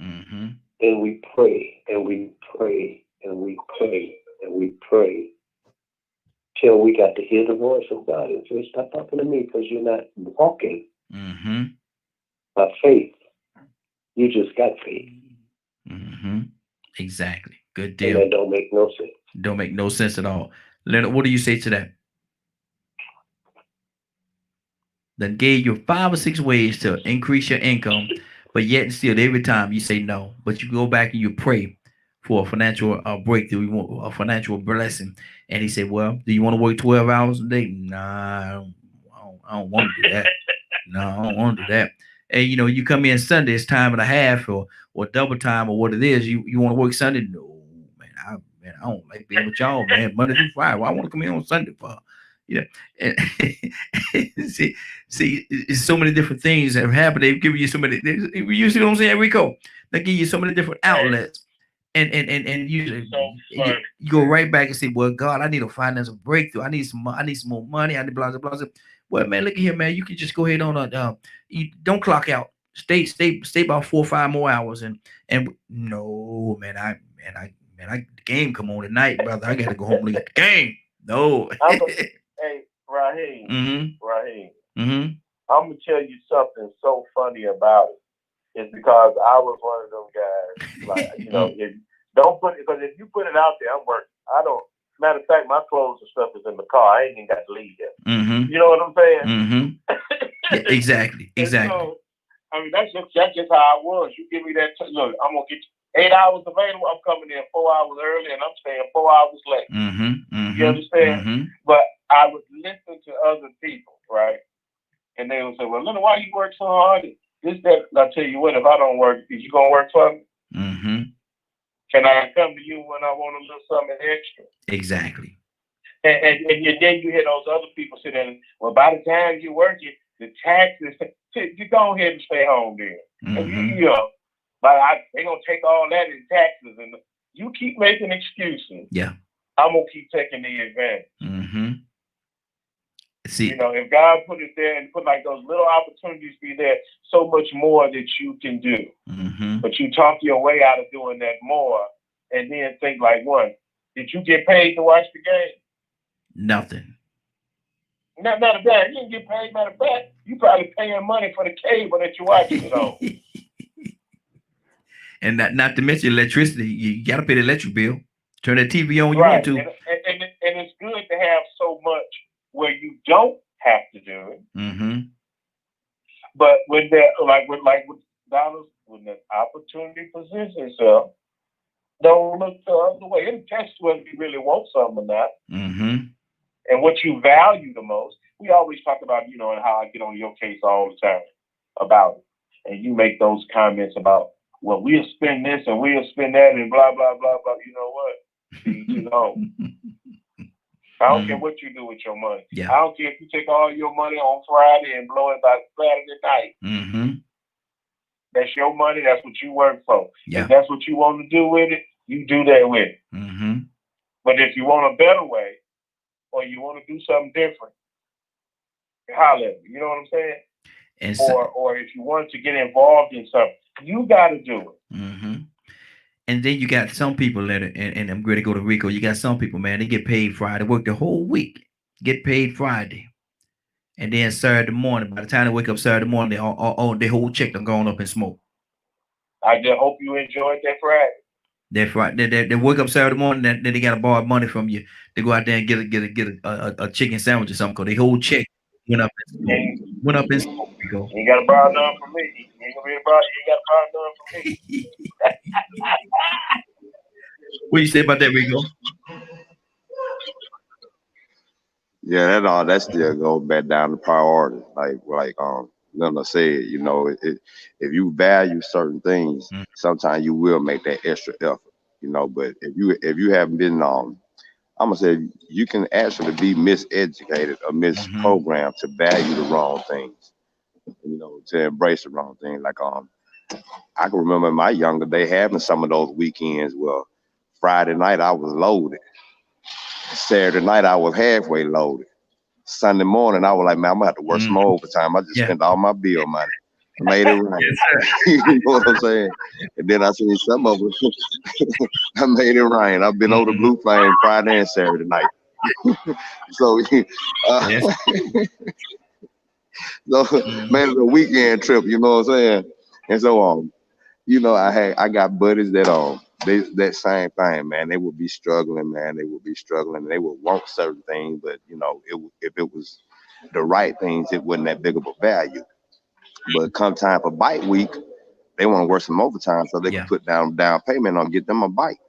Mm-hmm. and we pray and we pray and we pray and we pray till we got to hear the voice of God and say, stop talking to me because you're not walking Mm-hmm. by faith. You just got faith. Mm-hmm. Exactly. Good And deal. that don't make no sense. Don't make no sense at all. Leonard, what do you say to that? Then gave you 5 or 6 ways to increase your income, but yet and still every time you say no, but you go back and you pray for a financial breakthrough, you want a financial blessing, and he said, well, do you want to work 12 hours a day? Nah, I don't want to do that. No, I don't want to do that. And you know, you come in Sunday, it's time and a half or double time or what it is. You want to work Sunday? No, man, I don't like being with y'all, man. Monday through Friday. Why I want to come in on Sunday for? You know, and see, it's so many different things that have happened. They've given you so many. You see what I'm saying, Rico? They give you so many different outlets, and you go right back and say, "Well, God, I need a financial breakthrough. I need some more money. I need blah blah blah." Well, man, look at here, man. You can just go ahead on you don't clock out. Stay about 4 or 5 more hours, and no, man, I the game come on tonight, brother. I gotta go home and look at the game. No. Hey, Raheem. Mm-hmm. Raheem. Mm-hmm. I'm gonna tell you something so funny about it. It's because I was one of them guys. Like, you know, if don't put it, because if you put it out there, I'm working. I don't. Matter of fact, my clothes and stuff is in the car. I ain't even got to leave yet. Mm-hmm. You know what I'm saying? Mm-hmm. Yeah, exactly. So, I mean, that's just how I was. You give me that. Look, I'm gonna get 8 hours available. I'm coming in 4 hours early, and I'm staying 4 hours late. Mm-hmm. Mm-hmm. You understand? Mm-hmm. But I would listen to other people, right? And they would say, "Well, Leonard, why you work so hard? This, that." I tell you what, if I don't work, is you gonna work for me? Mm-hmm. Can I come to you when I want a little something extra? Exactly. And then you hear those other people sit there. Well, by the time you work it, the taxes. You go ahead and stay home then. Mm-hmm. And you know, but they're gonna take all that in taxes, and you keep making excuses. Yeah. I'm gonna keep taking the advantage. Mm-hmm. See, you know, if God put it there and put like those little opportunities be there, so much more that you can do. Mm-hmm. But you talk your way out of doing that more, and then think like, one, did you get paid to watch the game? Nothing. Not a bad. You didn't get paid. Matter of fact, you probably paying money for the cable that you're watching it on. And not to mention electricity. You got to pay the electric bill. Turn that TV on. You right. want to. And it's good to have so much where you don't have to do it. Mm-hmm. But when that, like with dollars, when the opportunity presents itself, don't look the other way. It tests whether you really want something or not. Mm-hmm. And what you value the most. We always talk about, you know, and how I get on your case all the time about it. And you make those comments about, well, we'll spend this and we'll spend that and blah, blah, blah, blah. You know what? You know. I don't care what you do with your money. Yeah. I don't care if you take all your money on Friday and blow it by Saturday night. Mm-hmm. That's your money. That's what you work for. Yeah. If that's what you want to do with it, you do that with it. Mm-hmm. But if you want a better way, or you want to do something different, holler at me. You know what I'm saying? And or if you want to get involved in something, you got to do it. Mm-hmm. And then you got some people, Leonard, and I'm going to go to Rico. You got some people, man, they get paid Friday, work the whole week, get paid Friday. And then Saturday morning, by the time they wake up Saturday morning, their whole check done gone up in smoke. I just hope you enjoyed that Friday. That's right. They wake up Saturday morning, then they got to borrow money from you. They go out there and get a chicken sandwich or something, because their whole check went up in smoke. Went up in smoke, Rico. You ain't got to borrow none from me. You ain't gonna be borrow. You ain't got to borrow none from me. What you say about that, Rico? Yeah, that still goes back down to priority. Like Leonard said, you know, if you value certain things, sometimes you will make that extra effort, you know. But if you haven't been I'm gonna say you can actually be miseducated or misprogrammed to value the wrong things, you know, to embrace the wrong things. Like I can remember in my younger day having some of those weekends where Friday night I was loaded, Saturday night I was halfway loaded, Sunday morning, I was like, man, I'm gonna have to work some overtime. I just spent all my bill money. I made it rain. You know what I'm saying? And then I seen some of them. I made it rain. I've been on the Blue Flame Friday and Saturday night. So, man, it's a weekend trip. You know what I'm saying? And so, you know, I got buddies that that same thing, man. They would be struggling, man. They would be struggling. They would want certain things, but you know, if it was the right things, it wasn't that big of a value. But come time for bike week, they want to work some overtime so they can put down payment on get them a bike.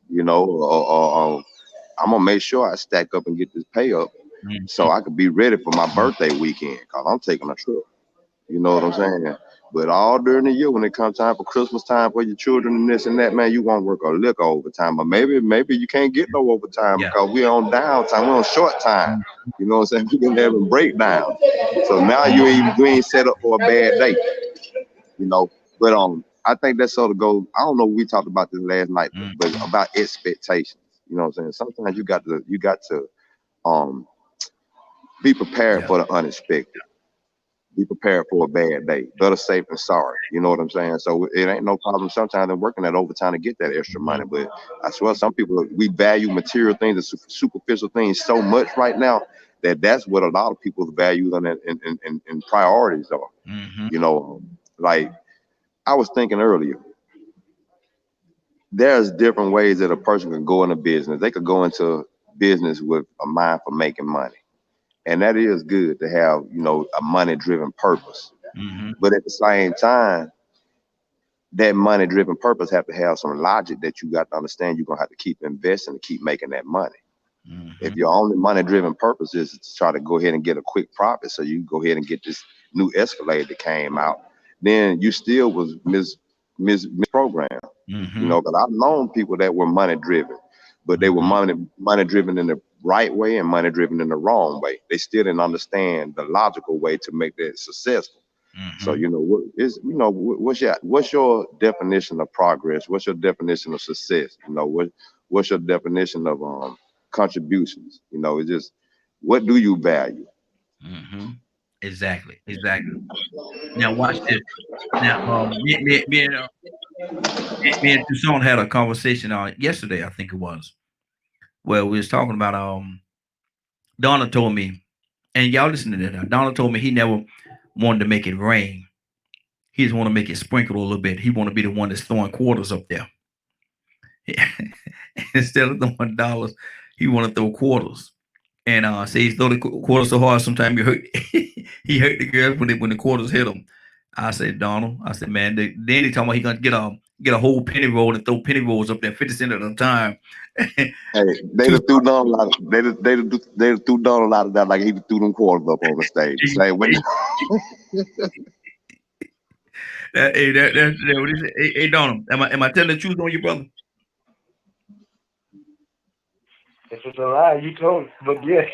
You know, or I'm gonna make sure I stack up and get this pay up so I could be ready for my birthday weekend because I'm taking a trip. You know what I'm saying? But all during the year, when it comes time for Christmas time for your children and this and that, man, you want to work a lick of overtime. But maybe you can't get no overtime because we're on downtime, we're on short time. You know what I'm saying? We been having breakdown. So now you ain't set up for a bad day. You know, but I think that's sort of goes. I don't know. We talked about this last night, but about expectations. You know what I'm saying? Sometimes you got to be prepared for the unexpected. Be prepared for a bad day. Better safe than sorry. You know what I'm saying? So it ain't no problem sometimes in working that overtime to get that extra money. But I swear some people, we value material things and superficial things so much right now that's what a lot of people's values and priorities are. You know, like I was thinking earlier, there's different ways that a person can go into business. They could go into business with a mind for making money. And that is good to have, you know, a money-driven purpose. But at the same time, that money-driven purpose have to have some logic that you got to understand. You're going to have to keep investing to keep making that money. If your only money-driven purpose is to try to go ahead and get a quick profit so you can go ahead and get this new Escalade that came out, then you still was misprogrammed. You know, because I've known people that were money-driven, but they were money-driven in the right way and money driven in the wrong way. They still didn't understand the logical way to make that successful. So you know what's your definition of progress? What's your definition of success? You know what's your definition of contributions? You know, it's just what do you value? Exactly. Now watch this. Now me and Tucson had a conversation yesterday, I think it was, where we was talking about Donna told me, and y'all listen to that now. Donna told me he never wanted to make it rain. He just want to make it sprinkle a little bit. He want to be the one that's throwing quarters up there. Instead of throwing dollars, he want to throw quarters. And say he's throwing the quarters so hard sometimes he hurt he hurt the girls when the quarters hit him. I said, Donald, man, then he talking about he gonna get a whole penny roll and throw penny rolls up there 50 cents at a time. Hey, they just threw Donald a lot of they threw Donald a lot of that like he threw them quarters up on the stage. Same way. That's what he said. Hey, Donald, am I telling the truth on you, brother? If it's a lie, you told me, but yeah.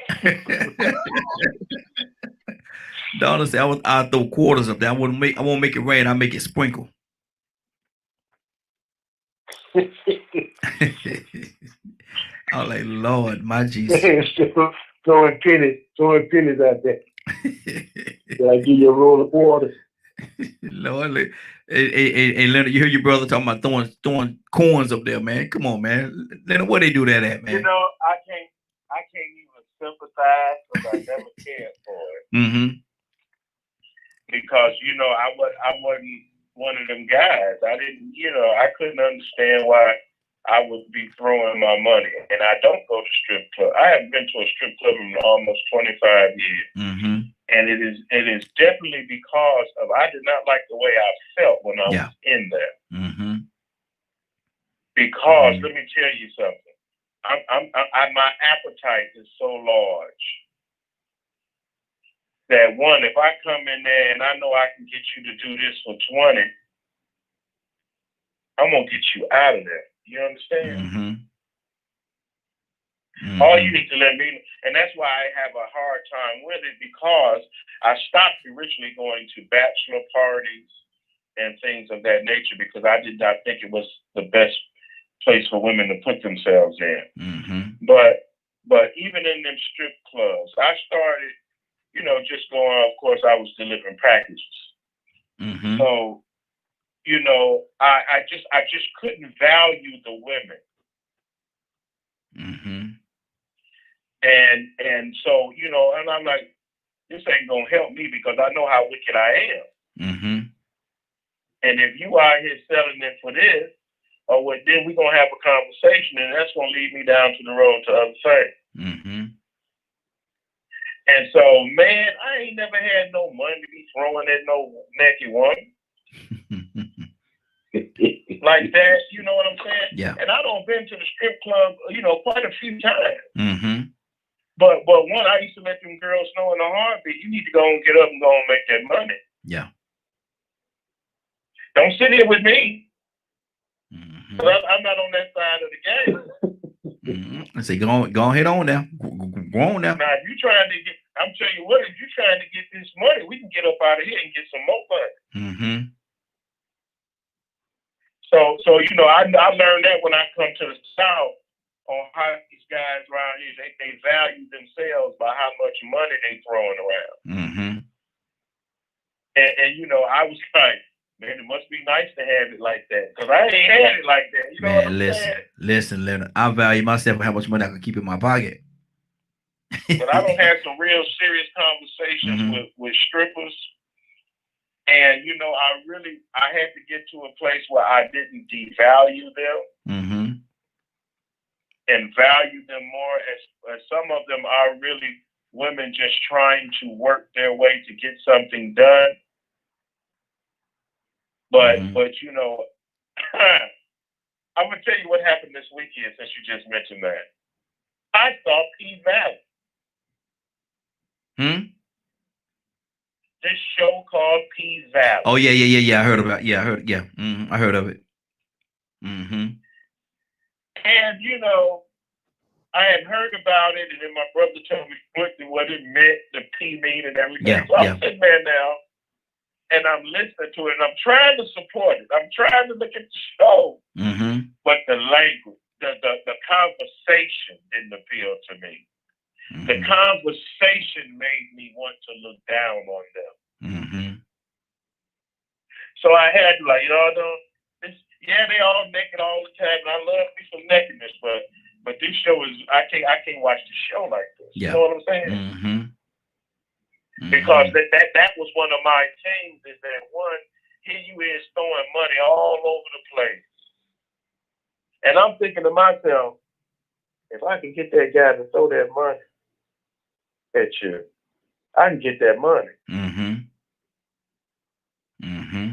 Donald said I throw quarters up there. I won't make it rain. I make it sprinkle. I was like, Lord, my Jesus. throwing pennies out there. Did I give you a roll of water? Lord, hey, Leonard, you hear your brother talking about throwing coins up there, man. Come on, man. Leonard, where they do that at, man? You know, I can't even sympathize because I never cared for it. Because you know, I wasn't one of them guys. I didn't, you know, I couldn't understand why I would be throwing my money. And I don't go to strip club. I haven't been to a strip club in almost 25 years. And it is definitely because of I did not like the way I felt when I was in there. Because let me tell you something. My appetite is so large that one, if I come in there and I know I can get you to do this for 20, I'm gonna get you out of there. You understand? All you need to let me know. And that's why I have a hard time with it, because I stopped originally going to bachelor parties and things of that nature because I did not think it was the best place for women to put themselves in. But But even in them strip clubs, I started, just going. Of course, I was delivering packages. Mm-hmm. So, I just couldn't value the women. Mm-hmm. And so, and I'm like, this ain't gonna help me because I know how wicked I am. Mm-hmm. And if you out here selling it for this, or what, then we're gonna have a conversation, and that's gonna lead me down to the road to other things. Mm-hmm. And so, man, I ain't never had no money to be throwing at no naked woman like that. You know what I'm saying? Yeah. And I don't been to the strip club, quite a few times. Mm-hmm. But one, I used to let them girls know in a heartbeat, you need to go and get up and go and make that money. Yeah. Don't sit here with me. Mm-hmm. I'm not on that side of the game. I say, go ahead on now. Go on now. Now, if you trying to get, I'm telling you what, if you trying to get this money, we can get up out of here and get some more money. Mm-hmm. So I learned that when I come to the South on how these guys around here, they value themselves by how much money they throwing around. Mm-hmm. And I was like, man, it must be nice to have it like that. Because I ain't had it like that. You know what I'm saying? Listen, Leonard. I value myself for how much money I can keep in my pocket. But I don't have some real serious conversations with strippers. And, I had to get to a place where I didn't devalue them and value them more as some of them are really women just trying to work their way to get something done. But I'm going to tell you what happened this weekend since you just mentioned that. I saw P Valley. This show called P Valley. Oh yeah. I heard about it. Yeah, I heard. Yeah, I heard of it. Mm-hmm. And I had heard about it, and then my brother told me quickly what it meant, the P mean and everything. Yeah, so I'm sitting there now, and I'm listening to it, and I'm trying to support it. I'm trying to look at the show, but the language, the conversation didn't appeal to me. The conversation made me want to look down on them. So I had to they all naked all the time, and I love me some nakedness, but this show is I can't watch the show like this. Yeah. You know what I'm saying? Because that was one of my things is that one, here you is throwing money all over the place. And I'm thinking to myself, if I can get that guy to throw that money at you, I can get that money.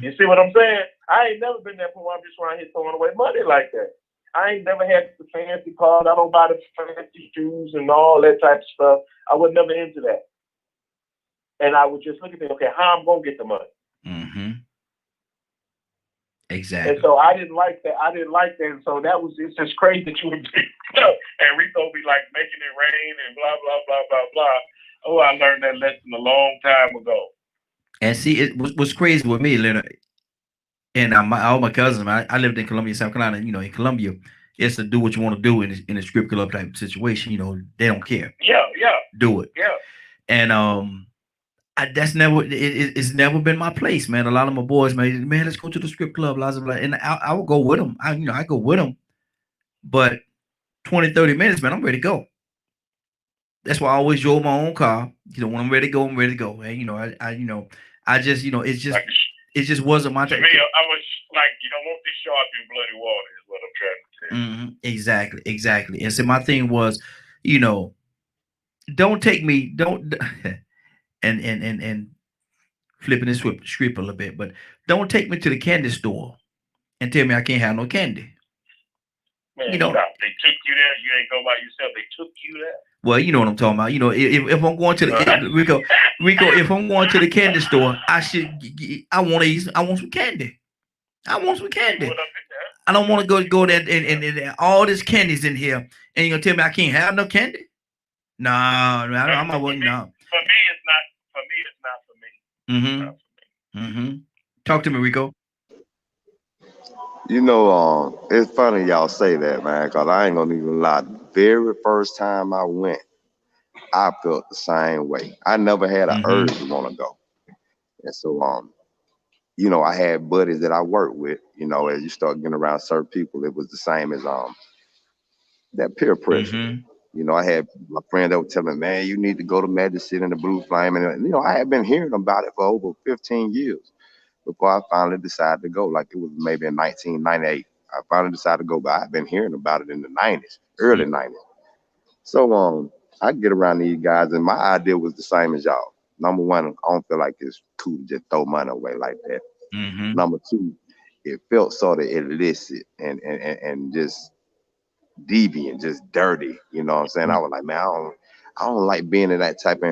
You see what I'm saying? I ain't never been that point where I'm just around here throwing away money like that. I ain't never had the fancy cars. I don't buy the fancy shoes and all that type of stuff. I was never into that. And I would just look at them, okay, how I'm going to get the money? Exactly. And so I didn't like that. And so it's just crazy that you would be, and Rico be like making it rain and blah, blah, blah, blah, blah. Oh, I learned that lesson a long time ago. And see, it was crazy with me, Leonard. And all my cousins, man, I lived in Columbia, South Carolina. In Columbia, it's to do what you want to do in a strip club type of situation. They don't care. Yeah. Do it. Yeah. And it's never been my place, man. A lot of my boys, man, let's go to the strip club, blah, blah, blah. And I will go with them. I go with them. But 20, 30 minutes, man, I'm ready to go. That's why I always drove my own car. When I'm ready to go, I'm ready to go. And I just, it just wasn't my to me, I was like, you don't want this shark in bloody water is what I'm trying to say. Exactly. And so my thing was, don't take me, and flipping the script a little bit, but don't take me to the candy store and tell me I can't have no candy. Man, stop. They took you there. You ain't go by yourself. They took you there. Well, you know what I'm talking about. If I'm going to the Rico, if I'm going to the candy store, I want some candy. I want some candy. I don't want to go there and all this candy's in here, and you're gonna tell me I can't have no candy? No, I'm not. No. For me, it's not for me. Talk to me, Rico. It's funny y'all say that, man, because I ain't gonna even lie very first time I went, I felt the same way. I never had an urge to want to go. And so, you know, I had buddies that I worked with, you know, as you start getting around certain people, it was the same as that peer pressure. You know, I had my friend that would tell me, man, you need to go to Magic City and the Blue Flame. And, you know, I had been hearing about it for over 15 years before I finally decided to go. Like it was maybe in 1998. I finally decided to go, but I've been hearing about it in the 90s, early 90s. So I get around these guys, and my idea was the same as y'all. Number one, I don't feel like it's cool to just throw money away like that. Number two, it felt sort of illicit and just deviant, just dirty. You know what I'm saying? I was like, man, I don't like being in that type of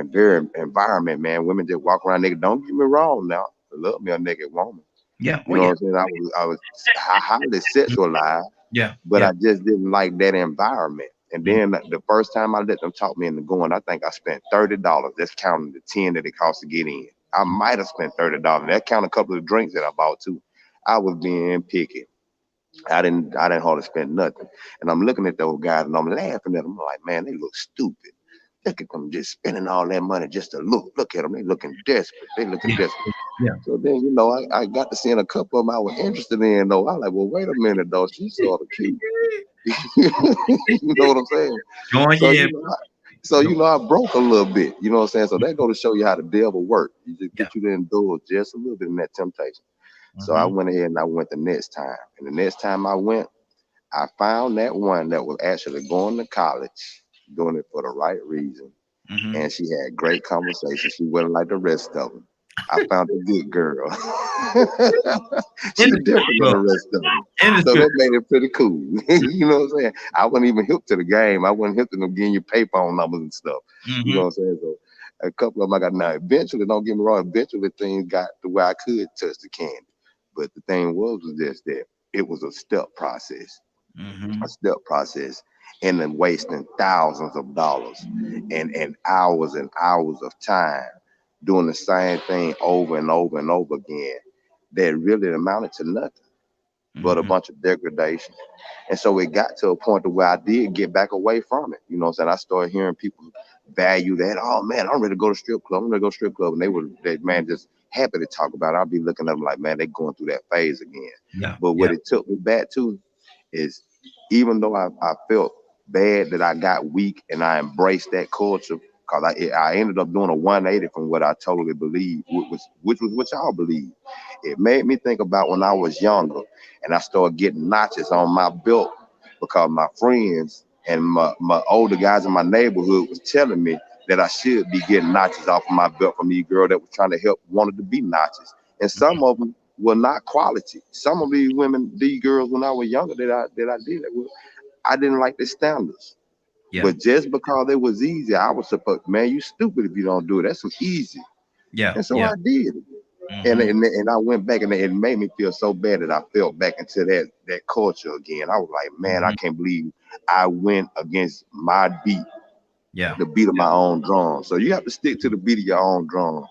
environment, man. Women just walk around naked. Don't get me wrong now. I love me a naked woman. Yeah. You know what I'm saying? I was highly sexualized. Yeah. But I just didn't like that environment. And then the first time I let them talk me into going, I think I spent $30. That's counting the 10 that it cost to get in. I might have spent $30. That counted a couple of drinks that I bought too. I was being picky. I didn't hardly spend nothing. And I'm looking at those guys and I'm laughing at them. I'm like, man, they look stupid. Look at them just spending all that money just to look. Look at them. They looking desperate. They looking desperate. Yeah. So then, you know, I got to seeing a couple of them I was interested in, though. I was like, well, wait a minute, though. She's sort of cute. You know what I'm saying? You know, I broke a little bit. You know what I'm saying? So that go to show you how the devil work. You just get you to indulge just a little bit in that temptation. So I went ahead and I went the next time. And the next time I went, I found that one that was actually going to college, doing it for the right reason. And she had great conversation. She wasn't like the rest of them. I found a good girl. She's different than the rest of them. So that made it pretty cool. You know what I'm saying? I wasn't even hip to the game. I wasn't hip to them getting your PayPal numbers and stuff. You know what I'm saying? So a couple of them I got now. Eventually, don't get me wrong, eventually things got to where I could touch the candy. But the thing was just that it was a step process. A step process. And then wasting thousands of dollars and hours of time doing the same thing over and over and over again that really amounted to nothing but a bunch of degradation. And so it got to a point to where I did get back away from it. You know what I'm saying? I started hearing people value that. Oh man, I'm ready to go to strip club. I'm ready to go to strip club. And they man just happy to talk about it. I'll be looking at them like, man, they're going through that phase again. Yeah. But what it took me back to is even though I felt bad that I got weak and I embraced that culture, because I ended up doing a 180 from what I totally believed, which was what y'all believe. It made me think about when I was younger and I started getting notches on my belt because my friends and my older guys in my neighborhood was telling me that I should be getting notches off of my belt from these girls that were trying to help, wanted to be notches. And some of them were not quality. Some of these women, these girls, when I was younger, that I did it with, I didn't like the standards. Yeah. But just because it was easy, I was supposed, man, you stupid if you don't do it. That's some easy. Yeah. And so I did it. And I went back and it made me feel so bad that I fell back into that culture again. I was like, man, I can't believe I went against my beat. Yeah. The beat of my own drum. So you have to stick to the beat of your own drum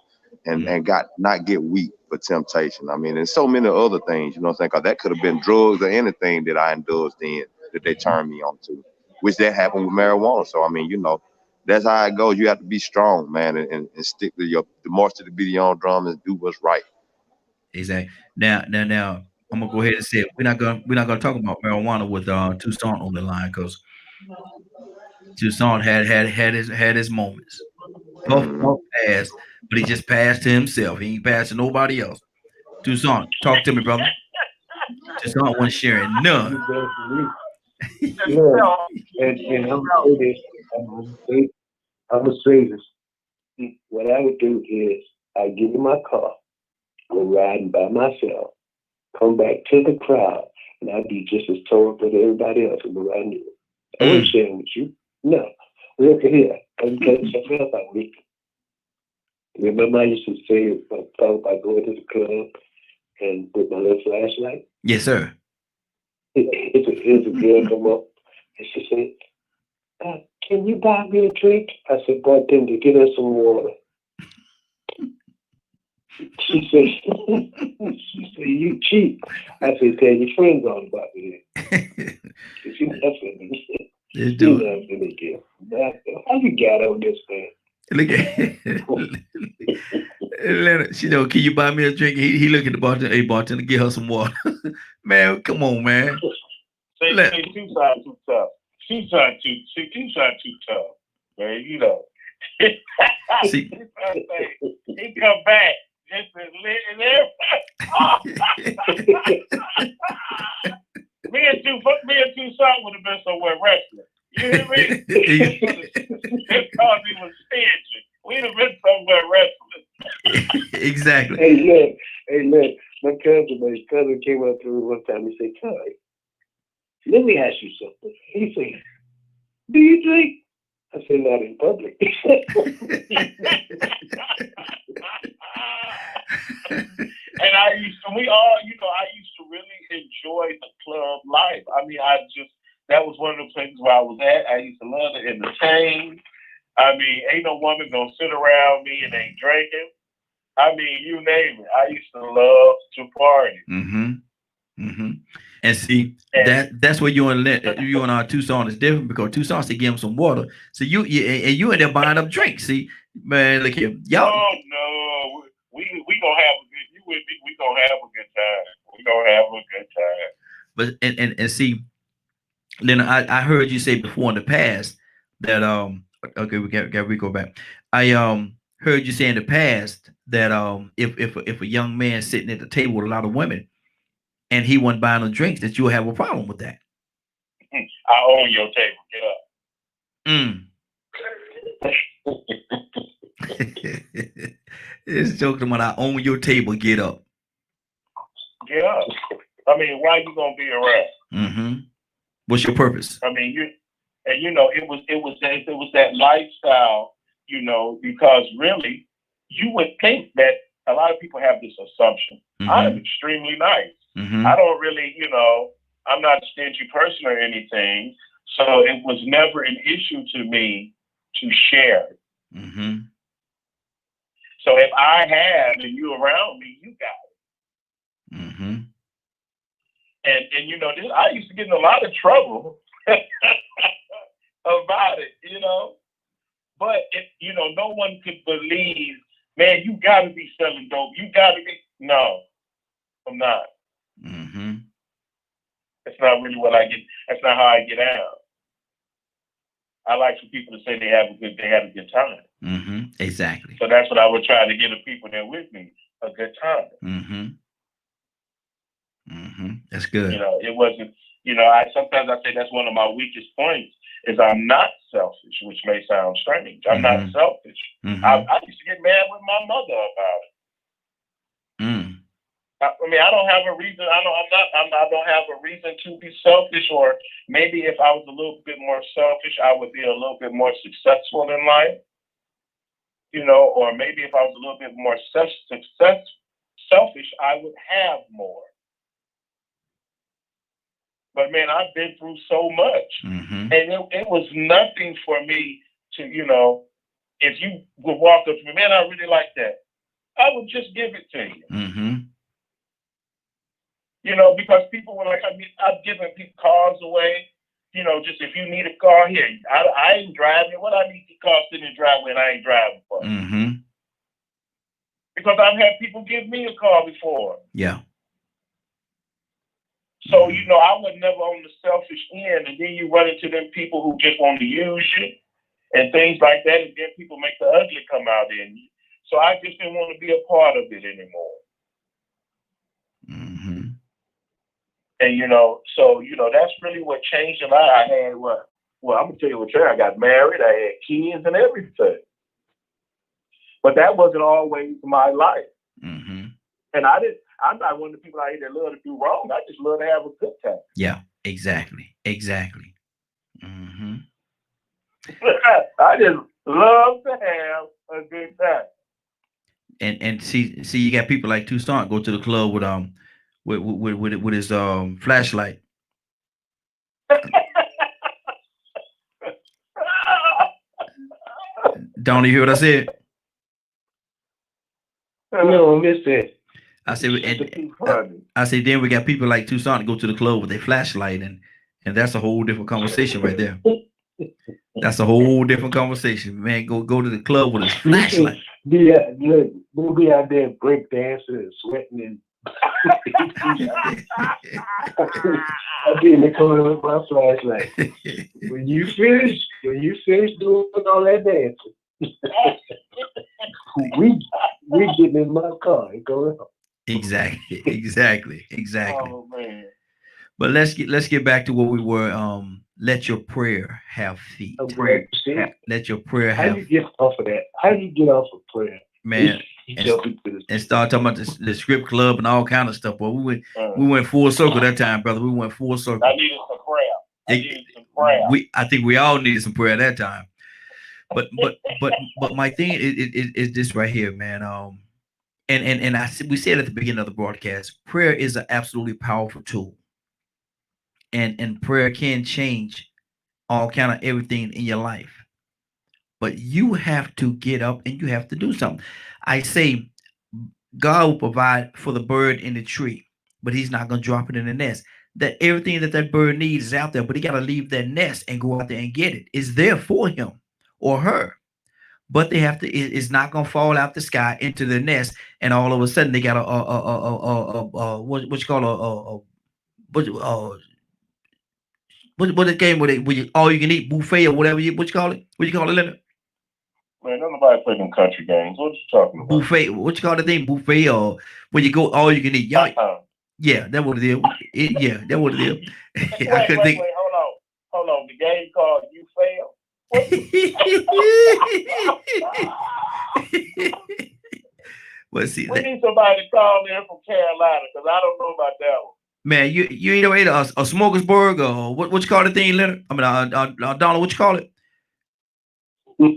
and not get weak for temptation. I mean, and so many other things, you know what I'm saying? Because that could have been drugs or anything that I indulged in that they turned me on to. Which that happened with marijuana. So I mean, you know, that's how it goes. You have to be strong, man, and stick to the march to the beat of your own drum and do what's right. Exactly. Now, I'm gonna go ahead and say it. We're not gonna talk about marijuana with Toussaint on the line because Toussaint had his moments. Puff passed, but he just passed to himself. He ain't passed to nobody else. Toussaint, talk to me, brother. Toussaint wasn't sharing none. Yeah, and I'm gonna say this. What I would do is I get in my car, go riding by myself, come back to the crowd, and I'd be just as tolerant as everybody else who I knew. I wasn't sharing with you. No. Look at here. I'm cutting something else out week. Remember I used to say about going to the club and with my little flashlight? Yes, sir. Here's a girl come up and she said, can you buy me a drink? I said, bartender, get us some water. She said, you cheap. I said, tell your friends all about me. She messed with me. Just do it. How you got on this thing? Look at Leonard. She know, can you buy me a drink? He look at the bartender. Hey, bartender, get her some water. Man, come on, man. Say two sides too tough. Two sides too tough. Man, you know. See, he come back just as lit and everything. Me and Two Side would have been somewhere wrestling. You hear me? It's cause he was stingy. We'd have been somewhere wrestling. Exactly. Hey, look. My cousin came up to me one time and said, "Ty, let me ask you something." He said, "Do you drink?" I said, "Not in public." And I used to really enjoy the club life. I mean, that was one of the places where I was at. I used to love to entertain. I mean, ain't no woman gonna sit around me and ain't drinking. I mean, you name it. I used to love to party. And see, that's where you and our Tucson is different, because Tucson they give them some water. So you in there buying up drinks. See, man, look here, y'all. Oh no, we gonna have a good. You with me? We gonna have a good time. We gonna have a good time. But and see, Leonard, I heard you say before in the past that okay, we got Rico back. I heard you say in the past that if a young man sitting at the table with a lot of women and he wasn't buying them drinks, that you'll have a problem with that. I own your table. Get up. It's joking when I own your table. Get up. Get up. I mean, why you gonna be around? What's your purpose? I mean, it was that lifestyle, because really, you would think that a lot of people have this assumption. I am extremely nice. I don't really, I'm not a stingy person or anything. So it was never an issue to me to share. So if I have and you around me, you got it. And I used to get in a lot of trouble about it, But no one could believe, man, you got to be selling dope. You got to be. No, I'm not. That's not really what I get. That's not how I get out. I like for people to say they had a good time. Exactly. So that's what I would try to get the people there with me, a good time. That's good. It wasn't. Sometimes I say that's one of my weakest points is I'm not selfish, which may sound strange. I'm not selfish. I used to get mad with my mother about it. I mean, I don't have a reason. I don't have a reason to be selfish. Or maybe if I was a little bit more selfish, I would be a little bit more successful in life. Or maybe if I was a little bit more selfish, I would have more. But man, I've been through so much, and it was nothing for me to, if you would walk up to me, man, I really like that, I would just give it to you. Because people were like, I've given people cars away. Just if you need a car here, I ain't driving. What I need the car sitting in the driveway and I ain't driving for. Because I've had people give me a car before. Yeah. So, I was never on the selfish end. And then you run into them people who just want to use you and things like that. And then people make the ugly come out in you. So I just didn't want to be a part of it anymore. And, that's really what changed a lot. I had I'm going to tell you what, I got married. I had kids and everything. But that wasn't always my life. And I'm not one of the people out here that love to do wrong. I just love to have a good time. Yeah, exactly. I just love to have a good time. And see, you got people like Tucson go to the club with his flashlight. Don't you hear what I said? No, I missed it. I said, then we got people like Tucson to go to the club with their flashlight, and that's a whole different conversation right there. That's a whole different conversation, man. Go to the club with his You flashlight. should be out, look, we'll be out there break dancing and sweating and I'll be in the corner with my flashlight. When you finish doing all that dancing, we getting in my car and going home. Exactly. Oh man. But let's get back to what we were. Let your prayer have feet. Let your prayer How have. do you get off of that? How do you get off of prayer? Man, and start talking about the script club and all kind of stuff. But we went full circle that time, brother. We went full circle. I needed some prayer. I think we all needed some prayer that time. But my thing is this right here, man. And we said at the beginning of the broadcast, prayer is an absolutely powerful tool. And prayer can change all kind of everything in your life. But you have to get up and you have to do something. I say God will provide for the bird in the tree, but he's not going to drop it in the nest. That everything that bird needs is out there, but he got to leave that nest and go out there and get it. It's there for him or her. But they have to, it's not going to fall out the sky into the nest. And all of a sudden they got what you call what the game where you all you can eat buffet or whatever what you call it? What you call it, Leonard? Man, nobody play them country games. What you talking about? Buffet. What you call the thing? Buffet or when you go all you can eat. Yeah, that's what it is. Yeah, that's what it is. I couldn't think. Wait, hold on. The game called You Fail. Well, see, we need somebody to call in from Carolina because I don't know about that one. Man, you ain't ever ate a smorgasbord or what you call the thing, Leonard? I mean, Donald, what you call it?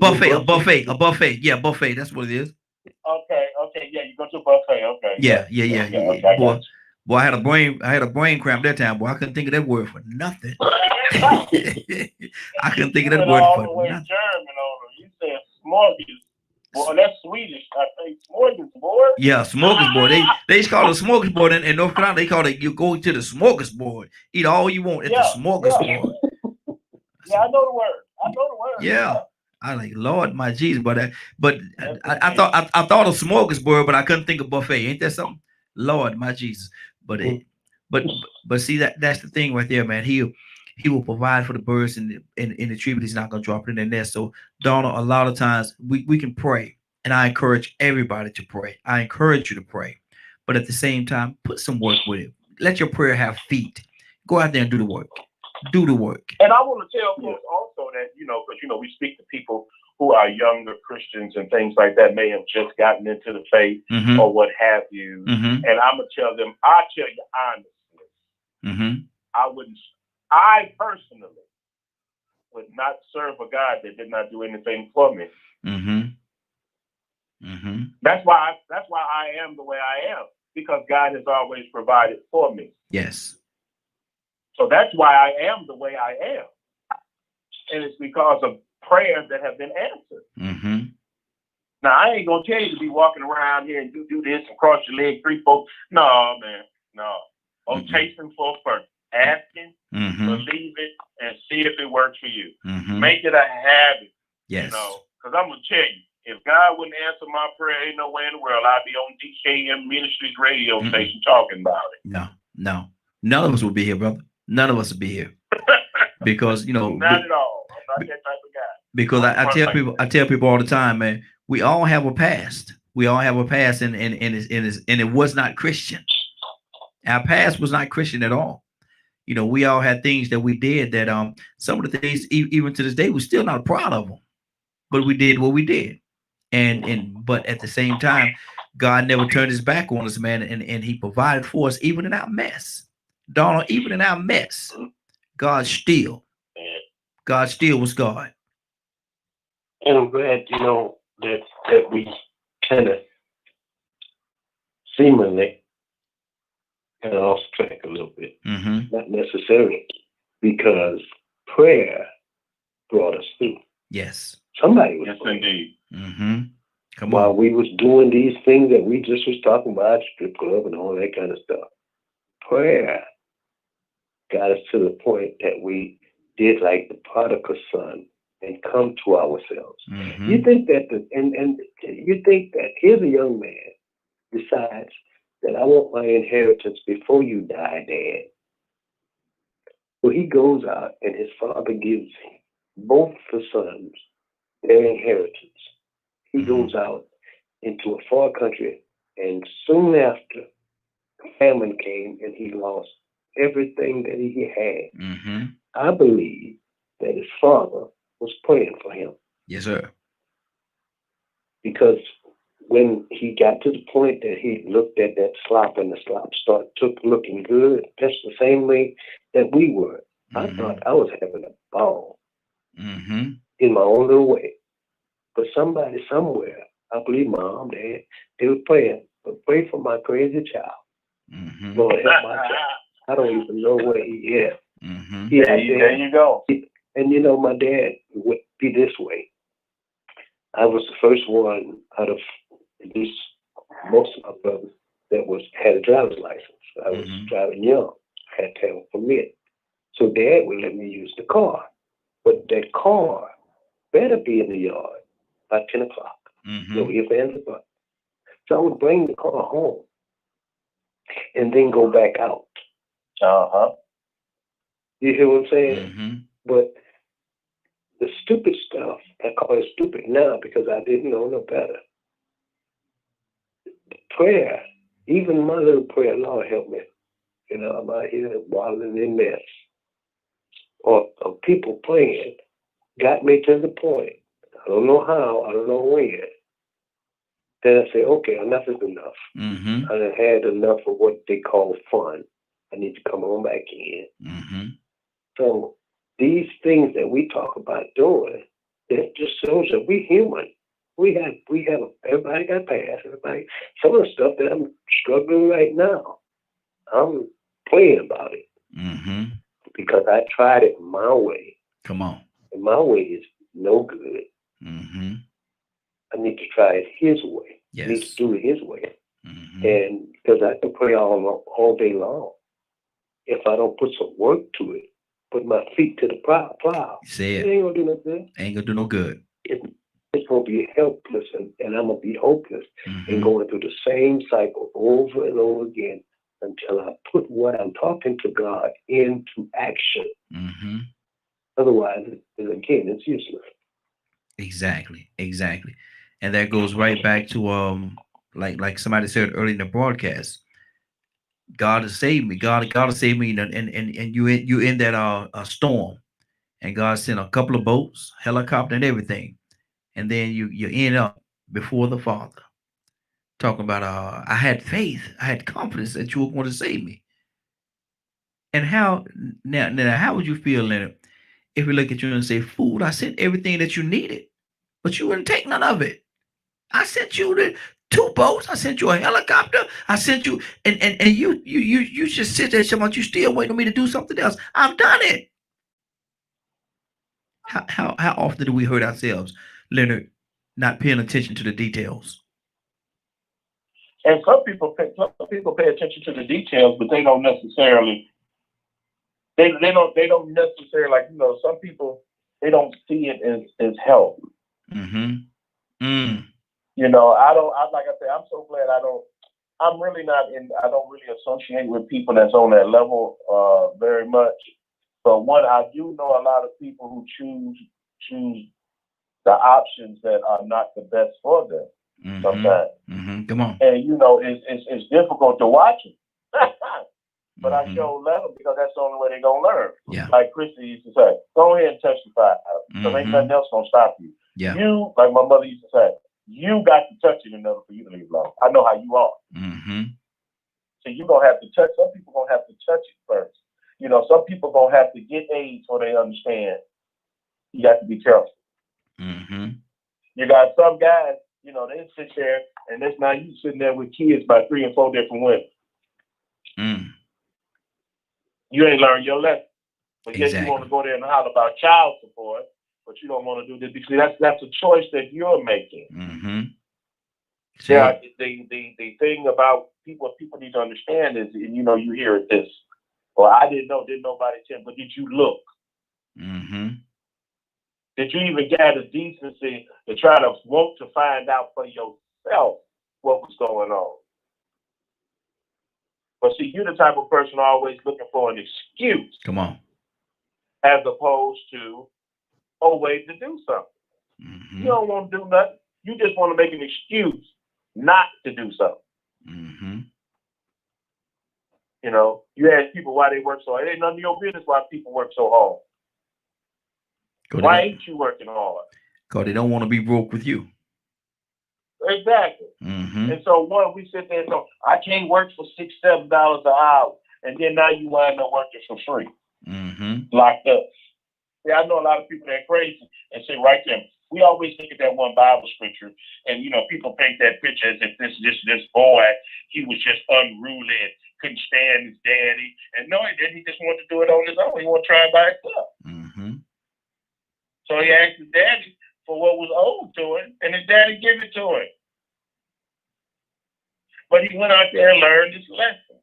Buffet. Yeah, buffet. That's what it is. Okay. Yeah, you go to a buffet. Okay. Yeah. Boy, I had a brain cramp that time. Boy, I couldn't think of that word for nothing. I couldn't think of that word for nothing. German on them. You said smorgasbord. Well, that's Swedish. I think smorgasbord. Yeah, smorgasbord. They just call it a smorgasbord in North Carolina. They call it you go to the smorgasbord, eat all you want at the smorgasbord. Yeah, I know the word. Yeah. I like Lord my Jesus, but I thought of smorgasbord, but I couldn't think of buffet. Ain't that something? Lord my Jesus. But see that's the thing right there, man. He will provide for the birds in the tree, but he's not gonna drop it in their nest. So Donald, a lot of times we can pray, and I encourage everybody to pray. I encourage you to pray, but at the same time, put some work with it. Let your prayer have feet. Go out there and do the work. Do the work. And I want to tell folks also that, because, we speak to people who are younger Christians and things like that, may have just gotten into the faith or what have you. And I'm going to tell them, I tell you honestly, I personally would not serve a God that did not do anything for me. That's why I am the way I am, because God has always provided for me. Yes. So that's why I am the way I am. And it's because of prayers that have been answered. Now, I ain't going to tell you to be walking around here and do this and cross your leg 3, 4. No, man. No. Chasing for first. Asking, believe it, and see if it works for you. Make it a habit. Yes. Because I'm going to tell you, if God wouldn't answer my prayer, ain't no way in the world I'd be on DKM Ministries radio station talking about it. No. None of us would be here, brother. None of us would be here. Because, not at all. I'm not that type of guy. Because I tell people all the time, man, we all have a past. We all have a past and it was not Christian. Our past was not Christian at all. We all had things that we did that some of the things even to this day we're still not proud of them. But we did what we did. But at the same time, God never turned his back on us, man, and he provided for us even in our mess. Donald, even in our mess, God still was God. And I'm glad, that we kind of seemingly kind of off track a little bit. Not necessarily, because prayer brought us through. Yes. Somebody was indeed. Come While on. we was doing these things that we just was talking about, strip club and all that kind of stuff, prayer got us to the point that we did like the prodigal son and come to ourselves. Mm-hmm. You think that and you think that here's a young man decides that I want my inheritance before you die, Dad. So he goes out and his father gives both the sons their inheritance. He goes out into a far country, and soon after, famine came and he lost everything that he had. Mm-hmm. I believe that his father was praying for him, Yes, sir. because when he got to the point that he looked at that slop and the slop took looking good, that's the same way that we were. I thought I was having a ball Mm-hmm. in my own little way. But somebody somewhere, I believe Mom, Dad, they were praying, but pray for my crazy child. Mm-hmm. Lord, help my child. I don't even know where he is. Mm-hmm. There you go. And you know, my dad would be this way. I was the first one out of at least most of my brothers that had a driver's license. I was driving young. I had to have a permit. So Dad would let me use the car. But that car better be in the yard by 10 o'clock. Mm-hmm. No ifs, ands, or buts. So I would bring the car home and then go back out. Uh-huh. You hear what I'm saying? Mm-hmm. But the stupid stuff, I call it stupid now because I didn't know no better. Prayer, even my little prayer, Lord help me. You know, I'm out here wallowing in mess. Or people praying got me to the point. I don't know how, I don't know when. Then I say, okay, enough is enough. Mm-hmm. I done had enough of what they call fun. I need to come on back in. Mm-hmm. So these things that we talk about doing, it just shows that we human. We have everybody got past, everybody. Some of the stuff that I'm struggling right now, I'm praying about it. Mm-hmm. Because I tried it my way. Come on. And my way is no good. Mm-hmm. I need to try it his way. Yes. I need to do it his way. Mm-hmm. And because I can pray all day long. If I don't put some work to it, put my feet to the plow, Say it it. ain't gonna do no good. Ain't gonna do no good. It's gonna be helpless, and I'm gonna be hopeless and going through the same cycle over and over again until I put what I'm talking to God into action. Mm-hmm. Otherwise, it's useless. Exactly. And that goes right back to like somebody said earlier in the broadcast. God has saved me. God has saved me, and you in that storm, and God sent a couple of boats, helicopter, and everything, and then you end up before the Father, talking about I had faith, I had confidence that you were going to save me. And how now how would you feel, Leonard, if we look at you and say, "Fool, I sent everything that you needed, but you wouldn't take none of it. I sent you the 2 boats. I sent you a helicopter. I sent you, and you just sit there so much. You still waiting on me to do something else. I've done it." How often do we hurt ourselves, Leonard, not paying attention to the details? And some people pay attention to the details, but they don't necessarily. They don't necessarily, like, you know, some people, they don't see it as help. Mm-hmm. Mm. You know, like I said, I'm so glad I don't really associate with people that's on that level very much. But I do know a lot of people who choose the options that are not the best for them sometimes. Mm-hmm. Come on. And, you know, it's difficult to watch them. But I sure let them, because that's the only way they're going to learn. Yeah. Like Christy used to say, go ahead and testify, because ain't nothing else going to stop you. Yeah. You, like my mother used to say, you got to touch it in order for you to leave alone. I know how you are. Mm-hmm. So you're going to have to touch. Some people going to have to touch it first. You know, some people going to have to get AIDS so they understand. You got to be careful. Mm-hmm. You got some guys, you know, they sit there, and that's now you sitting there with kids by 3 and 4 different women. Mm. You ain't learned your lesson. But yet Exactly. you want to go there and holler about child support, but you don't want to do this, because that's a choice that you're making. Mm-hmm. Yeah, the thing about people need to understand is, and you know, you hear it this, well, I didn't know, didn't nobody tell, but did you look? Mm-hmm. Did you even got the decency to try to want to find out for yourself what was going on? But see, you're the type of person always looking for an excuse. Come on. As opposed to a way to do something. Mm-hmm. You don't want to do nothing. You just want to make an excuse not to do something. Mm-hmm. You know, you ask people why they work so hard. It ain't none of your business why people work so hard. Why ain't you working hard? Because they don't want to be broke with you. Exactly. Mm-hmm. And so we sit there and go, I can't work for $6, $7 an hour. And then now you wind up working for free. Mm-hmm. Locked up. See, I know a lot of people that are crazy and say right there, we always look at that one Bible scripture and, you know, people paint that picture as if this boy, he was just unruly and couldn't stand his daddy. And no, he didn't. He just wanted to do it on his own. He wanted to try it by himself. Mm-hmm. So he asked his daddy for what was owed to him, and his daddy gave it to him. But he went out there and learned his lesson.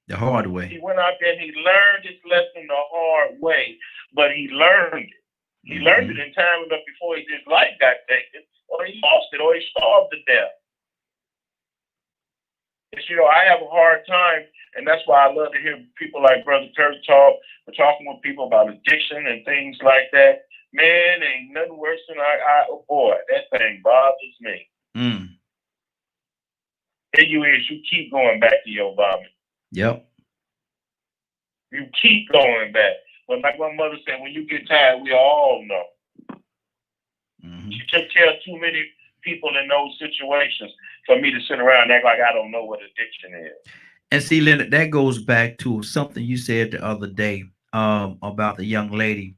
The hard way. He went out there and he learned his lesson the hard way, but he learned it. He learned it in time enough before his life got taken, or he lost it, or he starved to death. It's, you know, I have a hard time, and that's why I love to hear people like Brother Kirk talk. We're talking with people about addiction and things like that. Man, ain't nothing worse than oh boy, that thing bothers me. Mm. Here you is, you keep going back to your vomit. Yep. You keep going back. But like my mother said, when you get tired, we all know. Mm-hmm. She took care of too many people in those situations for me to sit around and act like I don't know what addiction is. And see, Leonard, that goes back to something you said the other day about the young lady.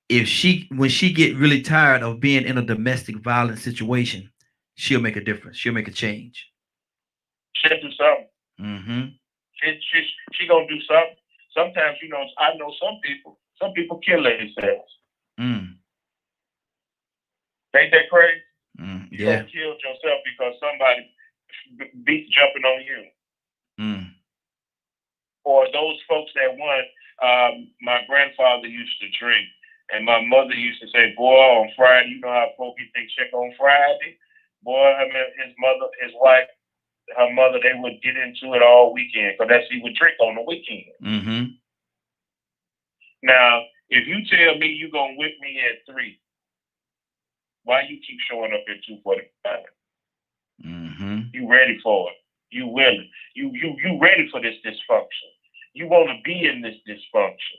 When she get really tired of being in a domestic violence situation, she'll make a difference. She'll make a change. She'll do something. Mm-hmm. She gonna do something. Sometimes, you know, I know some people kill themselves. Mm. Ain't that crazy? Mm. You Yeah. gonna kill yourself because somebody beat jumping on you. Mm. Or those folks that my grandfather used to drink, and my mother used to say, boy, on Friday, you know how folks think check on Friday? Boy, his wife, her mother, they would get into it all weekend because that's he would drink on the weekend. Mm-hmm. Now, if you tell me you're going to whip me at 3, why you keep showing up at 2:45? Mm-hmm. You ready for it. You willing. You ready for this dysfunction. You want to be in this dysfunction.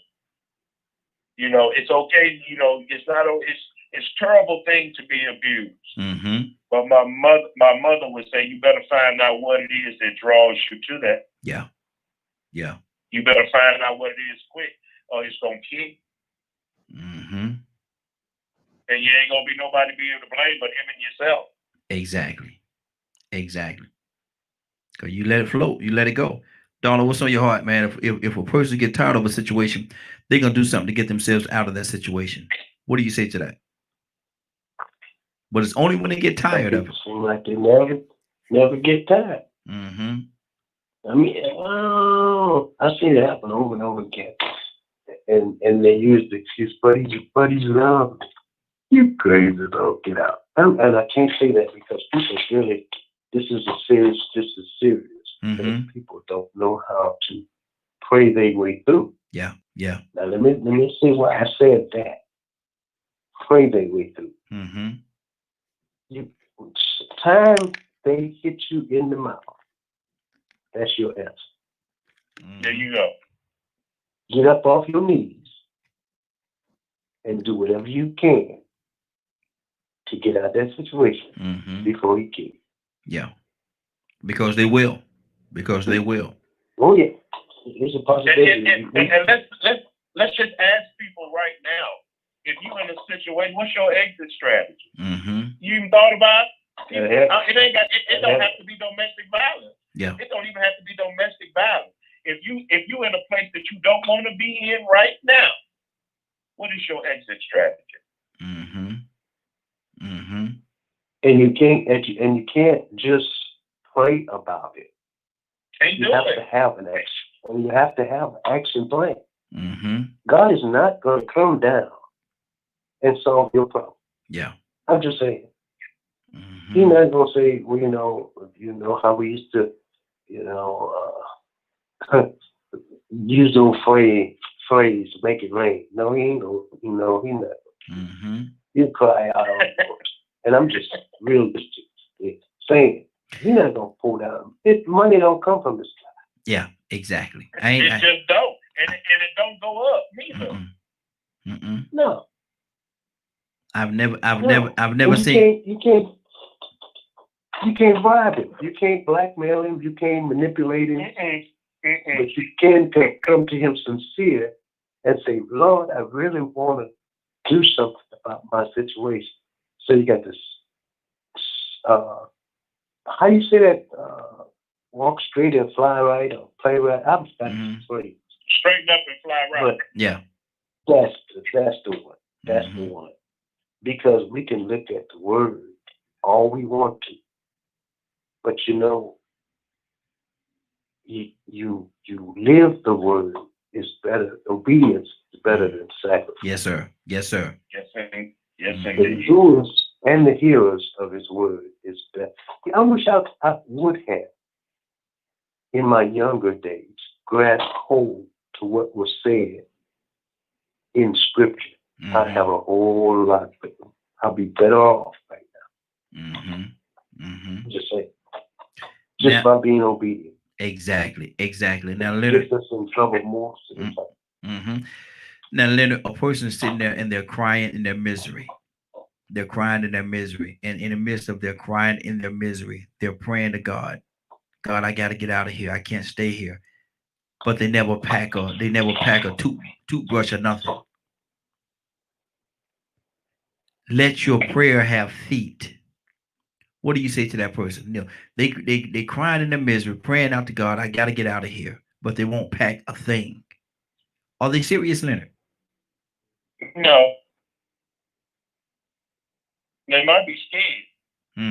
You know, it's okay. You know, it's a terrible thing to be abused. Mm-hmm. But my mother would say, you better find out what it is that draws you to that. Yeah. Yeah. You better find out what it is quick, or it's gonna kill you. Mm-hmm. And you ain't gonna be nobody be able to blame but him and yourself. Exactly. Because you let it float, you let it go. Donald, what's on your heart, man? If a person get tired of a situation, they're gonna do something to get themselves out of that situation. What do you say to that? But it's only when they get tired of it. Seem like they never get tired. Mm-hmm. I mean, I see it happen over and over again. And they use the excuse, buddies love me. You crazy, don't get out. And I can't say that because people really, this is serious. Mm-hmm. People don't know how to pray their way through. Yeah. Now let me see why I said that. Pray their way through. Mm-hmm. Time they hit you in the mouth, that's your answer. Mm-hmm. There you go. Get up off your knees and do whatever you can to get out of that situation before he kills you. Yeah. Because they will. Oh yeah. It's a possibility. And let's just ask people right now. If you're in a situation, what's your exit strategy? Mm-hmm. You even thought about it? It don't have to be domestic violence. Yeah. It don't even have to be domestic violence. If you're in a place that you don't want to be in right now, what is your exit strategy? Mm-hmm. Mm-hmm. And you can't just pray about it. You have to have an action. And you have to have an action plan. Mm-hmm. God is not going to come down and solve your problem. Yeah. I'm just saying. Mm-hmm. He's not gonna say, well, you know how we used to, use those phrase, make it rain. No, he ain't gonna, he not. Mm-hmm. You cry out on the and I'm just realistic saying he's not gonna pull down. Money don't come from the sky. Yeah, exactly. It just don't, and it don't go up neither. No. I've never seen. You can't bribe him. You can't blackmail him. You can't manipulate him. But you can come to him sincere and say, Lord, I really want to do something about my situation. So you got this, how you say that, walk straight and fly right or play right? I'm straight. Straighten up and fly right. But yeah. That's the one. That's the one. Because we can look at the word all we want to. But you live the word is better. Obedience is better than sacrifice. Yes, sir. Yes, sir. Yes, indeed. Yes, The indeed. doers and the hearers of his word is better. I wish I would have, in my younger days, grasped hold to what was said in Scripture. I'd have a whole lot better. I'll be better off right now. Just saying. Just by being obedient. Exactly. Now, Leonard. Gets us in trouble more. Now, Leonard, a person is sitting there and they're crying in their misery. They're crying in their misery. And in the midst of their crying in their misery, they're praying to God. God, I got to get out of here. I can't stay here. But they never pack a toothbrush or nothing. Let your prayer have feet. What do you say to that person? They crying in their misery, praying out to God, I got to get out of here. But they won't pack a thing. Are they serious, Leonard? No. They might be scared. A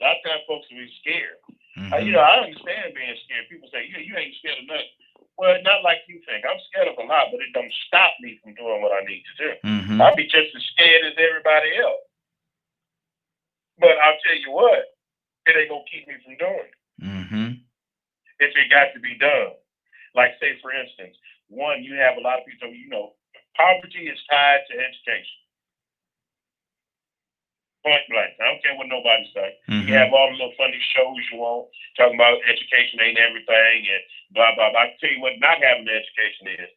lot of times folks will be scared. I understand being scared. People say, you ain't scared of nothing. Well, not like you think. I'm scared of a lot, but it don't stop me from doing what I need to do. I'll be just as scared as everybody else. But I'll tell you what, it ain't going to keep me from doing it. If it got to be done. Like, say, for instance, one, you have a lot of people, poverty is tied to education. Point blank. I don't care what nobody say. You have all the little funny shows you want, talking about education ain't everything and blah, blah, blah. I can tell you what not having the education is.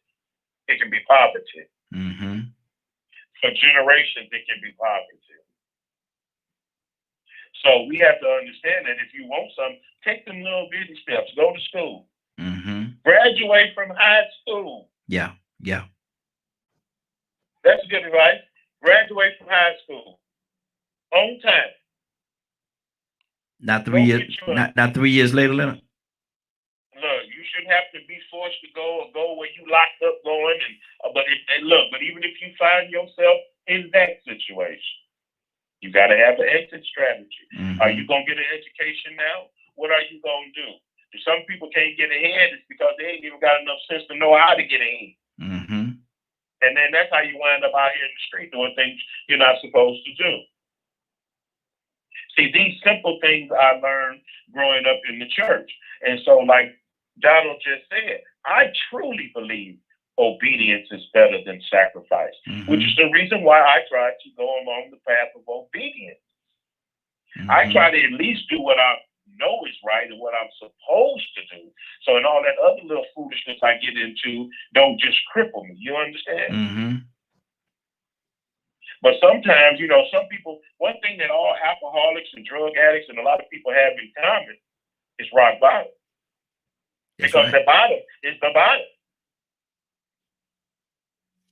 It can be poverty. For generations, it can be poverty. So we have to understand that if you want something, take them little bitty steps. Go to school. Graduate from high school. Yeah. That's good advice. Graduate from high school. On time. Not 3 years. Not 3 years later, Leonard. Look, you shouldn't have to be forced to go where you locked up going. But even if you find yourself in that situation, you got to have an exit strategy. Are you gonna get an education now? What are you gonna do? If some people can't get ahead, it's because they ain't even got enough sense to know how to get ahead. And then that's how you wind up out here in the street doing things you're not supposed to do. See, these simple things I learned growing up in the church. And so, like Donald just said, I truly believe obedience is better than sacrifice, which is the reason why I try to go along the path of obedience. I try to at least do what I know is right and what I'm supposed to do. So, in all that other little foolishness I get into, don't just cripple me. You understand? But sometimes, some people, one thing that all alcoholics and drug addicts and a lot of people have in common is rock bottom. Because the bottom is the bottom.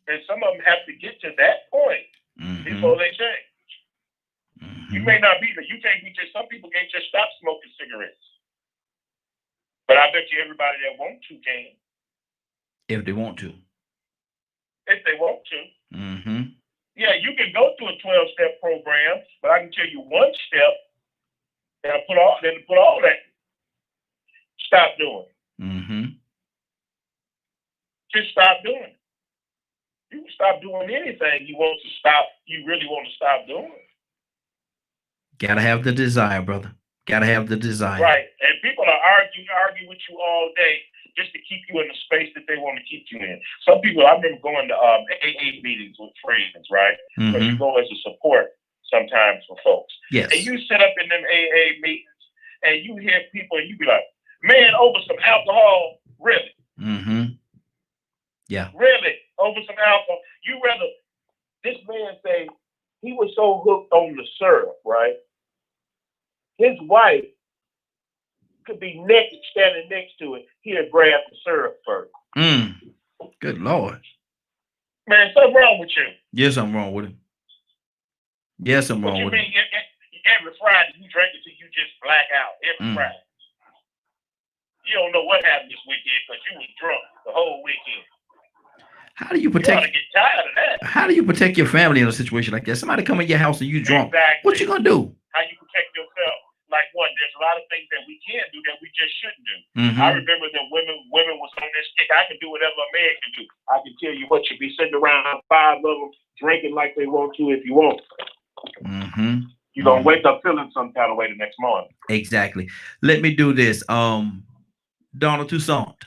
And some of them have to get to that point before they change. You may not be there. You can't be just, some people can't just stop smoking cigarettes. But I bet you everybody that want to can. If they want to. If they want to. Yeah, you can go through a 12-step program, but I can tell you one step that'll put all that. Stop doing. Just stop doing it. You can stop doing anything you really want to stop doing. Gotta have the desire, brother. Gotta have the desire. Right. And people are argue with you all day just to keep you in the space that they want to keep you in. Some people, I remember going to AA meetings with friends, right? Because you go as a support sometimes for folks. Yes. And you sit up in them AA meetings and you hear people and you be like, man, over some alcohol, really? Mm-hmm. Yeah. Really? Over some alcohol? You rather, this man say he was so hooked on the syrup, right? His wife could be naked standing next to it. He'll grab the syrup first. Good Lord. Man, something wrong with you. Yes, I'm wrong with him. Yes, I'm wrong with him. Every Friday you drink it till you just black out. Every Friday. You don't know what happened this weekend because you was drunk the whole weekend. How do you protect? You ought to get tired of that. How do you protect your family in a situation like that? Somebody come in your house and you drunk. Exactly. What you gonna do? How you protect yourself? Like what? There's a lot of things that we can do that we just shouldn't do. Mm-hmm. I remember that women was on this kick. I can do whatever a man can do. I can tell you what, you be sitting around 5 of them drinking like they want to if you want. Mm-hmm. You're gonna wake up feeling some kind of way the next morning. Exactly. Let me do this. Donald Toussaint.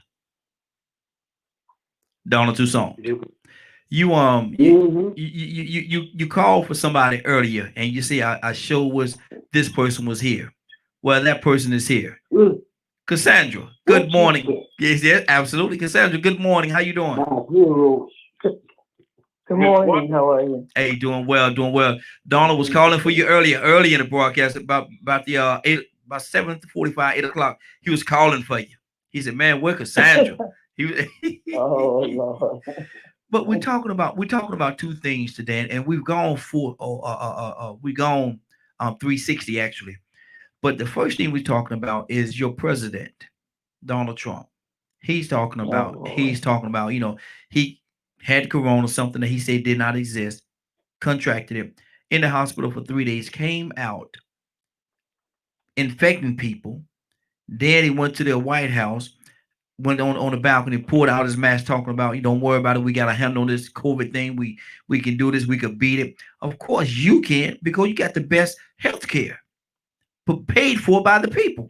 You called for somebody earlier and you say I show was this person was here. Well, that person is here. Cassandra, good morning. Yes, absolutely. Cassandra, good morning. How you doing? Good morning. How are you? Hey, doing well. Donald was calling for you earlier in the broadcast about the 7:45, 8 o'clock. He was calling for you. He said, "Man, where Cassandra?" Oh Lord. But we're talking about two things today, and we've gone 360 actually. But the first thing we're talking about is your president, Donald Trump. He's talking about, he had corona, something that he said did not exist, contracted it, in the hospital for 3 days, came out infecting people. Then he went to the White House, went on the balcony, pulled out his mask, talking about, you don't worry about it. We got to handle this COVID thing. We can do this. We could beat it. Of course you can, because you got the best health care, but paid for by the people.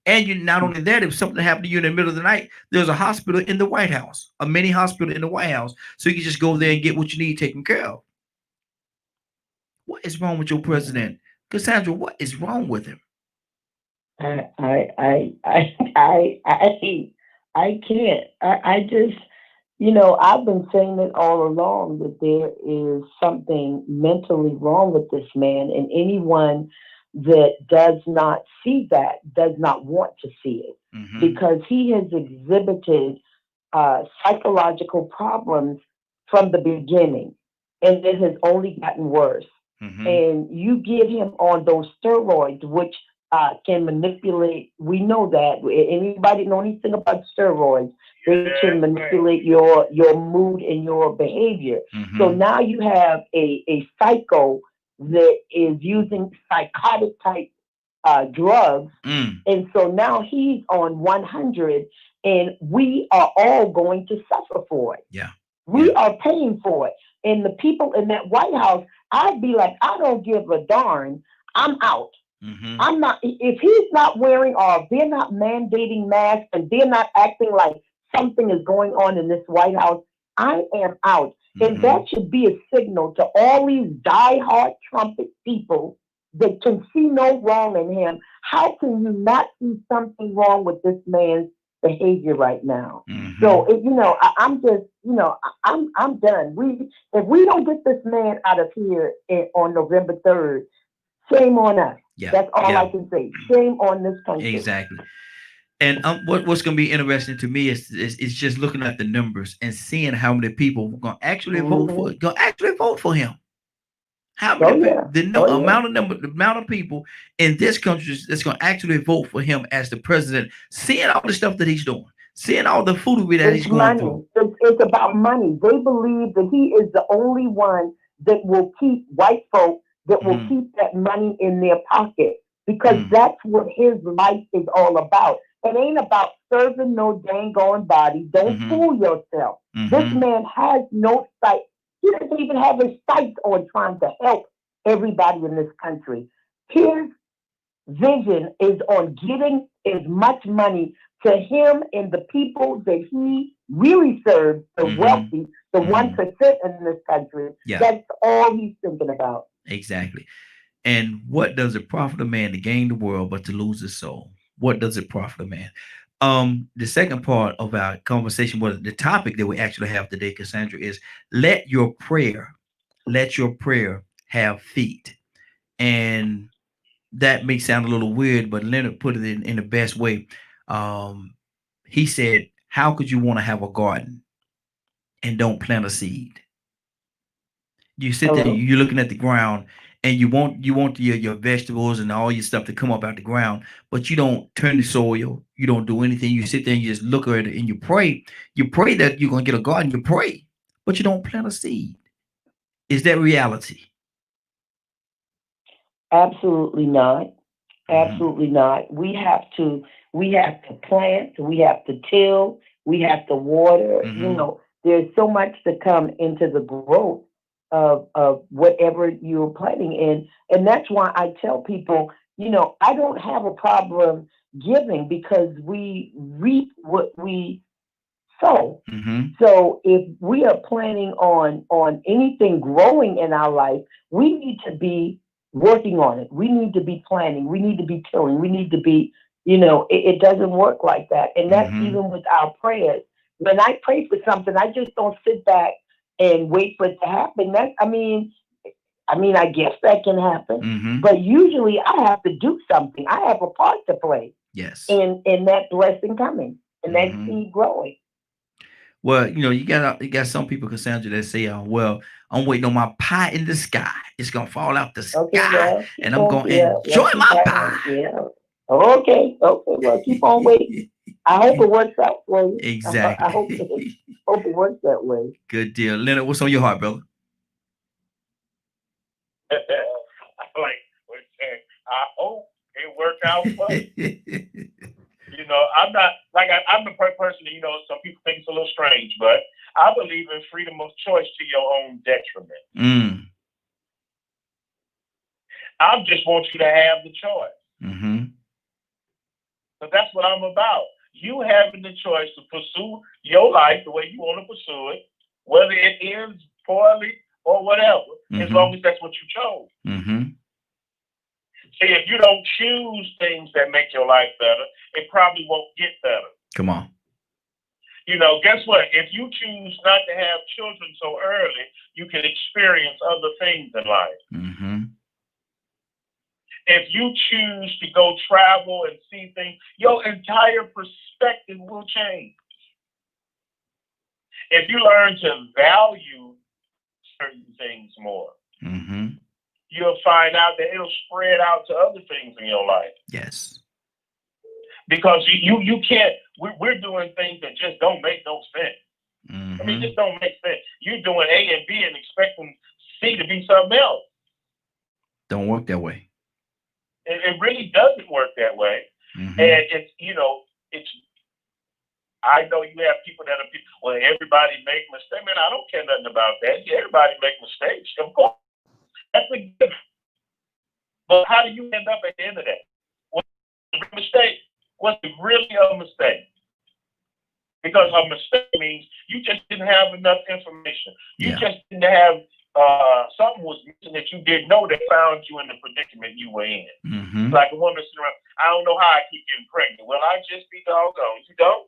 And you not only that, if something happened to you in the middle of the night, there's a hospital in the White House, a mini hospital in the White House. So you can just go there and get what you need taken care of. What is wrong with your president? Cassandra, what is wrong with him? I can't. I just, I've been saying it all along that there is something mentally wrong with this man, and anyone that does not see that does not want to see it, because he has exhibited psychological problems from the beginning, and it has only gotten worse. And you get him on those steroids, which can manipulate. We know that. Anybody know anything about steroids? They can manipulate your mood and your behavior. So now you have a psycho that is using psychotic type drugs. And so now he's on 100, and we are all going to suffer for it. We are paying for it. And the people in that White House, I'd be like, I don't give a darn. I'm out. I'm not, if he's not wearing, or they're not mandating masks, and they're not acting like something is going on in this White House, I am out. And that should be a signal to all these diehard trumpet people that can see no wrong in him. How can you not see something wrong with this man's behavior right now? So, I'm just, I'm done. If we don't get this man out of here on November 3rd, shame on us. That's all I can say. Shame on this country. Exactly. And what's going to be interesting to me is just looking at the numbers and seeing how many people are going to actually vote for him. How many the amount of people in this country that's going to actually vote for him as the president, seeing all the stuff that he's doing, seeing all the foolery that he's going through. It's about money. They believe that he is the only one that will keep white folk, that will keep that money in their pocket, because that's what his life is all about. It ain't about serving no dang on body. Don't fool yourself. This man has no He doesn't even have his sights on trying to help everybody in this country. His vision is on getting as much money to him and the people that he really serves, the wealthy, the 1% in this country. Yeah. That's all he's thinking about. Exactly. And what does it profit a man to gain the world but to lose his soul? What does it profit a man? The second part of our conversation, was the topic that we actually have today, Cassandra, is let your prayer have feet. And that may sound a little weird, but Leonard put it in the best way. He said, how could you want to have a garden and don't plant a seed? You sit there, you're looking at the ground, and you want your vegetables and all your stuff to come up out the ground, but you don't turn the soil, you don't do anything. You sit there and you just look at it and you pray. You pray that you're gonna get a garden, you pray, but you don't plant a seed. Is that reality? Absolutely not. Absolutely not. We have to plant, we have to till, we have to water. You know, there's so much to come into the growth of whatever you're planting in. And that's why I tell people, you know, I don't have a problem giving because we reap what we sow. So if we are planning on anything growing in our life, we need to be working on it. We need to be planning. We need to be tilling. We need to be, you know, it doesn't work like that. And that's even with our prayers. When I pray for something, I just don't sit back and wait for it to happen. I mean, I guess that can happen, but usually I have to do something. I have a part to play. Yes. In that blessing coming and that seed growing. Well, you know, you got some people, Cassandra, that say, well, I'm waiting on my pie in the sky. It's gonna fall out the sky, and I'm gonna enjoy my pie. Yeah. Okay. Well, keep on waiting. I hope it works out for you. Exactly. I hope it works that way. Good deal, Leonard. What's on your heart, brother? I hope it worked out for you. You know, I'm not I'm the person that, you know, some people think it's a little strange, but I believe in freedom of choice to your own detriment. I just want you to have the choice. So that's what I'm about. You having the choice to pursue your life the way you want to pursue it, whether it ends poorly or whatever, as long as that's what you chose. See, if you don't choose things that make your life better, it probably won't get better. Come on. You know, guess what? If you choose not to have children so early, you can experience other things in life. If you choose to go travel and see things, your entire perspective will change. If you learn to value certain things more, you'll find out that it'll spread out to other things in your life. Yes. Because you can't, we're doing things that just don't make no sense. I mean, just don't make sense. You're doing A and B and expecting C to be something else. Don't work that way. It really doesn't work that way. And it's, you know, I know you have people that are, well, everybody make mistakes. Man, I don't care nothing about that. Everybody make mistakes. Of course. That's a given. But how do you end up at the end of that? What's a mistake? Was it really a mistake? Because a mistake means you just didn't have enough information. You just didn't have something was missing that you didn't know that found you in the predicament you were in. Like a woman sitting around, I don't know how I keep getting pregnant. Well, I just be doggone. You don't?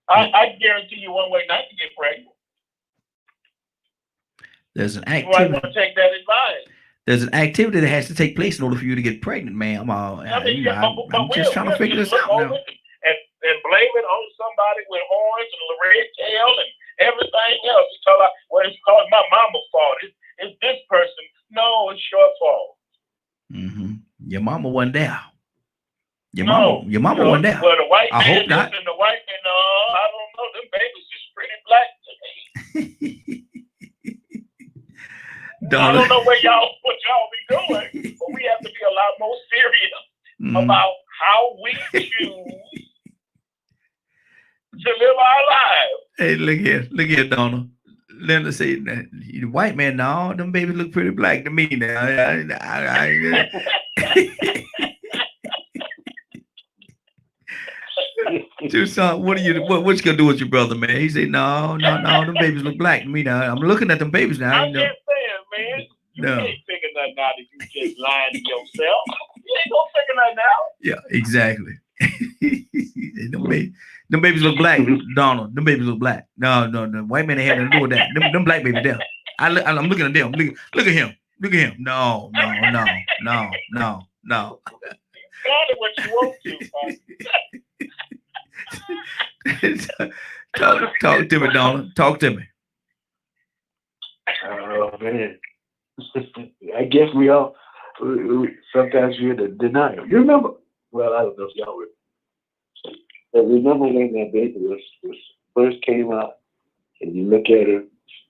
I guarantee you one way not to get pregnant. There's an activity. activity. Want to take that advice. There's an activity that has to take place in order for you to get pregnant, ma'am. I'm just trying to figure this out now. And blame it on somebody with horns and a red tail and everything else. You tell her, well, it's called my mama's fault. It's this person. No, it's your fault. Your mama wasn't there. Your mama wasn't there. Well, the white I man hope not. And the white man, I don't know. Them babies is pretty black to me. I don't know what y'all be doing, but we have to be a lot more serious about how we choose to live our lives. Hey, look here, Donna. Linda said, the white man, no, them babies look pretty black to me now. Tucson, what you gonna do with your brother, man? He said, no, them babies look black to me now. I'm looking at them babies now. I'm just saying, man. You ain't figure nothing out if you just lying to yourself. You ain't gonna figure nothing out. Yeah, exactly. them babies look black, Donald. Them babies look black. No, the white man ain't had nothing to do with that. Them black babies there. I'm looking at them. Look at him. Look at him. No. Call it what you want to. Talk to me, Donald. Talk to me. Oh man, I guess we all sometimes we're the denial. You remember? Well, I don't know if y'all were. But remember when that baby was first came out, and you look at her,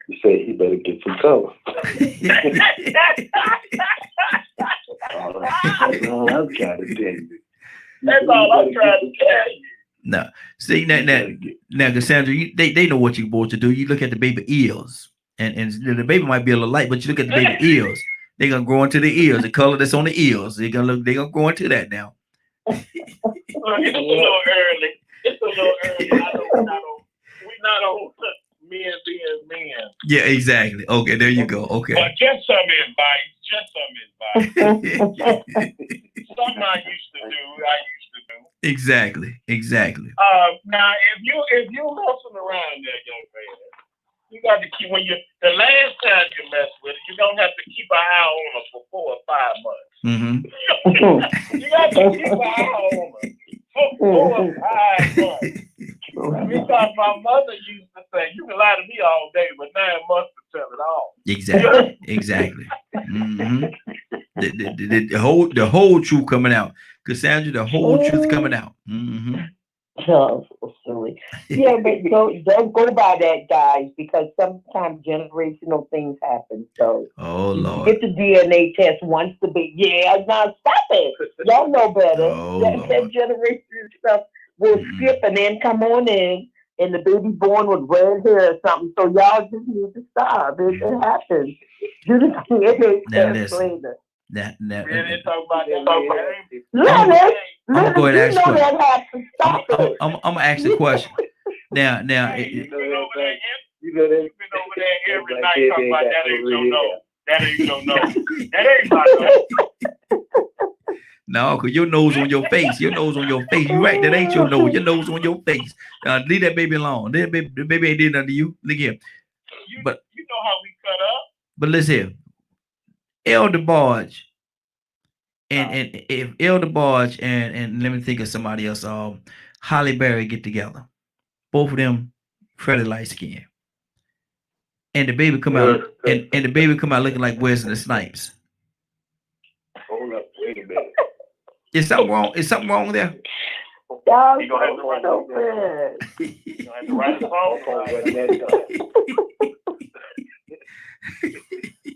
you say he better get some color. That's all I'm trying to tell you. That's all I'm trying to tell you. No, see now, Cassandra, they know what you're supposed to do. You look at the baby ears, and the baby might be a little light, but you look at the baby ears. They're gonna grow into the ears, the color that's on the ears. They're gonna grow into that now. It's a little early. We're not on men being men. Yeah, exactly. Okay, there you go. Okay. But just some advice. Something I used to do. Exactly. Now, if you messing around there, young man, you got to keep the last time you mess with it, you're gonna have to keep an eye on her for 4 or 5 months. Mm-hmm. You got to keep an eye on her for 4 or 5 months. Because my mother used to say, you can lie to me all day, but 9 months to tell it all. Exactly. Mm-hmm. The whole truth coming out. Cassandra, the whole truth coming out. Mm-hmm. Oh, so silly. Yeah, but don't go by that, guys, because sometimes generational things happen. So, Lord, get the DNA test once the big. Yeah, now stop it. Y'all know better. That generational stuff will skip and then come on in, and the baby born with red hair or something. So y'all just need to stop. It happens. Do the DNA test later. We didn't talk about that. Leonard, I'm going to ask a question. Stop I'm gonna ask a question. Now, you've been over there every night talking about that ain't your nose. That ain't your nose. That ain't my nose. No, because your nose on your face. Your nose on your face. You right. That ain't your nose. Your nose on your face. Leave that baby alone. The baby ain't did nothing to you. Look here. But you know how we cut up. But listen here. Elder Barge and if Elder Barge and let me think of somebody else, Holly Berry get together. Both of them fairly light skinned. And the baby come out and the baby come out looking like Wesley Snipes. Hold up, wait a minute. Is something wrong? Is something wrong there? You gonna have to write the phone.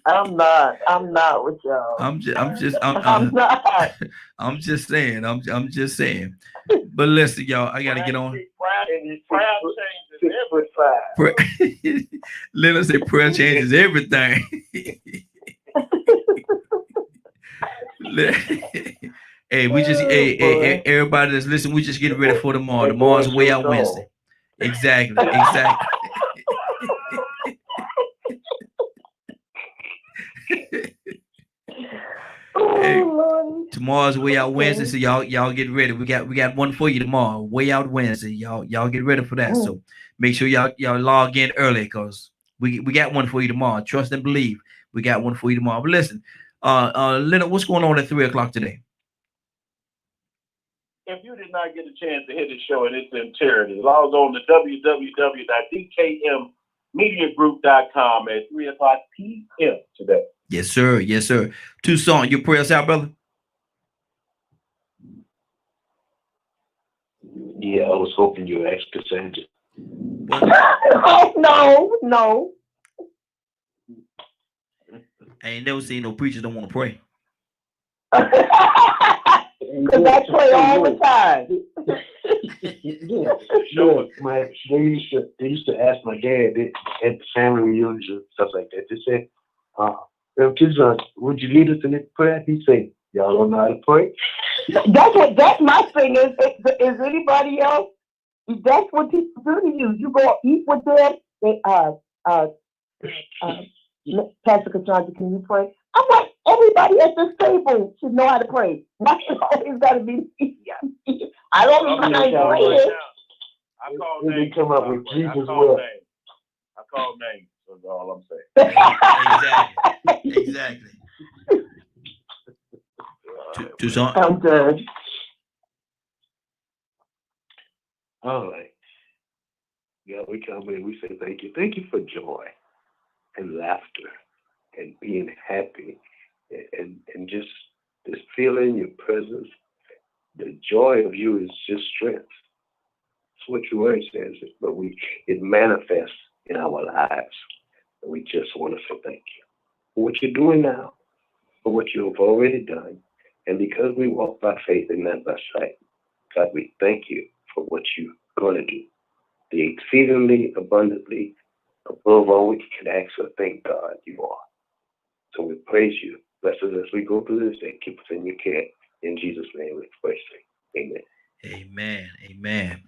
I'm not with y'all. I'm just not. I'm just saying. I'm just saying. But listen, y'all, I gotta get on. Leonard said prayer changes everything. Hey, everybody that's listening, we just getting ready for tomorrow. Tomorrow's Way Out Wednesday. Exactly. Hey, tomorrow's Way Out Wednesday, so y'all get ready. We got one for you tomorrow. Way Out Wednesday. Y'all get ready for that. So make sure y'all log in early because we got one for you tomorrow. Trust and believe. We got one for you tomorrow. But listen, Leonard, what's going on at 3:00 today? If you did not get a chance to hear the show in its entirety, log on to www.dkmmediagroup.com at 3:00 p.m. today. Yes, sir. Tucson, your prayers out, brother. Yeah, I was hoping you asked Cassandra. Oh, no. I ain't never seen no preachers don't want to pray. Because I pray all the time. Look, they used to ask my dad at the family reunions and stuff like that. They said, kids, would you lead us in this prayer? He said, y'all don't know how to pray. That's my thing. Is anybody else? That's what people do to you. You go eat with them. They Pastor Cassandra, can you pray? I'm like, everybody at this table should know how to pray. Not always got to be me. I don't know how to pray. I call They names. come up with Jesus I well. call names. That's all I'm saying. Exactly. Tucson. I'm good. All right. Yeah, we come in, we say thank you. Thank you for joy and laughter and being happy and just feeling your presence. The joy of you is just strength. That's what your word says, but it manifests in our lives. And we just want to say thank you for what you're doing now, for what you have already done. And because we walk by faith and not by sight, God, we thank you for what you're going to do. The exceedingly abundantly above all we can ask or think, God, you are. So we praise you. Bless us as we go through this day. Keep us in your care. In Jesus' name we pray. Amen. Amen. Amen.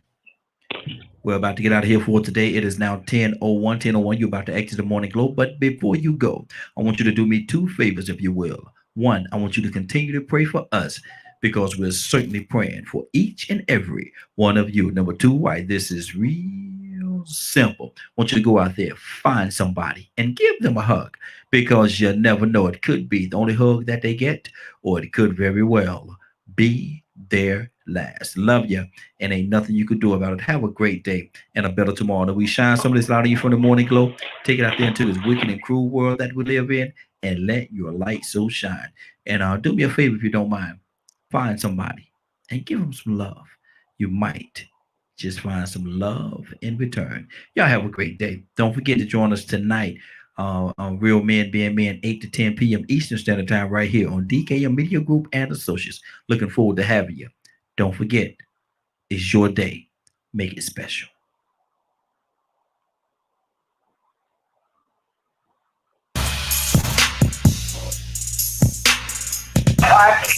We're about to get out of here for today. It is now 10:01. You're about to exit the Morning Glow. But before you go, I want you to do me two favors, if you will. One, I want you to continue to pray for us because we're certainly praying for each and every one of you. Number two, why this is real simple. I want you to go out there, find somebody, and give them a hug because you never know. It could be the only hug that they get, or it could very well be their last. Love you, and ain't nothing you could do about it. Have a great day and a better tomorrow. That we shine some of this light on you from the Morning Glow. Take it out there into this wicked and cruel world that we live in, and let your light so shine. And do me a favor if you don't mind. Find somebody and give them some love. You might just find some love in return. Y'all have a great day. Don't forget to join us tonight on Real Men Being Men, 8 to 10 p.m. Eastern Standard Time right here on DKM Media Group and Associates. Looking forward to having you. Don't forget, it's your day. Make it special. All right.